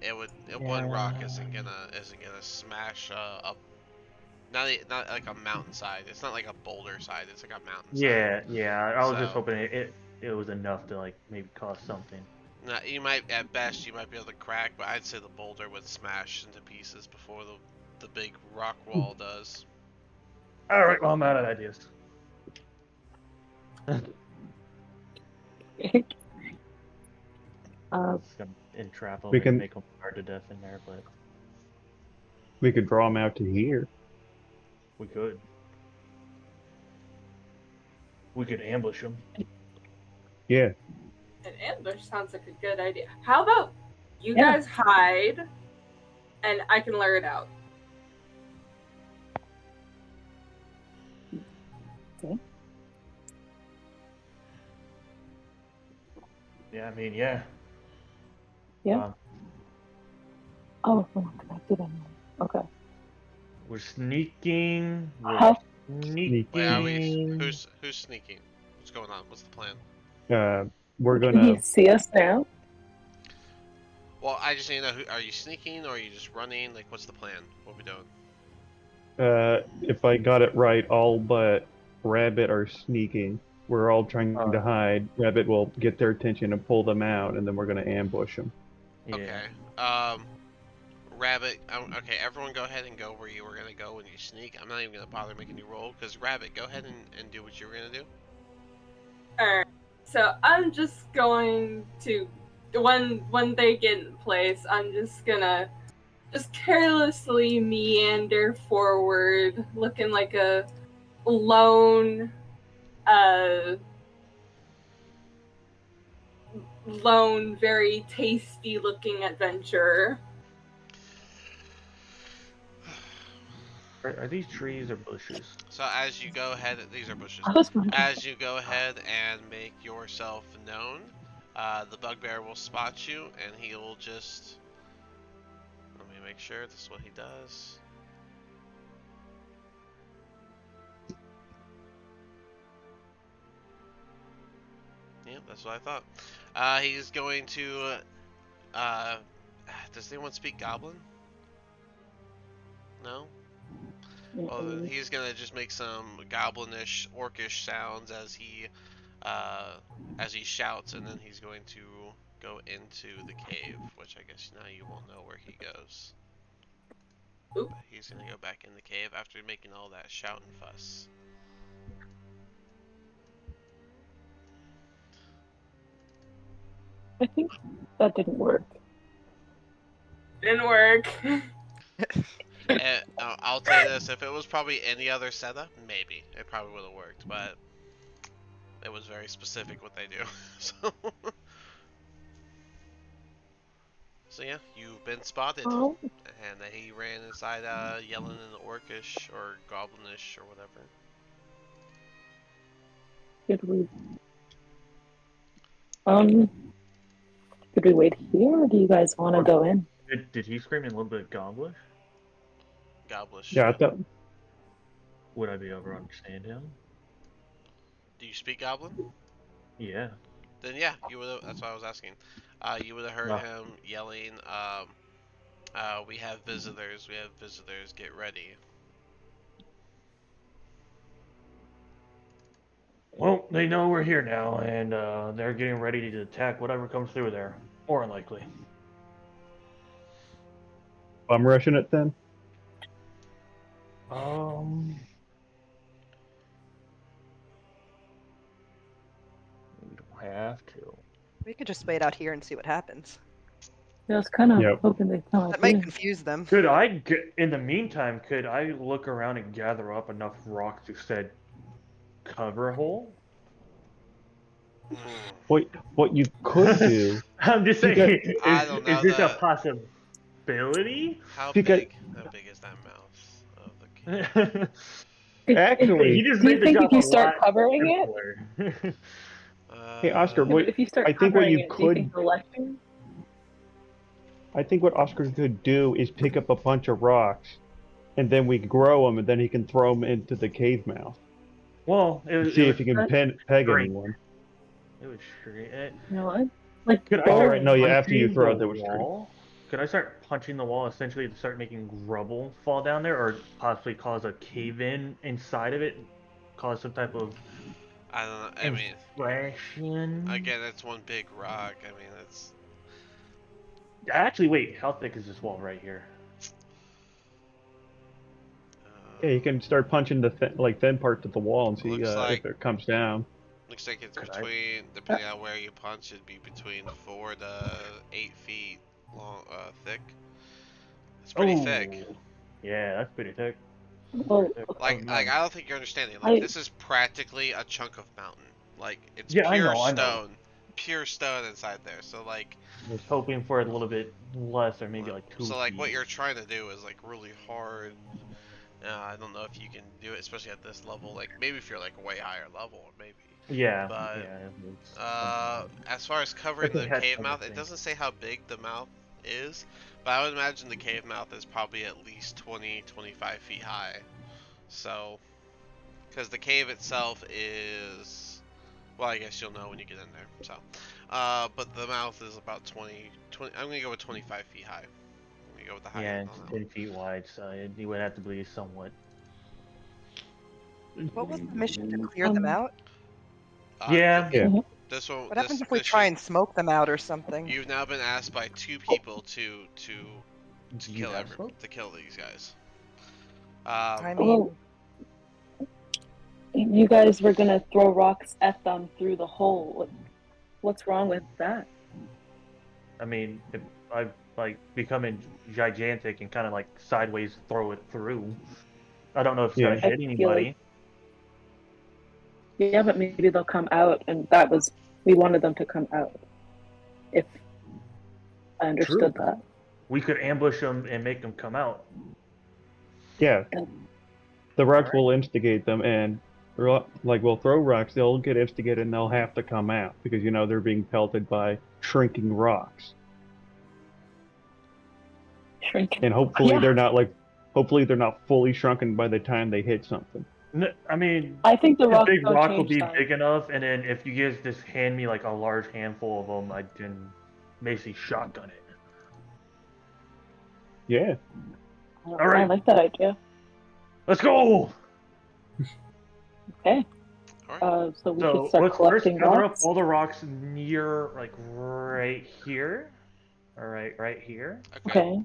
one rock Yeah. isn't gonna smash up. Not like a mountainside. It's not like a boulder side. It's like a mountainside. Yeah. I was just So hoping it was enough to like maybe cause something. now, at best you might be able to crack, but I'd say the boulder would smash into pieces before the big rock wall does. All right, well I'm out of ideas. It's gonna entrap them We and can make them hard to death in there, but we could draw him out to here. we could. We could ambush them. Yeah. An ambush sounds like a good idea. How about you Yeah. guys hide, and I can lure it out. Yeah, I mean, yeah. Yeah. Oh, we're not connected anymore. Okay. We're sneaking. We're How? sneaking. Wait, are we? Who's sneaking? What's going on? What's the plan? We're Can he gonna see us now? Well, I just need to know. Are you sneaking or are you just running? Like, what's the plan? What are we doing? if I got it right, all but Rabbit are sneaking. We're all trying to hide. Rabbit will get their attention and pull them out, and then we're gonna ambush them. Yeah. Okay. Rabbit. Okay, everyone, go ahead and go where you were gonna go when you sneak. I'm not even gonna bother making you roll because Rabbit, go ahead and do what you were gonna do. Alright. So I'm just going to when they get in place, I'm just gonna just carelessly meander forward, looking like a lone very tasty looking adventurer. Are these trees or bushes? So as you go ahead, these are bushes. I was wondering. As you go ahead and make yourself known, the bugbear will spot you, and he will just. Let me make sure this is what he does. Yeah, that's what I thought. He's going to. Does anyone speak Goblin? No. Well, then he's gonna just make some goblinish, orcish sounds as he shouts, and then he's going to go into the cave, which I guess now you won't know where he goes. Oop. But he's gonna go back in the cave after making all that shout and fuss. I think that didn't work. Didn't work. And, I'll tell you this: if it was probably any other setup, maybe it probably would have worked, but it was very specific what they do. So yeah, you've been spotted, Oh, and he ran inside, yelling in Orcish or Goblinish or whatever. did we? Should we wait here, or do you guys want to go in? Did he scream in a little bit of Goblish? Goblish. Yeah, I thought. Would I be able to understand him? Do you speak Goblin? Yeah. Then yeah, you would. That's what I was asking. You would have heard Ah. him yelling. We have visitors. We have visitors. Get ready. Well, they know we're here now, and they're getting ready to attack whatever comes through there. More than likely. I'm rushing it then. We don't have to. We could just wait out here and see what happens. I was kind of Yep. hoping they'd come That up might here. confuse them. Could I, in the meantime, could I look around and gather up enough rocks to said cover a hole? What you could do? I'm just You saying, I don't know is this a that- possibility? How Because- big? How big is that mouth of the cave? Actually, he just Do you made the think job if you a start lot covering it, simpler. Hey, Oscar, Uh, what- if you start I think what covering you it, do you think could- they'll let you? I think what Oscar could do is pick up a bunch of rocks, and then we grow them, and then he can throw them into the cave mouth. Well, it was, See it if he can That- peg Great. anyone. was straight. You know what? Like, Could I Oh, start right, no, yeah, after you punching throw the it, that was true. wall? Could I start punching the wall essentially to start making rubble fall down there, or possibly cause a cave-in inside of it, cause some type of I don't know. I mean, inflation? again, it's one big rock. I mean, it's. Actually, wait, how thick is this wall right here? Yeah, you can start punching the thin parts of the wall and see Looks like- if it comes down. Looks like it's Could I- between, depending on where you punch, it'd be between 4 to 8 feet long, thick. It's pretty thick. Yeah, that's pretty thick. well, Like I don't think you're understanding. I- Like, this is practically a chunk of mountain. Like, it's Yeah, I pure know, I know. stone. Pure stone inside there. So, like, I was hoping for a little bit less, or maybe like 2 so like feet. what you're trying to do is like really hard. I don't know if you can do it, especially at this level. Like, maybe if you're like way higher level, maybe. Yeah, but, yeah. It's As far as covering Okay, the that's cave another mouth, it thing. doesn't say how big the mouth is, but I would imagine the cave mouth is probably at least 20-25 feet high. So, because the cave itself is, well, I guess you'll know when you get in there. So, but the mouth is about 20. I'm gonna go with 25 feet high. I'm gonna go with the high yeah, end it's on that one. 10 feet wide, so you would have to be somewhat. What was the mission to clear them out? Yeah. Yeah. This one. What happens this if we try and smoke them out or something? You've now been asked by 2 people to Do you kill have smoke? to kill these guys. I mean, well, you guys were gonna throw rocks at them through the hole. What's wrong with that? I mean, if I like becoming gigantic and kind of like sideways throw it through. I don't know if it's Yeah. gonna hit I feel anybody. Yeah, but maybe they'll come out, and that was we wanted them to come out. If I understood that. We could ambush them and make them come out. Yeah. And- The rocks will instigate them, and we'll throw rocks, they'll get instigated, and they'll have to come out because they're being pelted by shrinking rocks, Shrinking. and hopefully Yeah. hopefully they're not fully shrunken by the time they hit something. I mean, I think the a rocks big don't rock will change be size. big enough, and then if you guys just hand me like a large handful of them, I can basically shotgun it. Yeah. I right. like that idea. Let's go! Okay. Alright. So we So should start let's first collecting gather up rocks. all the rocks near, like, right here. All right here. Okay.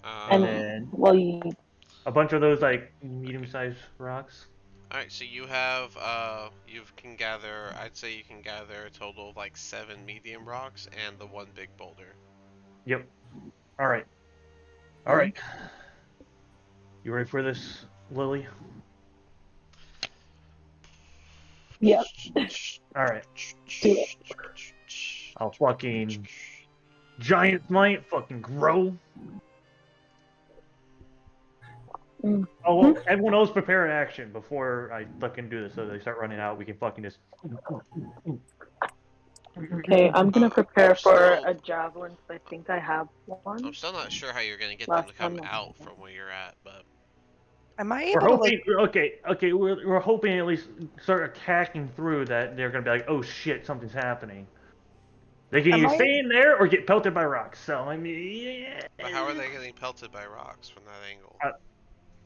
And And then well, you a bunch of those like medium-sized rocks. Alright, so you can gather, I'd say you can gather a total of like 7 medium rocks and the 1 big boulder. Yep. All right. All right. You ready for this, Lily? Yep. All right. Do it. I'll fucking giant smite, fucking grow. Mm. Oh, well, everyone else prepare an action before I fucking do this, so they start running out. We can fucking just. Okay, I'm gonna I'm prepare for still a javelin because I think I have one. I'm still not sure how you're gonna get them Last to come time I out had from where you're at, but Am I We're able to like? hoping. Okay. We're hoping at least start attacking through that. They're gonna be like, oh shit, something's happening. They can Am either I? stay in there or get pelted by rocks. So I mean, yeah. but how are they getting pelted by rocks from that angle?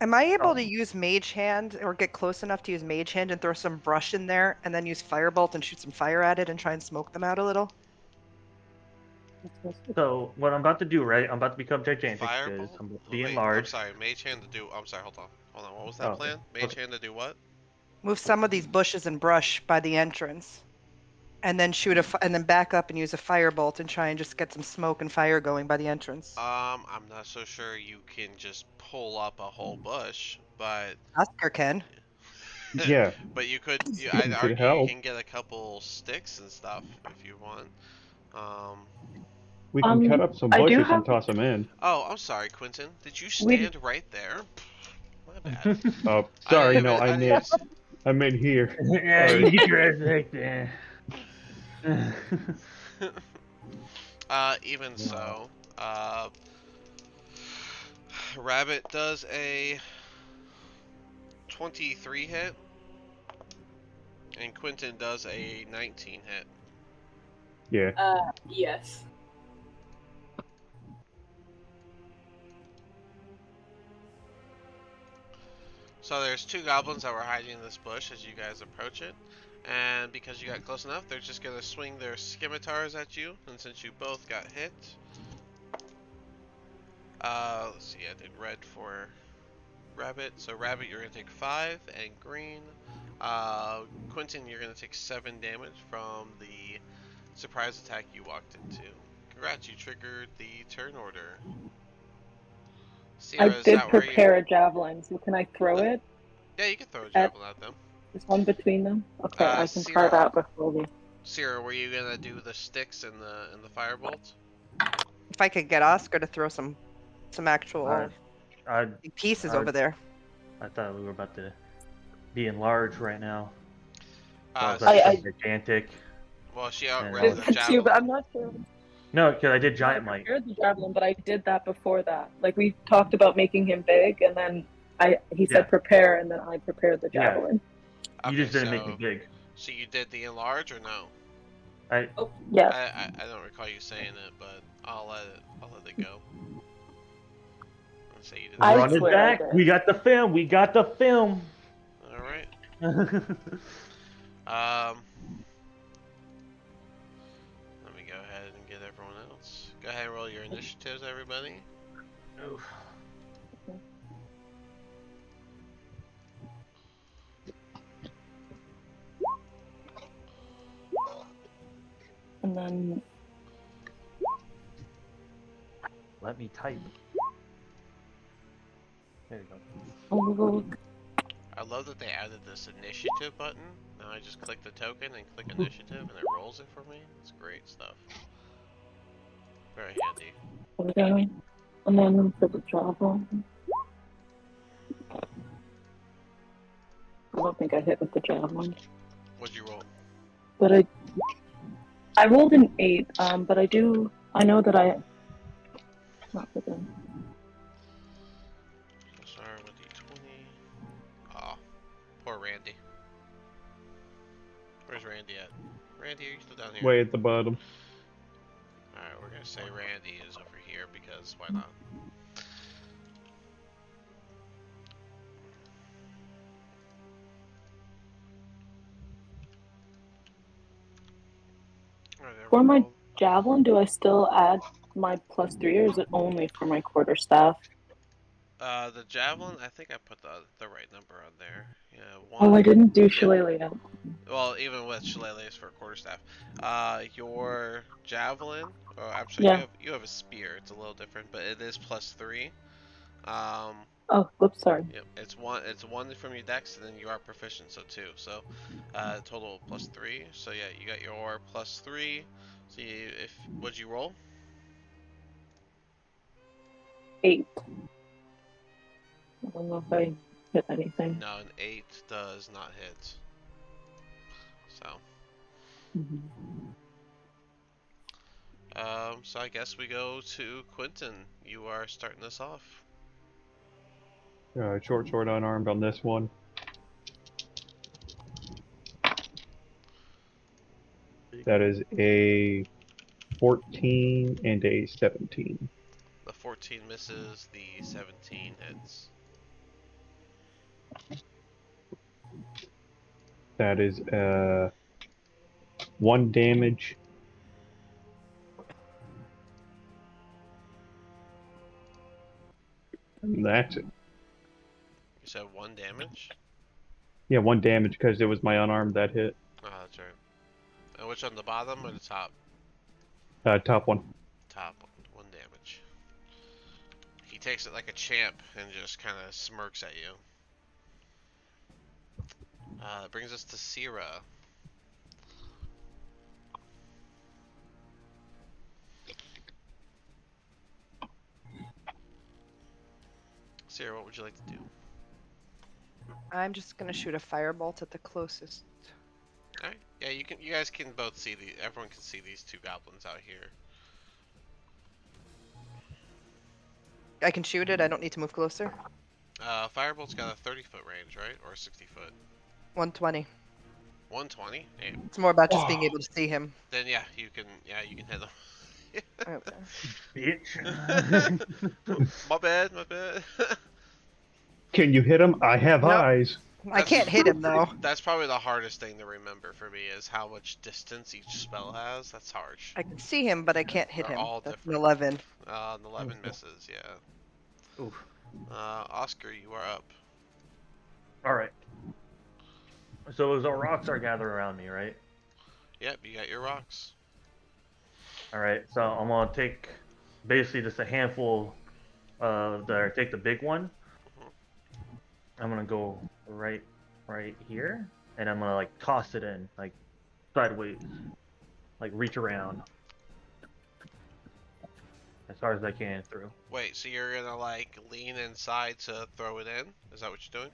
Am I able Oh. to use Mage Hand or get close enough to use Mage Hand and throw some brush in there and then use Firebolt and shoot some fire at it and try and smoke them out a little? So what I'm about to do, right? I'm about to become gigantic because Firebolt? I'm Oh, being wait, I'm large. sorry. Mage hand to do. I'm sorry. Hold on. Hold on. What was that Oh, okay. plan? Mage Okay. hand to do what? Move some of these bushes and brush by the entrance, and then and then back up and use a Firebolt and try and just get some smoke and fire going by the entrance. I'm not so sure you can just pull up a whole bush, but Oscar can. Yeah, but you could. I'd it could argue you help. can get a couple sticks and stuff if you want. Um. We can cut Um, up some I do bushes and have. toss them in. Oh, I'm sorry, Quentin. Did you We. stand right there? My bad. Oh, I didn't sorry, even. no, I didn't even. I meant here. Yeah, Sorry. you get your ass back there. Even Wow. so, Rabbit does a 23 hit, and Quentin does a 19 hit. Yeah. Yes. So there's two goblins that were hiding in this bush as you guys approach it. And because you got close enough, they're just going to swing their scimitars at you. And since you both got hit, let's see, I did red for Rabbit. So Rabbit, you're going to take 5, and green, Quentin, you're going to take 7 damage from the surprise attack you walked into. Congrats, you triggered the turn order. I Sierra, is did that where you... prepare a javelin, so can I throw it Yeah, you can throw a at javelin at them. this one between them? Okay, I can try Sierra, that before we. Sierra, were you gonna do the sticks and the firebolt? If I could get Oscar to throw some I, actual I, big pieces I, over there. I thought we were about to be enlarged right now. So I was Uh, about to I become gigantic. well, she And outran did the that too, but javelin. I'm not sure. no, because I did No, I giant might. prepared the javelin, but I did that before that. Like we talked about making him big, and then he said Yeah. prepare, and then I prepared the Yeah. javelin. You Okay, just didn't make me big. so you did the enlarge or no? I Yes. I don't recall you saying it, but I'll let it go. Let's say you did. I run it swear I back. We did. got the film. We got the film. All right. Let me go ahead and get everyone else. Go ahead and roll your initiatives, everybody. Oof. And then Let me type. There you go. oh, I love that they added this initiative button. Now I just click the token and click initiative, and it rolls it for me. It's great stuff. Very handy. okay. And then for the javelin, I don't think I hit with the javelin, What'd you roll? but I rolled an 8. But I know that I not for them. Sorry, with D20. Aw, poor Randy. Where's Randy at? Randy, are you still down here? Way at the bottom. Alright, we're gonna say Randy is over here because why not? Alright, For my everyone. javelin, do I still add my +3, or is it only for my quarterstaff? The javelin, I think I put the right number on there. Yeah, Oh, I didn't do yeah. shillelagh yet. Well, even with shillelaghs for quarterstaff, your javelin. Oh, I'm sorry, Yeah. you have a spear. It's a little different, but it is +3. Um, Oh, whoops, sorry. yep, it's one from your dex, and then you are proficient, so 2. So, total +3. So yeah, you got your +3. So what'd you roll? 8. I don't know if I hit anything. No, an 8 does not hit. So. Mm-hmm. So I guess we go to Quentin. You are starting us off. Short sword unarmed on this one. That is a 14 and a 17. The 14 misses, the 17 hits. That is 1 damage. And that's it. You said 1 damage? Yeah, 1 damage because it was my unarmed that hit. Oh, that's right. And which on the bottom or the top? Top one. Top, 1 damage. He takes it like a champ and just kind of smirks at you. That brings us to Sierra. Sierra, what would you like to do? I'm just gonna shoot a firebolt at the closest. Alright. Yeah, you can. You guys can both see the. Everyone can see these 2 goblins out here. I can shoot it. I don't need to move closer. Firebolt's got a 30-foot range, right? Or a 60-foot? 120. 120? Hey, It's more about just being able to see him. then yeah, you can. Yeah, you can hit them. Okay. Bitch. My bad. My bad. Can you hit him? I have Nope. eyes. I can't hit him though. That's probably the hardest thing to remember for me is how much distance each spell has. That's harsh. I can see him, but I can't hit They're him. all That's an different. 11. An 11 misses. Yeah. Oof. Oscar, you are up. All right. So those rocks are gathered around me, right? Yep, you got your rocks. All right. So I'm gonna take basically just a handful take the big one. I'm gonna go right here, and I'm gonna like toss it in like sideways, like reach around as far as I can through. Wait, so you're gonna like lean inside to throw it in? Is that what you're doing?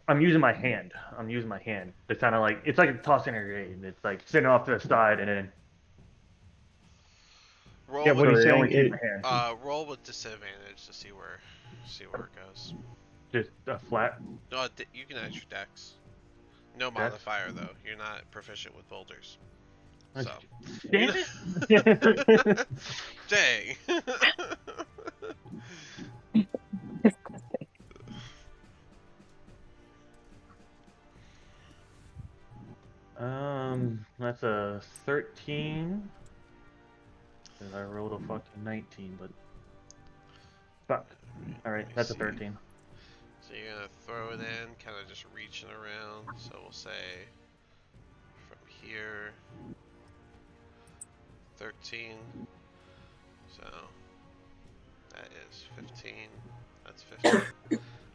I'm using my hand. To kind of like it's like tossing a grenade. It's like sitting off to the side and then. Roll Yeah, with, what he's they only saying keep is, my hand. roll with disadvantage to see where it goes. Just a flat. No, you can add your dex. No modifier though. You're not proficient with boulders. So. Damn it! Dang. That's a 13. And I rolled a fucking 19, but fuck. All right, that's a 13. So you're gonna throw it in, kind of just reaching around. So we'll say from here, 13. So that is 15. That's 15. All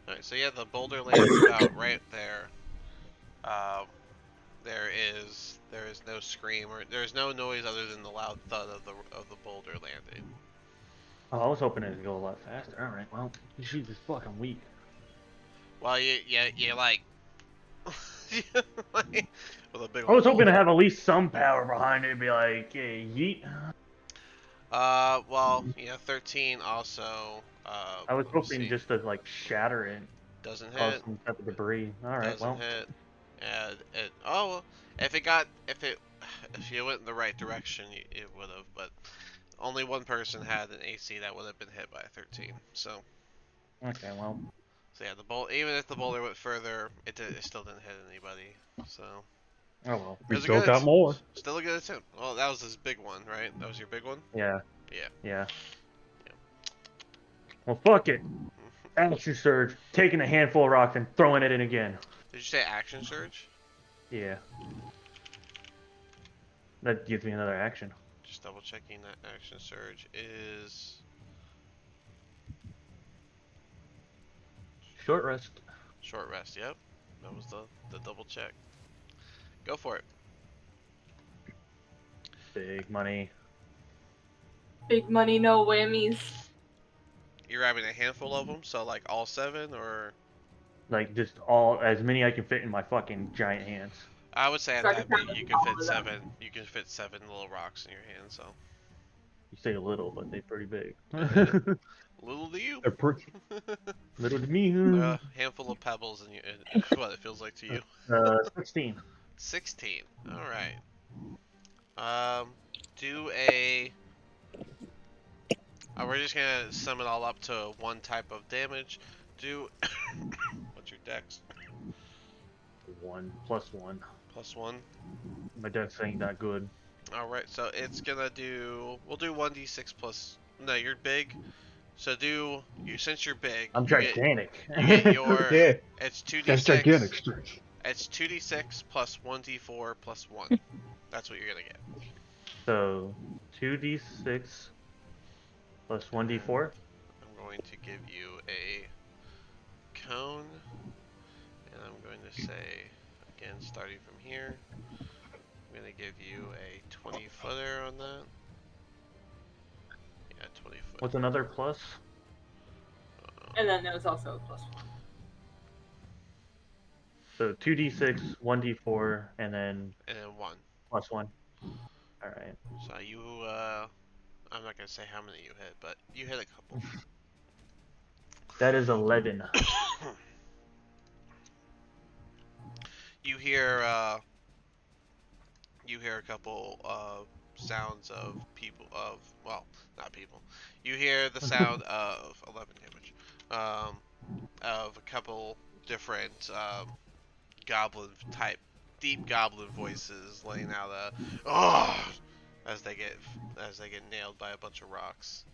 right. So yeah, the boulder lands about right there. There is no scream or there's no noise other than the loud thud of the boulder landing. Oh, I was hoping it would go a lot faster. All right, well, she's just fucking weak. Well, you like, like with a big. I was hoping to have at least some power behind it. And be like, hey, yeet. Well, 13 also. I was hoping just to like shatter it, doesn't cause hit. some type of debris. All right, Doesn't well. hit. And if you went in the right direction, it would have. But only one person had an AC that would have been hit by a 13. So. Okay, well. So yeah, even if the boulder went further, it still didn't hit anybody. So. Oh well. we still got more. Still a good attempt. Well, that was his big one, right? That was your big one? Yeah. Yeah. Well, fuck it. Action surge, taking a handful of rocks and throwing it in again. Did you say action surge? Yeah. That gives me another action. Just double checking that action surge is Short rest. short rest. Yep, that was the double check. Go for it. Big money. Big money, no whammies. You're grabbing a handful of them, so like all 7, or Like just all as many I can fit in my fucking giant hands. I would say at Start that to beat count you can all fit of them. 7. You can fit 7 little rocks in your hand. So You say a little, but they're pretty big. Little to you. They're pretty. Little to me. A handful of pebbles and what it feels like to you. 16. 16. All right. Do a. We're just gonna sum it all up to one type of damage. Do. What's your dex? 1 plus 1. Plus 1. My dex ain't that good. All right. So it's gonna do. We'll do 1d6 plus. No, you're big. So since you're big. I'm you gigantic. You get your. Yeah, It's 2d6. that's gigantic strength. It's 2d6 plus 1d4 plus 1. That's what you're gonna get. So 2d6 plus 1d4. I'm going to give you a cone, and I'm going to say, again, starting from here, I'm going to give you a 20-footer on that. Yeah, 20 foot. What's another plus? And then there was also a +1. So 2d6, 1d4, and then 1. plus 1. Alright. So you, I'm not going to say how many you hit, but you hit a couple. That is 11. You hear a couple of sounds of people, well, not people. You hear the sound of 11 damage, of a couple different goblin type, deep goblin voices letting out a oh as they get nailed by a bunch of rocks.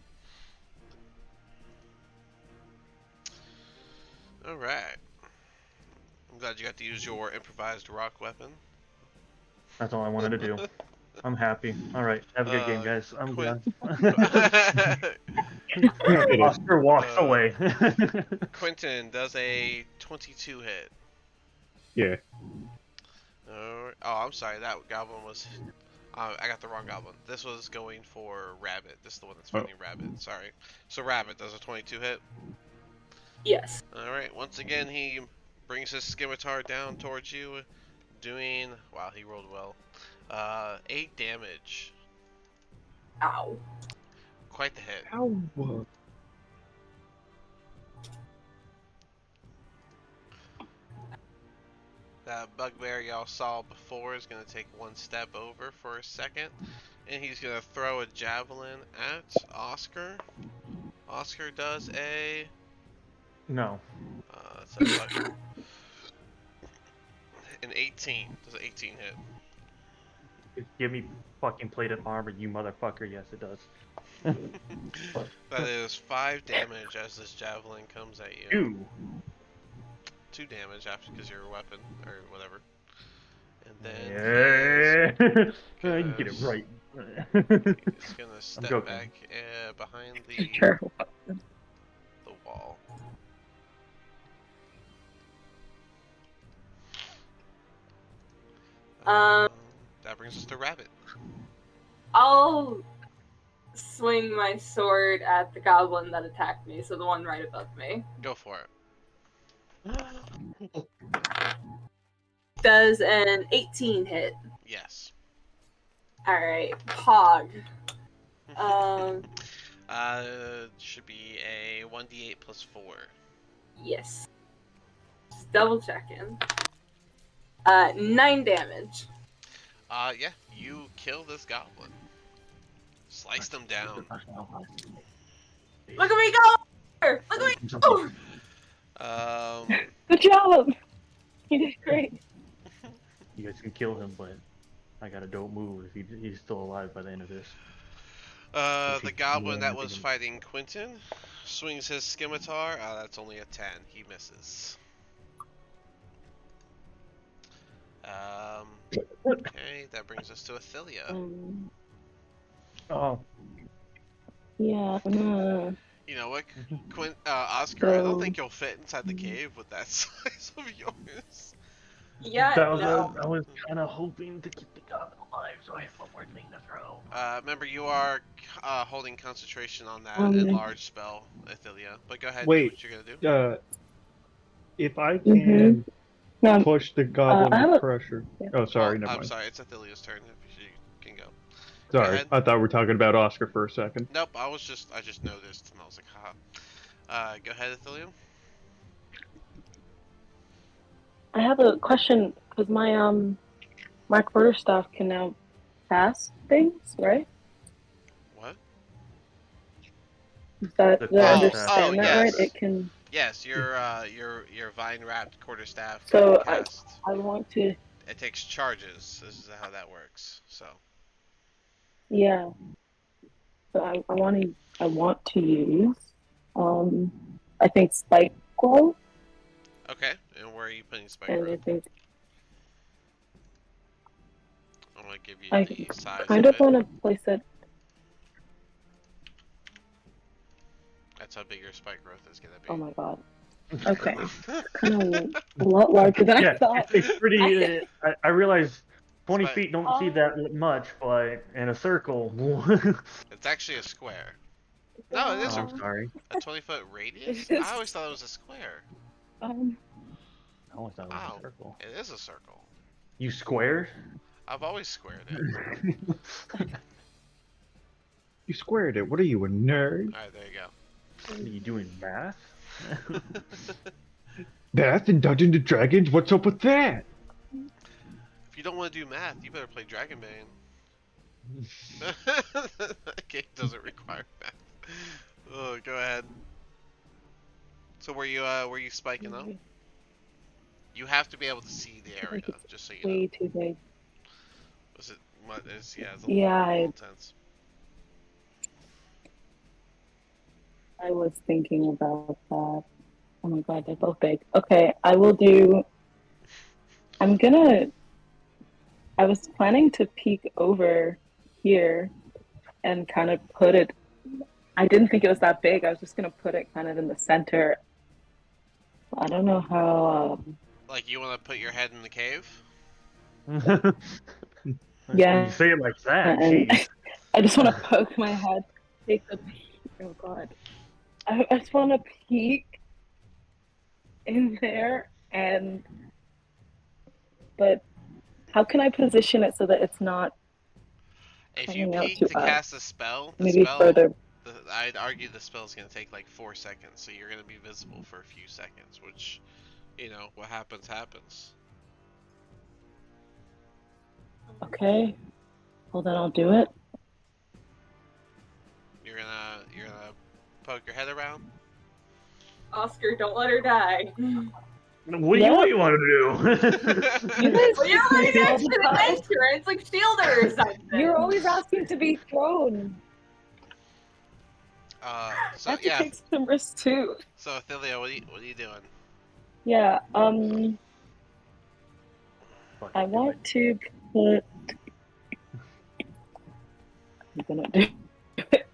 All right. I'm glad you got to use your improvised rock weapon. That's all I wanted to do. I'm happy. Alright, have a good game, guys. I'm Quinn. done. Oscar walks away. Quentin does a 22 hit. Yeah. Oh, I'm sorry. That goblin was. I got the wrong goblin. This was going for Rabbit. This is the one that's fighting Rabbit. Sorry. So Rabbit does a 22 hit. Yes. All right. Once again, he brings his scimitar down towards you, doing. Wow, he rolled well. 8 damage. Ow. Quite the hit. Ow. That bugbear y'all saw before is going to take one step over for a second, and he's going to throw a javelin at Oscar. Oscar does a... No. An 18. Does an 18 hit? Give me fucking plated armor, you motherfucker. Yes, it does. That is 5 damage as this javelin comes at you. 2 damage after because you're a weapon or whatever. And then You get it right. he's gonna step back behind the wall. That brings us to Rabbit. I'll swing my sword at the goblin that attacked me, so the one right above me. Go for it. Does an 18 hit? Yes. Alright, Pog. Should be a 1d8 plus 4. Yes. Just double checking. 9 damage. Yeah, you kill this goblin. Slice them down. Look at me go! Look at me go! Good job! You did great. You guys can kill him, but I gotta don't move if he's still alive by the end of this. The goblin that was fighting Quentin swings his scimitar. That's only a 10. He misses. Okay, that brings us to Athelia. Oh. Yeah. You know what, Oscar? I don't think you'll fit inside the cave with that size of yours. Yeah, I was kind of hoping to keep the goblin alive, so I have one more thing to throw. Remember, you are holding concentration on that enlarged spell, Athelia. But go ahead. Wait, Do what you're gonna do. If I can push the goblin I have with a- pressure. Oh, sorry, never I'm mind. sorry. It's Athelia's turn. If she can go. Sorry, ahead. I thought we were talking about Oscar for a second. Nope, I just noticed and I was like, haha. Go ahead, Athelium. I have a question because my quarterstaff can now cast things, right? What? Is that The did I quarterstaff. understand that right? yes. It can. Yes, your vine wrapped quarterstaff can So cast. I want to. It takes charges. This is how that works. So. Yeah. So I want to use I think spike glow, Okay, and where are you putting spike and I growth? think I'm gonna give you I the size kind of of it. want to place it. That's how big your spike growth is gonna Oh be. my god. Okay. It's kind of a lot larger than I Yeah, thought. it's pretty. I realize 20 Spike- feet don't see that much, but in a circle. It's actually a square. No, it Oh, is I'm sorry. a 20-foot radius? It is. I always thought it was a square. Um, I always thought it was Wow, a circle. it is a circle. You squared? I've always squared it. You squared it. What are you, a nerd? Alright, there you Are you doing math? go. Math and Dungeons and Dragons? What's up with that? If you don't want to do math, you better play Dragonbane. That game doesn't require math. Oh, go ahead. So were you spiking though? You have to be able to see the area, just so you know. way too big. Was it? What is? Yeah, it's a Yeah, little intense. I was thinking about that. Oh my god, they're both big. Okay, I will do. I'm gonna. I was planning to peek over here and kind of put it. I didn't think it was that big. I was just gonna put it kind of in the center. I don't know how. Like you want to put your head in the cave? Yeah. You say it like that. And Jeez. I just want to poke my head, take the peek. Oh god, I just want to peek in there, but how can I position it so that it's not If you coming out peek too to cast a spell, maybe further? I'd argue the spell's gonna take like 4 seconds, so you're gonna be visible for a few seconds, which, what happens happens. Okay, well then I'll do it. You're gonna poke your head around. Oscar, don't let her die. What do you want to do? You guys Well, you're keep right me all next to the the time. entrance, like shield her or something. You're always asking to be thrown. I So have to yeah. take some risks too. So Athelia, what are you doing? Yeah. I want to put. I'm gonna do it.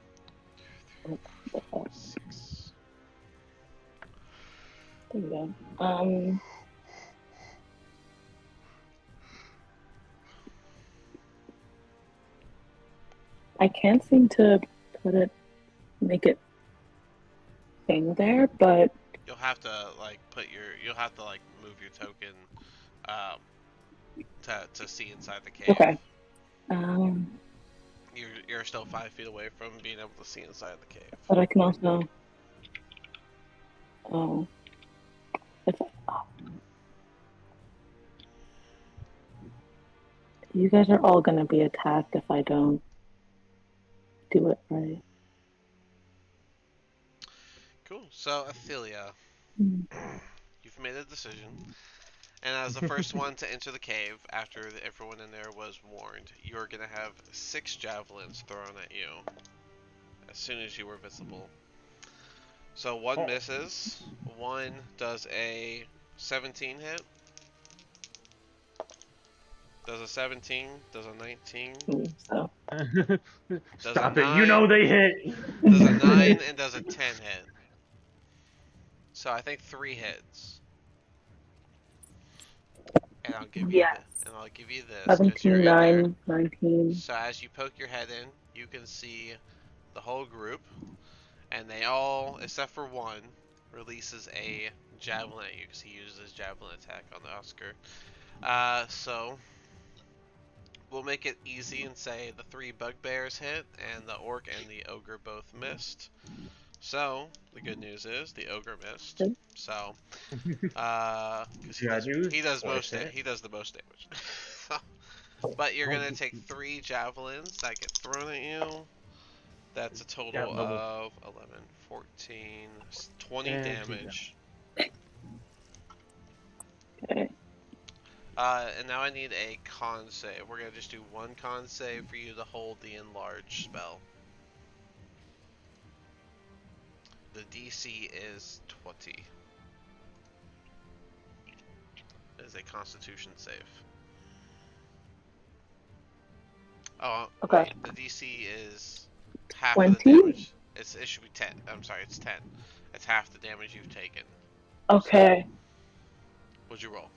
6. There you go. I can't seem to make it thing there, but You'll have to move your token, to see inside the cave. okay. You're still 5 feet away from being able to see inside the cave. But I can also. Oh. You guys are all gonna be attacked if I don't do it right. Cool. So Athelia, Hmm. you've made a decision, and as the first one to enter the cave after everyone in there was warned, you're gonna have 6 javelins thrown at you as soon as you were visible. So one misses, one does a 17 hit. Does a 17, does a 19, So. Stop a it. You 9. know they hit. does a 9, and does a 10 hit. So I think 3 hits. And I'll give you Yes. this. 'Cause 17, you're in there. 9, 19. So as you poke your head in, you can see the whole group, and they all, except for one, releases a javelin at you because he uses his javelin attack on the Oscar. So we'll make it easy and say the 3 bugbears hit, and the orc and the ogre both missed. So the good news is the ogre missed. Good. So, because he Bad does news, he does twice most hit. he does the most damage. But you're gonna take 3 javelins that get thrown at you. That's a total Yeah, level. of 11, 14, 20 And damage. Okay. And now I need a con save. We're gonna just do 1 con save for you to hold the enlarge spell. The DC is 20. It is a Constitution save. Oh, Okay. wait, the DC is half of 20? the damage. It should be 10. I'm sorry, it's 10. It's half the damage you've taken. Okay. What'd you roll?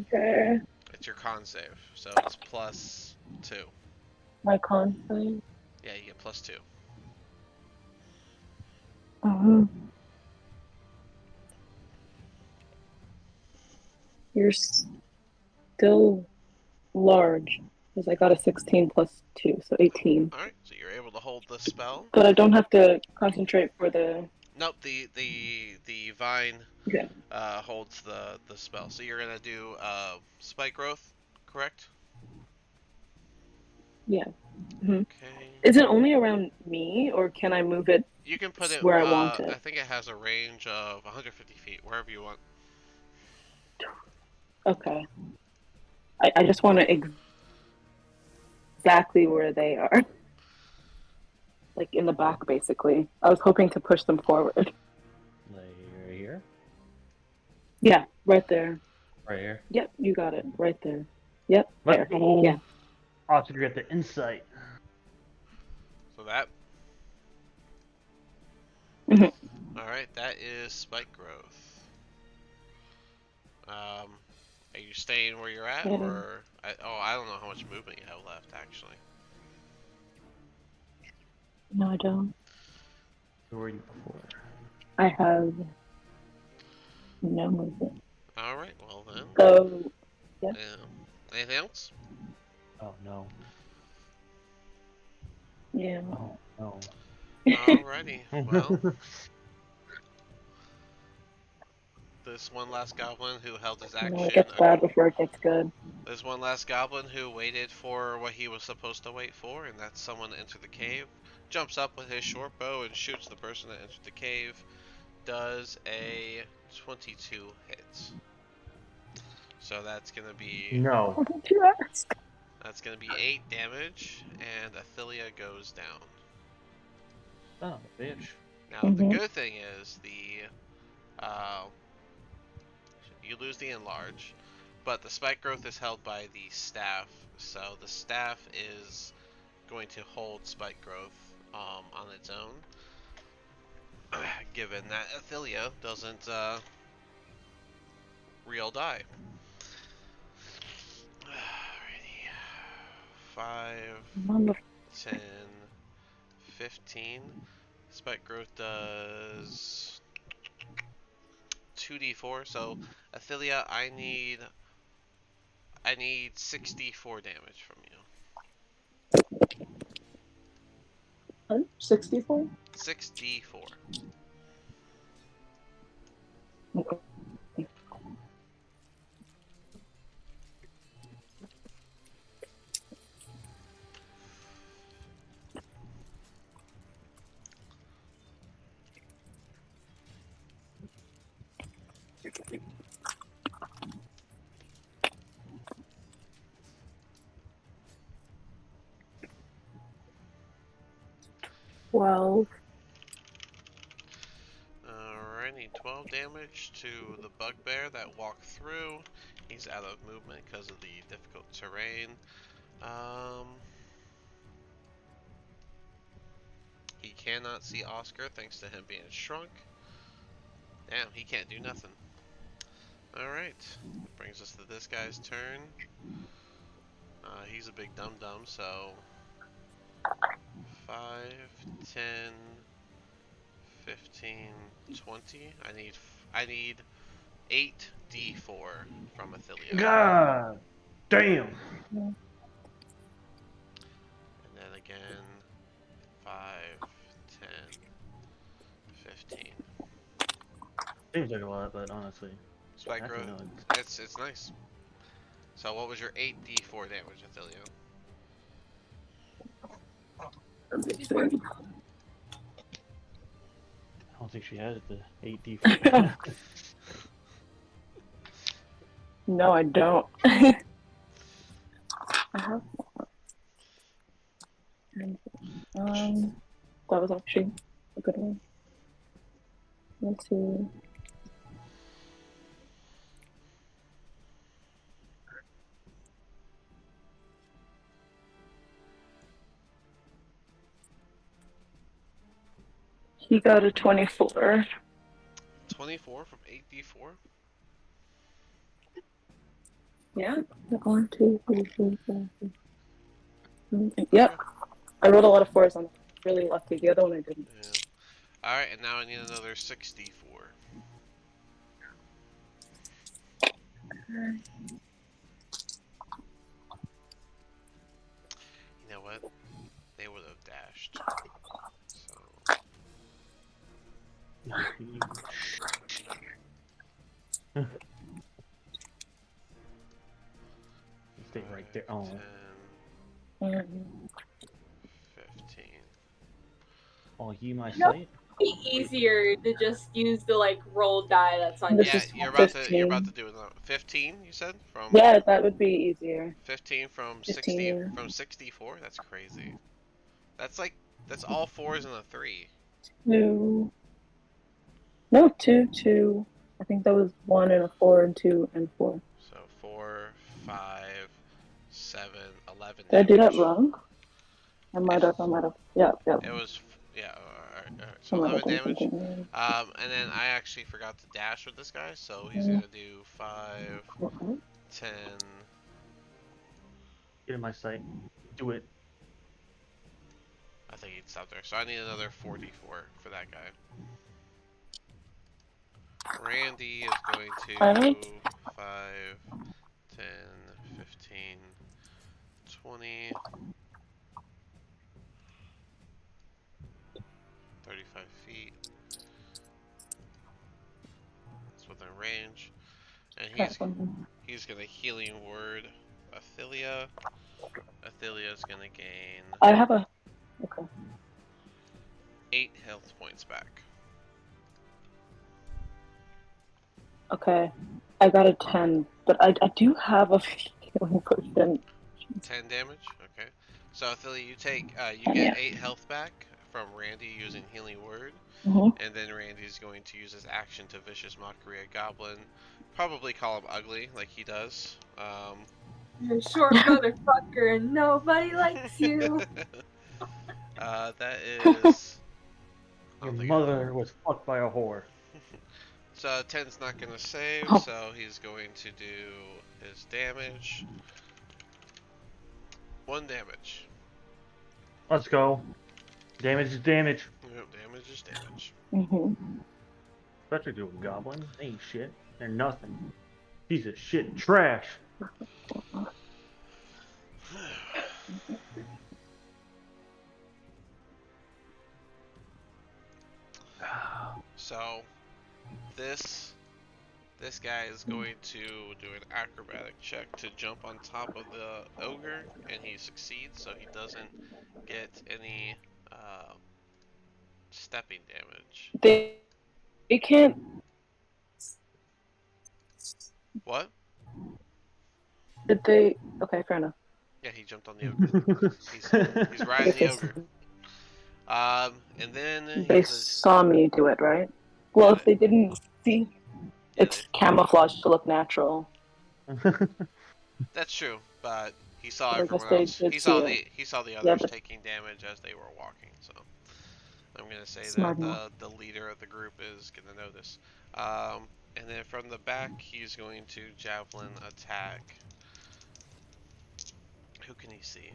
Okay. It's your con save, so it's plus 2. My con save. Yeah, you get plus 2. You're still large, because I got a 16 plus 2, so 18. Alright, so you're able to hold the spell. But I don't have to concentrate for the. Nope, the vine Okay. holds the spell. So you're gonna do spike growth, correct? Yeah. Mhm. Okay. Is it only around me, or can I move it You can put it where I want I it? think it has a range of 150 feet, wherever you want. Okay. I just want to exactly where they are. Like in the back, basically. I was hoping to push them forward. Like right here? Yeah, right there. Right here. Yep, you got it. Right there. Yep, there. Let's go. Yeah. Also, you get the insight. So that. Mhm. Alright, that is spike growth. Are you staying where you're at, or I don't know how much movement you have left actually. No, I don't. Who were you before? I have no movement. Alright, well then. So, yeah. Anything else? Oh no. Yeah. Oh no. Alrighty, well. This one last goblin who held his action. No, it gets bad before it gets good. There's one last goblin who waited for what he was supposed to wait for, and that's someone to enter the cave. Jumps up with his short bow and shoots the person that entered the cave. Does a 22 hit. So that's gonna be No. What did you ask? that's gonna be 8 damage, and Athelia goes down. Oh, bitch. Now the good thing is you lose the enlarge, but the spike growth is held by the staff, so the staff is going to hold spike growth on its own, given that Athelia doesn't real die. Alrighty. 5, 10, 15. Spike growth does 2d4, so Athelia, I need 64 damage from you. 64? 6d4. Okay. 12. Alrighty, 12 damage to the bugbear that walked through. He's out of movement because of the difficult terrain. He cannot see Oscar thanks to him being shrunk. Damn, he can't do nothing. Alright, that brings us to this guy's turn. He's a big dum-dum, so 5, 10, 15, 20. I need 8d4 from Athelia. God damn. And then again, 5, 10, 15. Seems like a lot, but honestly, Spike actually, no. it's nice. So what was your 8d4 damage, Athelio? I don't think she had the 8d4. No, I don't. I have that was actually a good one. Let's see. He got a 24. 24 from 8d4? Yeah. 1, 2, 3, 4, 5, 6. Yep. I rolled a lot of 4s on it. Really lucky. The other one I didn't. Yeah. Alright, and now I need another 6d4. You know what? They would have dashed. So. Stay right there. Oh. 10, 15. Oh, you my No. sight? It'd be easier to just use the like roll die that's on This your Yeah, is you're fifteen. about to do it. 15, you said? From Yeah, that would be easier. 15 from 15, 60 yeah. from 64? That's crazy. That's all 4s and a 3. 2. No, 2, 2. I think that was 1 and a 4 and 2 and 4. So 4, 5, 7, 11 Did I do that damage. wrong? I might have. Yeah. It was, yeah, alright. So I might 11 have done damage. something. And then I actually forgot to dash with this guy, so he's gonna do 5, Okay. 10. Get in my sight. Do it. I think he'd stop there. So I need another 44 for that guy. Randy is going to 5, 10, 15, 20, 35 feet. That's within range. And he's gonna healing word Athilia. Athilia's gonna gain I have a. Okay. 8 health points back. Okay. I got a 10, but I do have a healing potion. 10 damage. Okay. So Athilia, you get 8 health back from Randy using healing word. And then Randy's going to use his action to vicious mockery a goblin. Probably call him ugly, like he does. You're a short motherfucker and nobody likes you. That is. Your mother was fucked by a whore. So 10's not gonna save, so he's going to do his damage. 1 damage. Let's go. Damage is damage. Yep, damage is damage. Especially to a goblin. They ain't shit. They're nothing. Piece of shit. Trash. So this guy is going to do an acrobatic check to jump on top of the ogre, and he succeeds, so he doesn't get any stepping damage. They can't. What? Did they? Okay, fair enough. Yeah, he jumped on the ogre. he's riding the ogre. And then They saw me do it, right? Well, if they didn't see, it's camouflage to look natural. That's true, but he saw But I everyone guess else. they He saw did the Yeah, others but- taking damage as they were walking. So I'm gonna say Smart that enough. the leader of the group is gonna know this. And then from the back, he's going to javelin attack. Who can he see?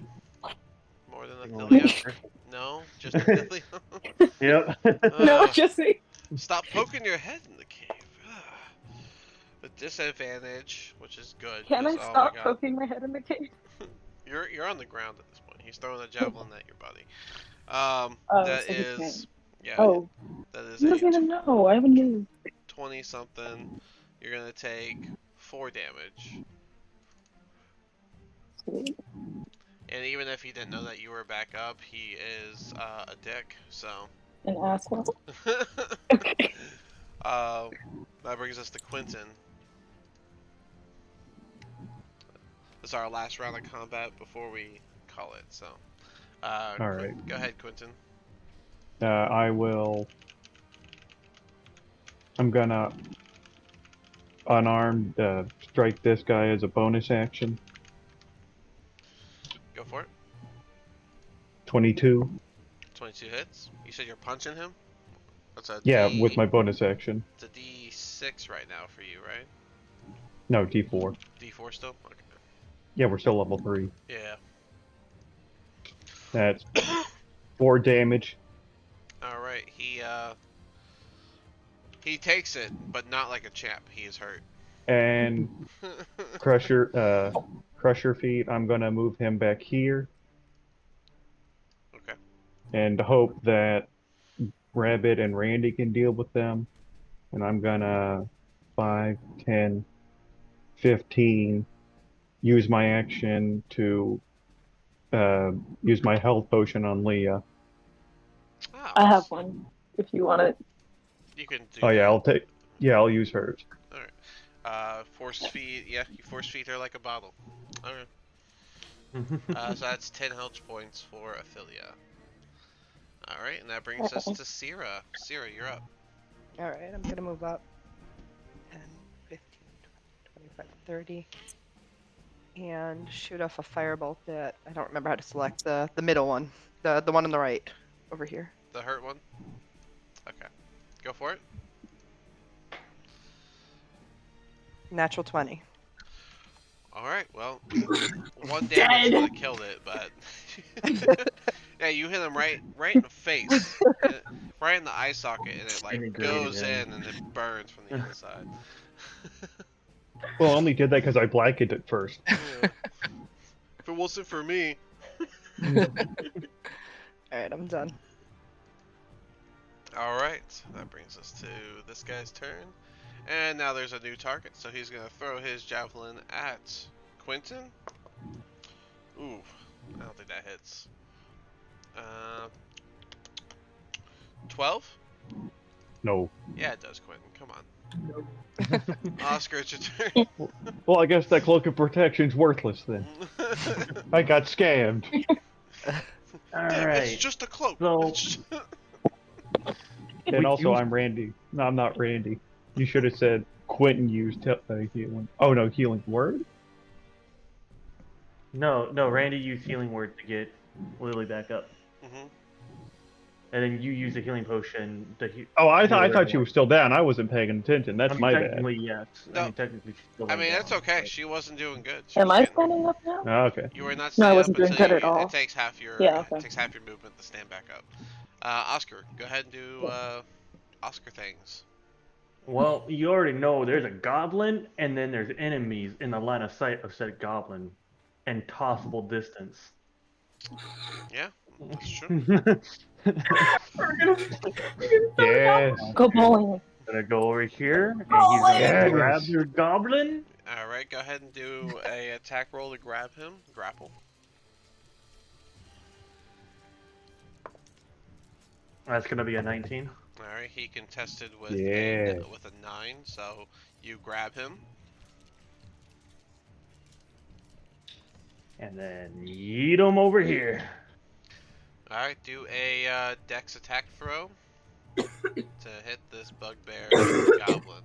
More than Athilia? No, just Athilia. Yep. No, just me. Stop poking your head in the cave. with disadvantage, which is good. Can I because, oh my stop god. poking my head in the cave? You're on the ground at this point. He's throwing a javelin at your body. Oh, That so he is, can't. yeah, Oh, that is he a doesn't even know. I haven't moved. 20 something. You're gonna take 4 damage. Sweet. And even if he didn't know that you were back up, he is a dick. So. An asshole. Okay. That brings us to Quentin. This is our last round of combat before we call it. So. All right. Go ahead, Quentin. I will. I'm gonna unarmed strike this guy as a bonus action. Go for it. 22. 22 hits. You said you're punching him? That's a Yeah, D... with my bonus action. It's a D6 right now for you, right? No, D4. D4 still? Okay. Yeah, we're still level 3. Yeah. That's 4 damage. Alright, he takes it, but not like a champ. He is hurt. And Crusher Feet, I'm gonna move him back here. Okay. And hope that Rabbit and Randy can deal with them. And I'm gonna 5, 10, 15 use my action to use my health potion on Leah. Oh, I have one. If you want it. You can do Oh yeah, that. I'll use hers. Alright. Force feed. Yeah, you force feed her like a bottle. Alright. So that's 10 health points for Ophelia. Alright, and that brings us to Sierra. Sierra, you're up. Alright, I'm gonna move up. 10, 15, 20, 25, 30. And shoot off a firebolt that I don't remember how to select the middle one. The one on the right. Over here. The hurt one? Okay. Go for it. Natural 20. Alright, well, 1 damage would have killed it, but... yeah, you hit him right in the face. Right in the eye socket, and it like goes in and it burns from the inside. Well, I only did that because I blackened it first. Yeah. If it wasn't for me... Alright, I'm done. Alright, that brings us to this guy's turn. And now there's a new target, so he's going to throw his javelin at Quentin. Ooh, I don't think that hits. 12? No. Yeah, it does, Quentin. Come on. Oscar, it's your turn. Well, I guess that cloak of protection's worthless then. I got scammed. Damn, it's just a cloak. So- And also, I'm Randy. No, I'm not Randy. You should have said Quentin used healing. Oh no, healing word? No, Randy used healing word to get Lily back up. Mm-hmm. And then you use a healing potion to heal. Oh, I thought she was still down. I wasn't paying attention. That's my bad. Technically, yes. No. Technically, she's still I mean, down, that's okay. but- She wasn't doing good. She Am was I getting- standing up now? Oh, okay. You were not No, I standing wasn't up doing until good at all. It takes half your Yeah, okay. it takes half your movement to stand back up. Oscar, go ahead and do Oscar things. Well, you already know there's a goblin, and then there's enemies in the line of sight of said goblin, and tossable distance. Yeah, that's true. Yes. Go bowling. Gonna go over here, and he's Bowling! gonna grab Yes. your goblin. All right, go ahead and do a attack roll to grab him. Grapple. That's gonna be a 19. All right, he contested with Yeah. with a 9, so you grab him. And then yeet him over here. All right, do a dex attack throw to hit this bugbear goblin.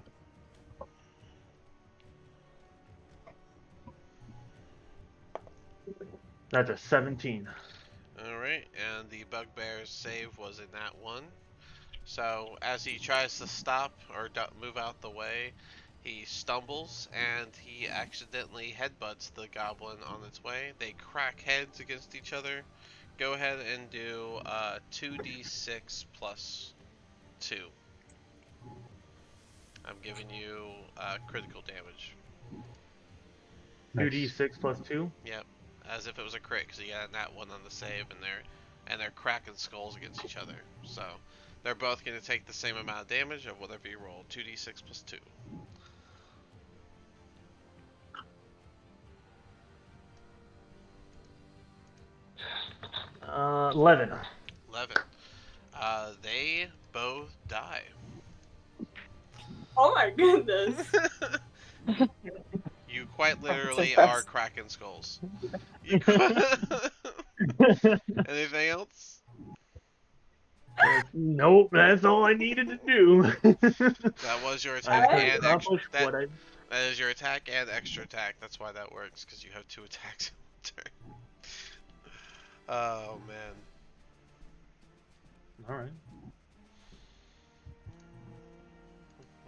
That's a 17. Alright, and the bugbear's save was in that one. So, as he tries to stop or move out the way, he stumbles and he accidentally headbutts the goblin on its way. They crack heads against each other. Go ahead and do 2d6 plus 2. I'm giving you critical damage. Nice. 2d6 plus 2? Yep, as if it was a crit, because you got that one on the save, and they're cracking skulls against each other. So they're both going to take the same amount of damage of whatever you roll. 2d6 plus 2. Uh, 11. 11. They both die. Oh my goodness. You quite That's literally are impressive. cracking skulls. Anything else? Nope, that's all I needed to do. That was your I attack Alright. and accomplished that what I. is your attack and extra attack. That's why that works, because you have 2 attacks in turn. Oh man. Alright.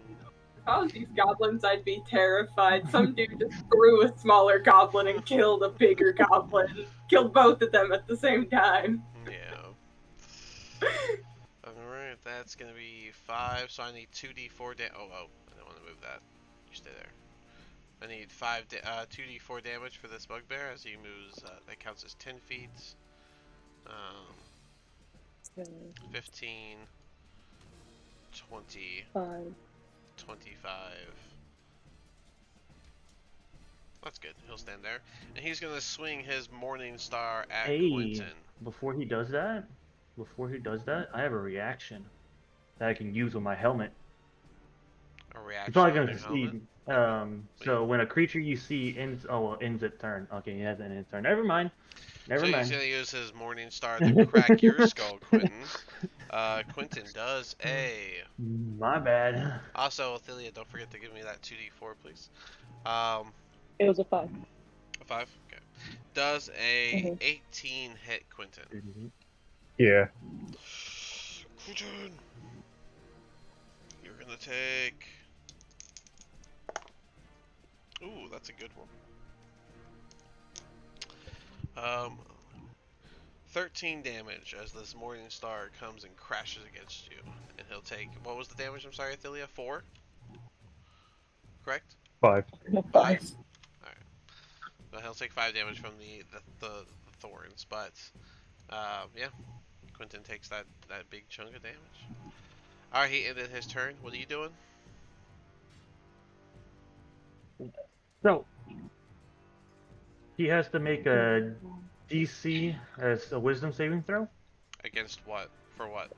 If I was these goblins, I'd be terrified. Some dude just threw a smaller goblin and killed a bigger goblin. Killed both of them at the same time. Yeah. Alright, that's gonna be 5, so I need 2d4 damage. Oh, I don't want to move that. You stay there. I need 2d4 damage for this bugbear as he moves. That counts as 10 feet. 15, 20, 25. That's good. He'll stand there. And he's going to swing his Morning Star at Hey, Quentin. before he does that, I have a reaction that I can use with my helmet. A You're reaction probably on gonna your helmet. see. So when a creature you see ends, ends its turn. Okay, he has an end its turn. Never mind. So he's going to use his Morning Star to crack your skull, Quentin. Quentin does a... My bad. Also, Ophelia, don't forget to give me that 2d4, please. It was a 5. A 5? Okay. Does a Mhm. 18 hit Quentin? Yeah. Quentin! You're gonna take... Ooh, that's a good one. 13 damage as this Morning Star comes and crashes against you. And he'll take... What was the damage? I'm sorry, Ophelia? 4? Correct? 5. 5? Alright. So he'll take 5 damage from the thorns, but... yeah. Quentin takes that big chunk of damage. Alright, he ended his turn. What are you doing? So he has to make a DC as a Wisdom saving throw. Against what? For what?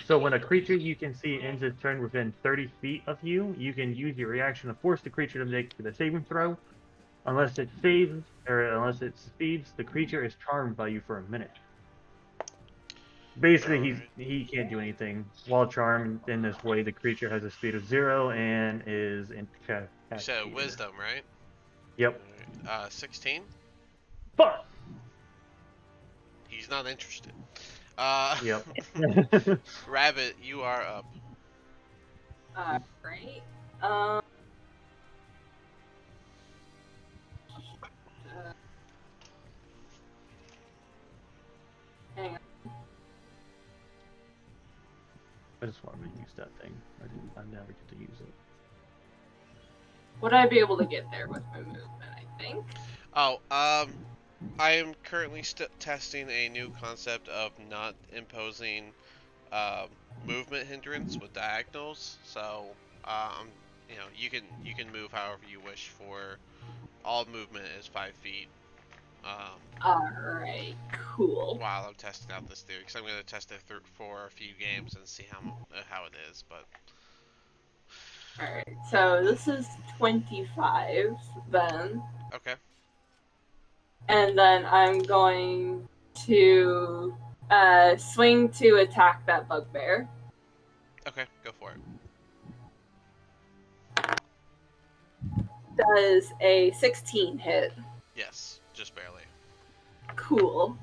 So when a creature you can see ends its turn within 30 feet of you, you can use your reaction to force the creature to make the saving throw. Unless it saves, or unless it speeds, the creature is charmed by you for a minute. Basically, Alright. he can't do anything. While charmed in this way, the creature has a speed of 0 and is incapacitated. You said wisdom, right? Yep. Alright. 16? But He's not interested. yep. Rabbit, you are up. Alright. Hang on. I just wanted to use that thing. I never get to use it. Would I be able to get there with my movement, I think? Oh, I am currently testing a new concept of not imposing movement hindrance with diagonals. So, you can move however you wish. For all movement is 5 feet. Alright, cool. While I'm testing out this theory, because I'm going to test it for a few games and see how it is. But Alright, so this is 25 then. okay, And then I'm going to swing to attack that bugbear. okay, go for it. Does a 16 hit. Yes, just barely. Cool.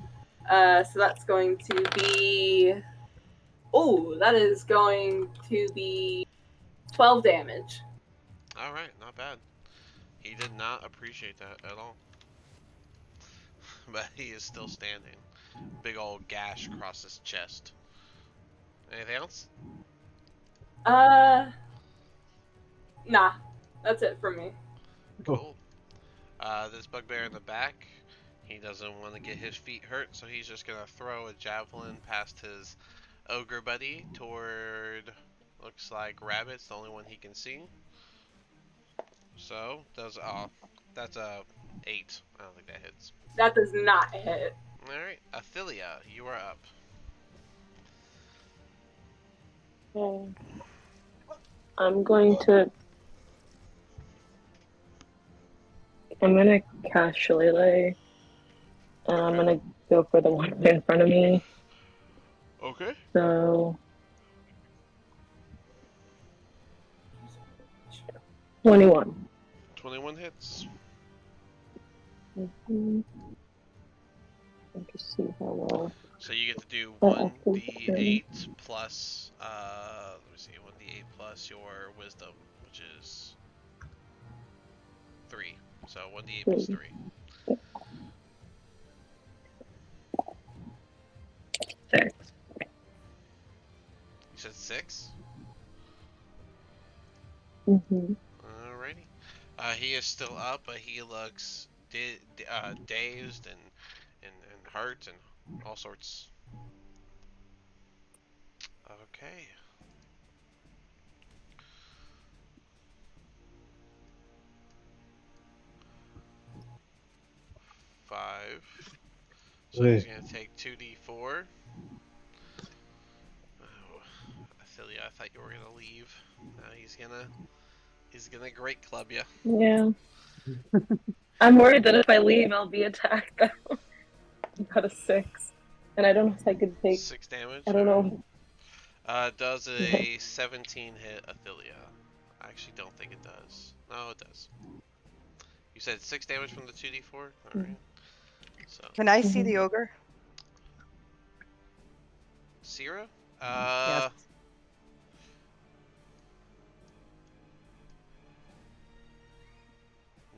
So that's going to be... Oh, that is going to be 12 damage. Alright, not bad. He did not appreciate that at all. But he is still standing. Big old gash across his chest. Anything else? Nah, that's it for me. Cool. This bugbear in the back, he doesn't want to get his feet hurt, so he's just gonna throw a javelin past his ogre buddy toward, looks like Rabbit's the only one he can see. So that's a 8. I don't think that hits. That does not hit. All right, Athilia, you are up. Okay. I'm going to cast Shillelagh, and I'm gonna go for the one in front of me. Okay. So 21. 21 hits. Mm-hmm. Just see how well. So you get to do Oh, 1d8 plus, let me see, 1d8 plus your wisdom, which is 3. So 1d8 plus 3. 6. You said 6? Mm-hmm. Alrighty. He is still up, but he looks dazed and hurt and all sorts. Okay. Five. So he's gonna take 2d4. Oh, Athilia, I thought you were gonna leave. Now he's gonna great club you. Yeah. I'm worried that if I leave, I'll be attacked. I got a 6, and I don't know if I could take. 6 damage. I don't know. Does a 17 hit Athilia? I actually don't think it does. No, it does. You said 6 damage from the 2d4? Alright. So. Can I see the ogre? Sierra? Yes.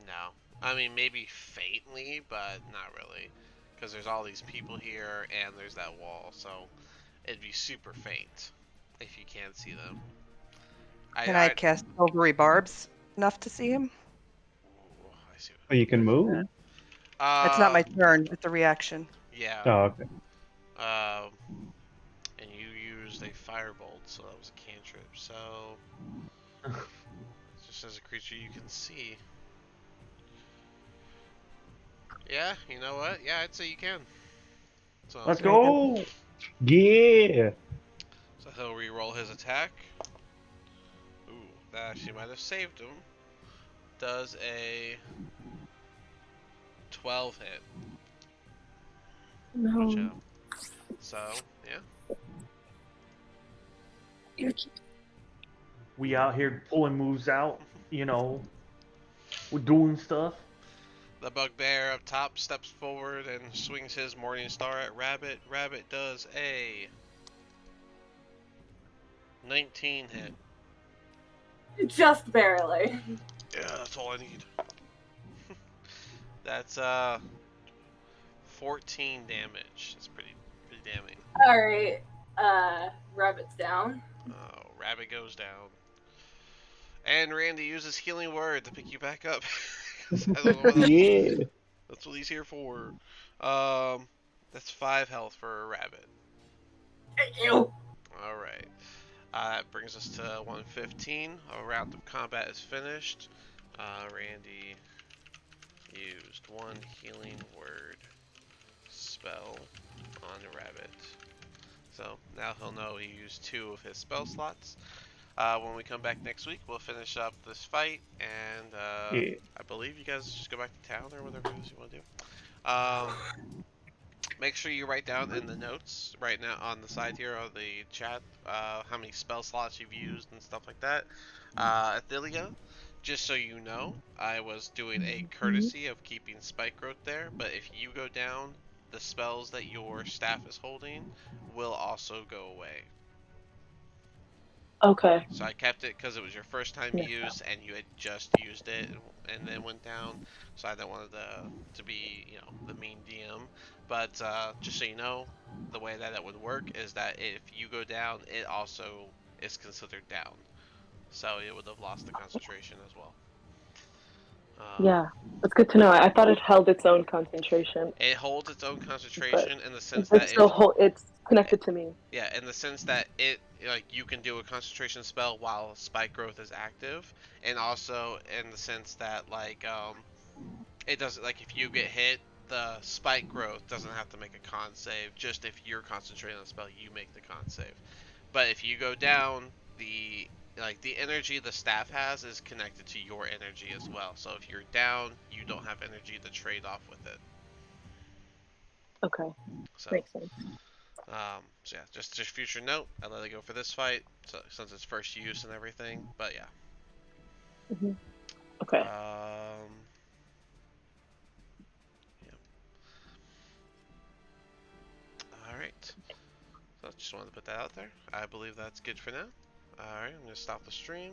No. I mean, maybe faintly, but not really. Because there's all these people here, and there's that wall, so it'd be super faint if you can't see them. Can I cast silvery barbs enough to see him? Ooh, I see. Oh, you can move. It's not my turn. It's a reaction. Yeah. Oh, okay. And you used a firebolt, so that was a cantrip. So, just as a creature you can see. Yeah, you know what? Yeah, I'd say you can. So, Let's go. Yeah. So he'll re-roll his attack. Ooh, that actually might have saved him. Does a 12 hit. No. Good job. So, yeah. We out here pulling moves out, you know. We're doing stuff. The bugbear up top steps forward and swings his morning star at Rabbit. Rabbit does a 19 hit. Just barely. Yeah, that's all I need. That's 14 damage. That's pretty damning. Alright. Rabbit's down. Oh, Rabbit goes down. And Randy uses healing word to pick you back up. I don't know what Yeah. that's what he's here for. That's 5 health for a Rabbit. Ew. Alright. That brings us to 115. A round of combat is finished. Randy used 1 healing word spell on the Rabbit. So now he'll know he used 2 of his spell slots. When we come back next week, we'll finish up this fight, and Yeah. I believe you guys just go back to town or whatever it is you want to do. Make sure you write down in the notes right now on the side here of the chat how many spell slots you've used and stuff like that. Athilia, just so you know, I was doing a courtesy of keeping spike growth there, but if you go down, the spells that your staff is holding will also go away. Okay. So I kept it because it was your first time use and you had just used it and then went down. So I didn't want it to be, you know, the mean DM. But just so you know, the way that it would work is that if you go down, it also is considered down. so it would have lost the concentration as well. Yeah, that's good to know. I thought it held its own concentration, It holds its own but concentration in the sense that it's still it's connected to me. yeah, in the sense that it like you can do a concentration spell while spike growth is active, and also in the sense that it doesn't like if you get hit, the spike growth doesn't have to make a con save. Just if you're concentrating on the spell, you make the con save. But if you go down, the energy the staff has is connected to your energy as well. So if you're down, you don't have energy to trade off with it. Okay, So, makes sense. so yeah, just future note. I let it go for this fight, so since it's first use and everything. But yeah. Okay. Yeah. All right. So I just wanted to put that out there. I believe that's good for now. All right, I'm gonna stop the stream.